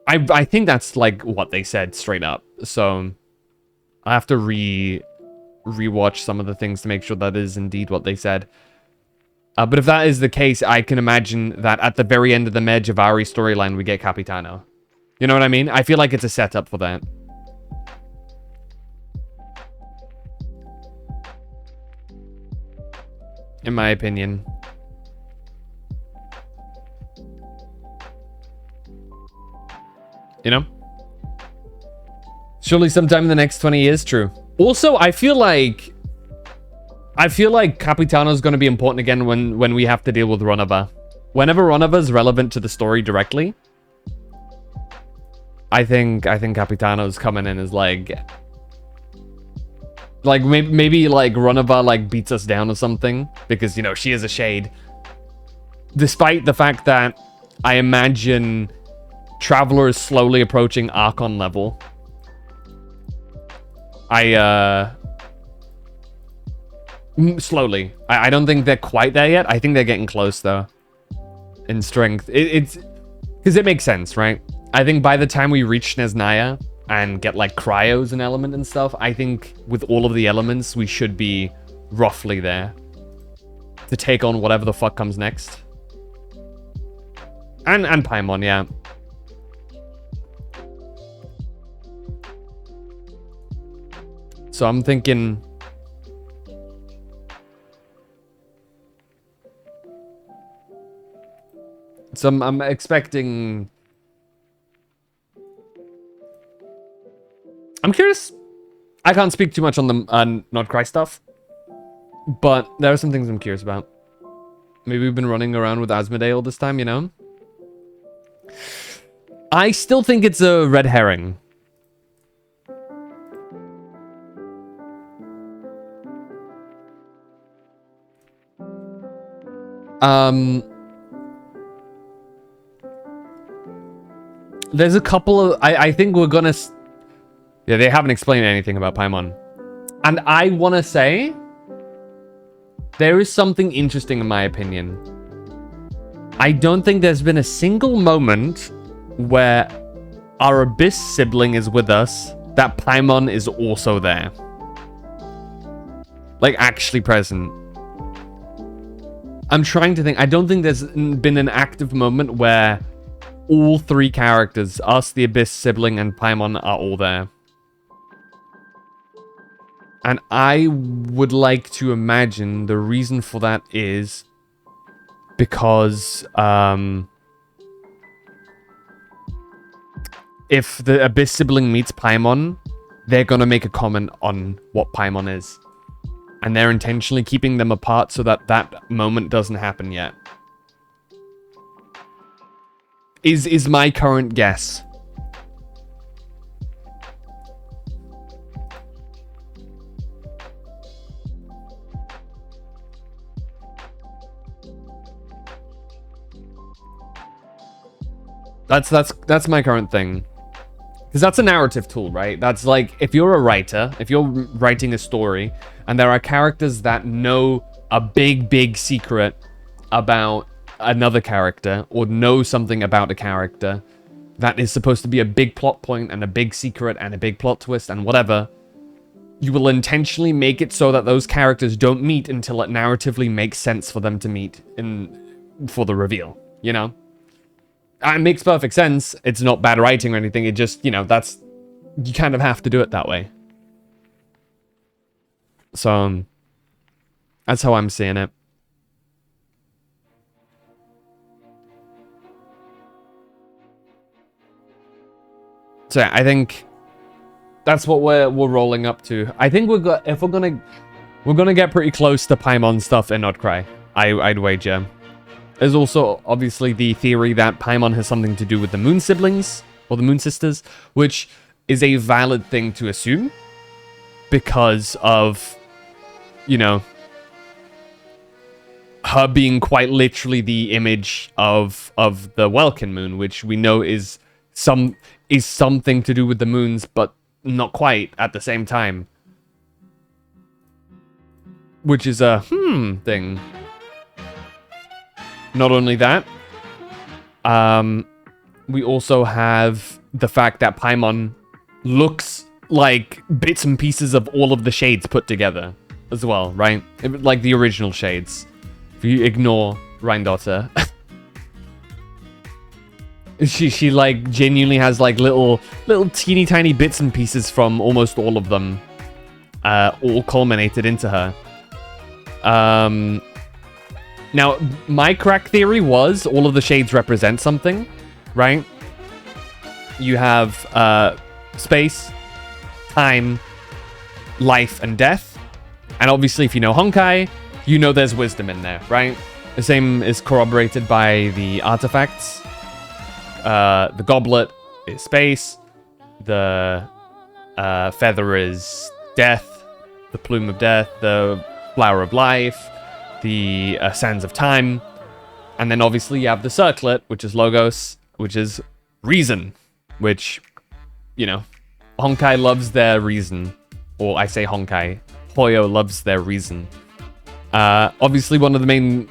I think that's like what they said straight up. So I have to rewatch some of the things to make sure that is indeed what they said. But if that is the case, I can imagine that at the very end of the Medjugorje storyline, we get Capitano. You know what I mean? I feel like it's a setup for that. In my opinion. You know? Surely sometime in the next 20 years, true. Also, I feel like Capitano's going to be important again when we have to deal with Ronova. Whenever Ronova is relevant to the story directly, I think Capitano's coming in as like maybe like Ronova like beats us down or something because, you know, she is a shade. Despite the fact that I imagine Traveler is slowly approaching Archon level. Slowly. I don't think they're quite there yet. I think they're getting close though. In strength. It's because it makes sense, right? I think by the time we reach Nesnaya and get like Cryo's an element and stuff, I think with all of the elements, we should be roughly there to take on whatever the fuck comes next. And Paimon, yeah. So I'm thinking... So I'm expecting... I'm curious. I can't speak too much on the Not Cry stuff. But there are some things I'm curious about. Maybe we've been running around with Asmodee all this time, you know? I still think it's a red herring. There's a couple of... I think we're gonna... Yeah, they haven't explained anything about Paimon. And I want to say... There is something interesting in my opinion. I don't think there's been a single moment where our Abyss sibling is with us that Paimon is also there. Like, actually present. I'm trying to think. I don't think there's been an active moment where all three characters, us, the Abyss sibling, and Paimon, are all there. And I would like to imagine the reason for that is because if the Abyss sibling meets Paimon, they're going to make a comment on what Paimon is. And they're intentionally keeping them apart so that that moment doesn't happen yet. Is my current guess. That's my current thing. Because that's a narrative tool, right? That's like, if you're a writer, if you're writing a story, and there are characters that know a big secret about another character, or know something about a character, that is supposed to be a big plot point, and a big secret, and a big plot twist, and whatever, you will intentionally make it so that those characters don't meet until it narratively makes sense for them to meet for the reveal, you know? It makes perfect sense. It's not bad writing or anything. It just, you know, you kind of have to do it that way. So, that's how I'm seeing it. So yeah, I think that's what we're rolling up to. I think we're gonna get pretty close to Paimon stuff in Outcry. I'd wager. There's also obviously the theory that Paimon has something to do with the Moon siblings or the Moon sisters, which is a valid thing to assume because of, you know, her being quite literally the image of the Welkin moon, which we know is something to do with the moons, but not quite at the same time. Which is a thing. Not only that, we also have the fact that Paimon looks like bits and pieces of all of the shades put together as well, right? Like the original shades. If you ignore Rheindotter. She like genuinely has like little teeny tiny bits and pieces from almost all of them, all culminated into her. Now my crack theory was all of the shades represent something, right? You have space, time, life, and death, and obviously if you know Honkai, you know there's wisdom in there, right? The same is corroborated by the artifacts. The goblet is space. The feather is death. The plume of death. The flower of life. The sands of time. And then obviously you have the circlet, which is logos, which is reason. Which, you know, Honkai loves their reason. Or I say Honkai. Hoyo loves their reason. Obviously one of the main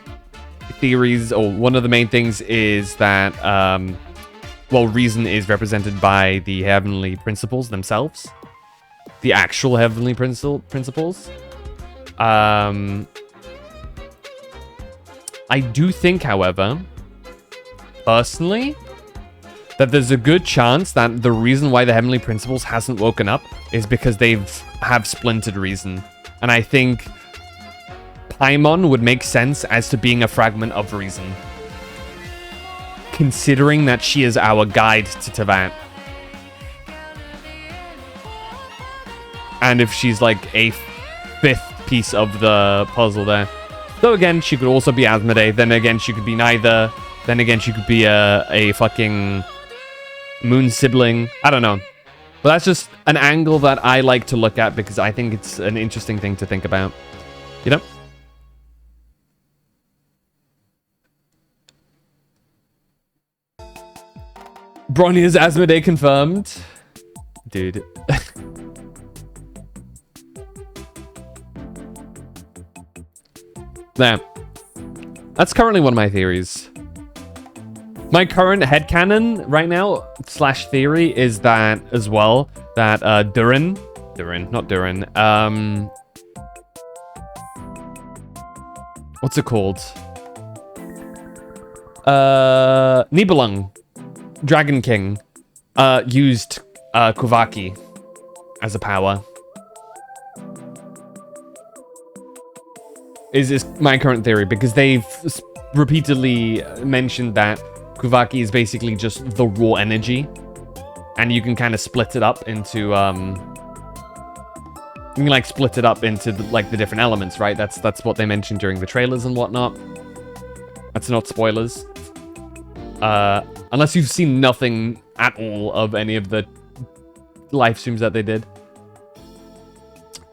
theories, or one of the main things is that, well, reason is represented by the heavenly principles themselves. The actual heavenly principles. I do think, however, personally, that there's a good chance that the reason why the heavenly principles hasn't woken up is because have splintered reason. And I think Paimon would make sense as to being a fragment of reason, considering that she is our guide to Teyvat. And if she's like a fifth piece of the puzzle there. Though again, she could also be Asmodee. Then again, she could be neither. Then again, she could be a fucking moon sibling. I don't know. But that's just an angle that I like to look at because I think it's an interesting thing to think about. You know? Bronya's Asmodee confirmed. Dude. There. That's currently one of my theories. My current headcanon right now, / theory, is that as well, that Durin, not Durin, what's it called? Nibelung, Dragon King, used Kuvaki as a power. Is my current theory, because they've repeatedly mentioned that Kuvaki is basically just the raw energy, and you can kind of split it up into you can like split it up into the different elements, right? That's what they mentioned during the trailers and whatnot. That's not spoilers, unless you've seen nothing at all of any of the live streams that they did.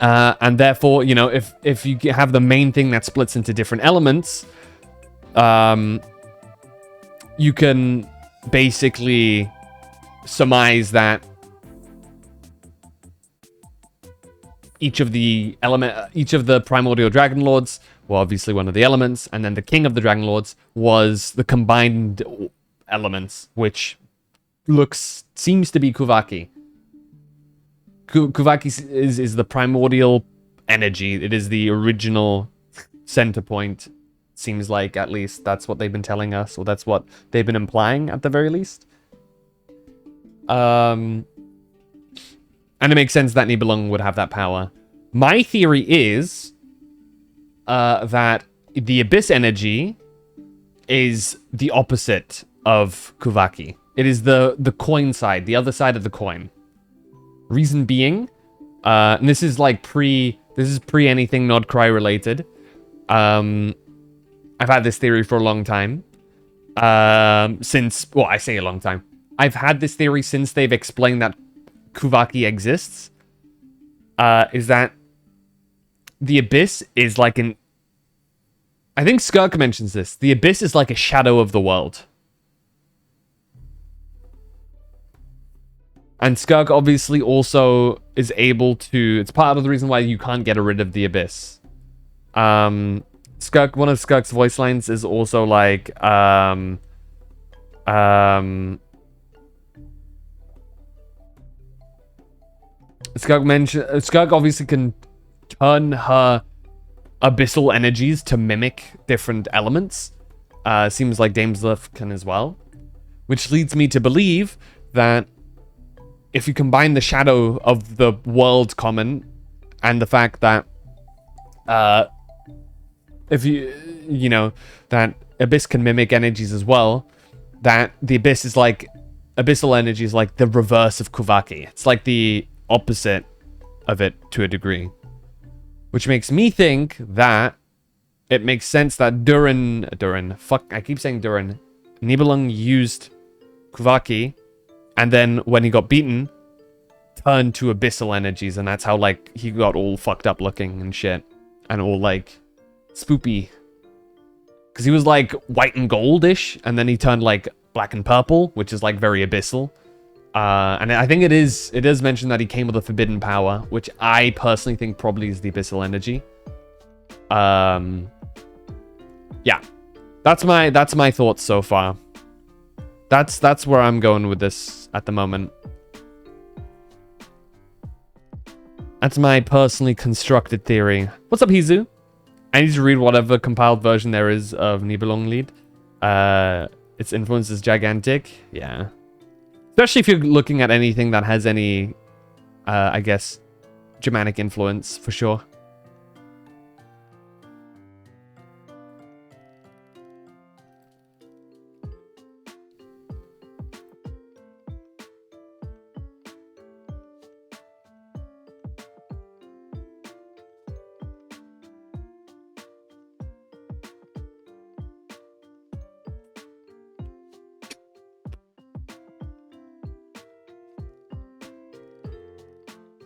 And therefore, you know, if you have the main thing that splits into different elements, you can basically surmise that each of the primordial dragon lords were obviously one of the elements, and then the king of the dragon lords was the combined elements, which seems to be Kuvaki. Kuvaki is the primordial energy. It is the original center point. Seems like, at least that's what they've been telling us, or that's what they've been implying at the very least. And it makes sense that Nibelung would have that power. My theory is that the Abyss energy is the opposite of Kuvaki. It is the coin side, the other side of the coin. Reason being, and this is like pre anything Nodcry related. I've had this theory for a long time. Since, well, I say a long time. I've had this theory since they've explained that Kuvaki exists. Is that the Abyss is like an... I think Skirk mentions this. The Abyss is like a shadow of the world. And Skirk obviously also is able to... It's part of the reason why you can't get rid of the Abyss. Skirk, one of Skirk's voice lines is also like... Skirk obviously can turn her abyssal energies to mimic different elements. Seems like Damesleff can as well. Which leads me to believe that if you combine the shadow of the world common and the fact that if you know that Abyss can mimic energies as well, that the Abyss is like abyssal energy is like the reverse of Kuvaki. It's like the opposite of it to a degree. Which makes me think that it makes sense that Nibelung used Kuvaki, and then when he got beaten, turned to abyssal energies, and that's how, like, he got all fucked up looking and shit. And all, like, spoopy. Because he was, like, white and goldish, and then he turned, like, black and purple, which is, like, very abyssal. And I think it is mentioned that he came with a forbidden power, which I personally think probably is the abyssal energy. Yeah. That's my thoughts so far. That's where I'm going with this at the moment. That's my personally constructed theory. What's up, Hizu? I need to read whatever compiled version there is of Nibelung Lied. Its influence is gigantic. Yeah. Especially if you're looking at anything that has any, I guess, Germanic influence, for sure.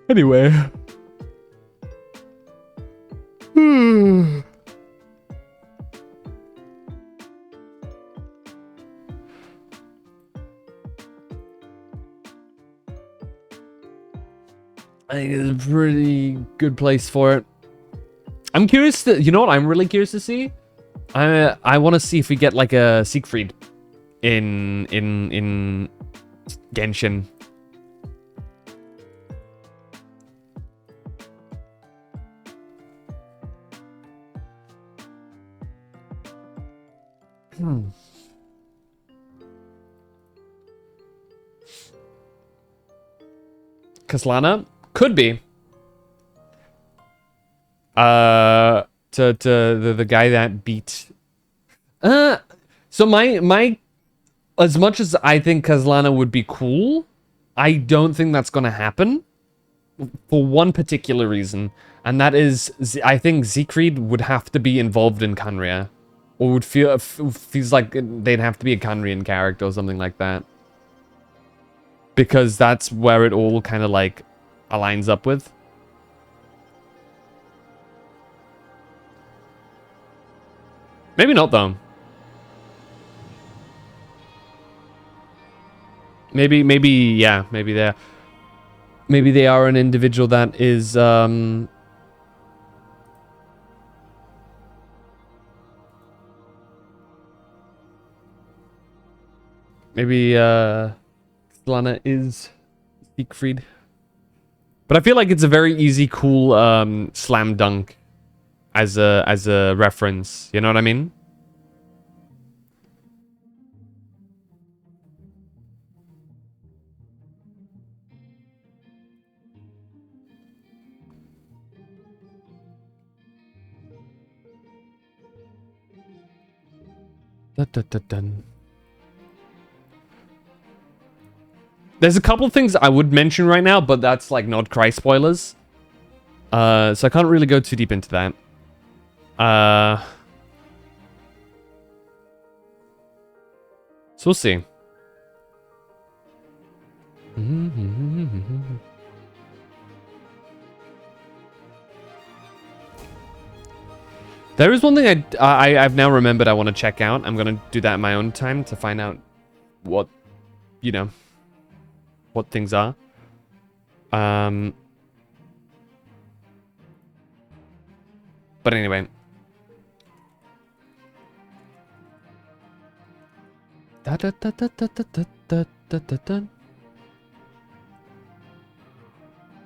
Anyway. I think it's a pretty good place for it. I'm curious to... You know what I'm really curious to see? I want to see if we get like a Siegfried in Genshin. Kaslana? Could be. To the guy that beat... So my... As much as I think Kaslana would be cool, I don't think that's gonna happen. For one particular reason. And that is, I think Siegfried would have to be involved in Canria. Or would feels like they'd have to be a Canrian character or something like that. Because that's where it all kind of like aligns up with. Maybe not though. Maybe yeah, maybe they are an individual that is maybe Lana is Siegfried. But I feel like it's a very easy, cool slam dunk as a reference. You know what I mean? Dun, dun, dun, dun. There's a couple of things I would mention right now, but that's like not cry spoilers. So I can't really go too deep into that. So we'll see. There is one thing I've now remembered I want to check out. I'm going to do that in my own time to find out what, you know, what things are. But anyway.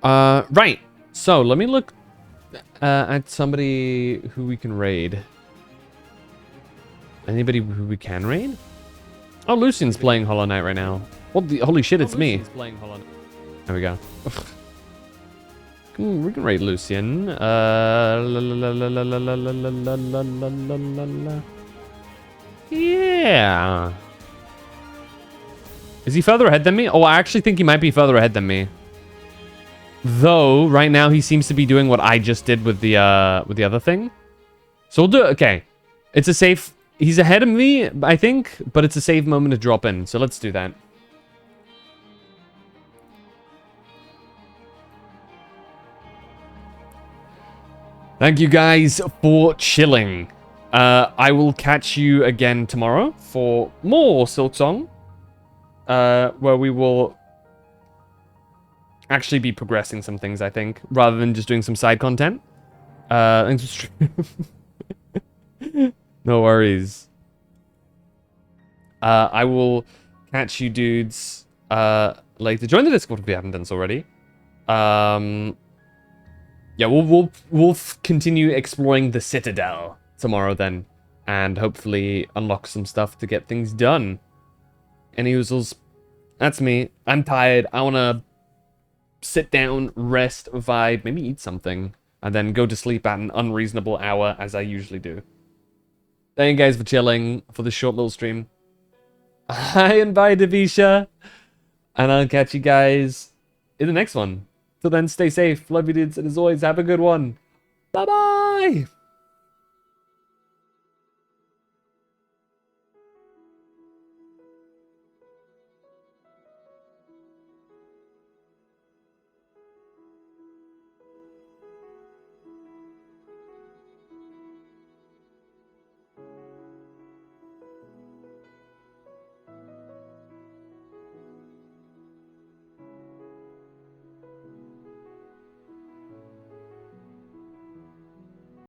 Right. So let me look at somebody who we can raid. Anybody who we can raid? Oh, Lucian's playing Hollow Knight right now. What the holy shit, it's me. There we go. We can raid Lucian. Yeah. Is he further ahead than me? Oh, I actually think he might be further ahead than me. Though, right now, he seems to be doing what I just did with the other thing. So we'll do it. Okay. It's a safe... He's ahead of me, I think, but it's a safe moment to drop in. So let's do that. Thank you guys for chilling. I will catch you again tomorrow for more Silksong. Where we will actually be progressing some things, I think, rather than just doing some side content. Thanks for streaming. No worries. I will catch you dudes later. Join the Discord if you haven't done so already. Yeah, we'll continue exploring the Citadel tomorrow then, and hopefully unlock some stuff to get things done. Any oozles? That's me. I'm tired. I wanna sit down, rest, vibe, maybe eat something, and then go to sleep at an unreasonable hour as I usually do. Thank you guys for chilling for this short little stream. Hi and bye, Davisha. And I'll catch you guys in the next one. Till then, stay safe. Love you dudes, and as always, have a good one. Bye-bye!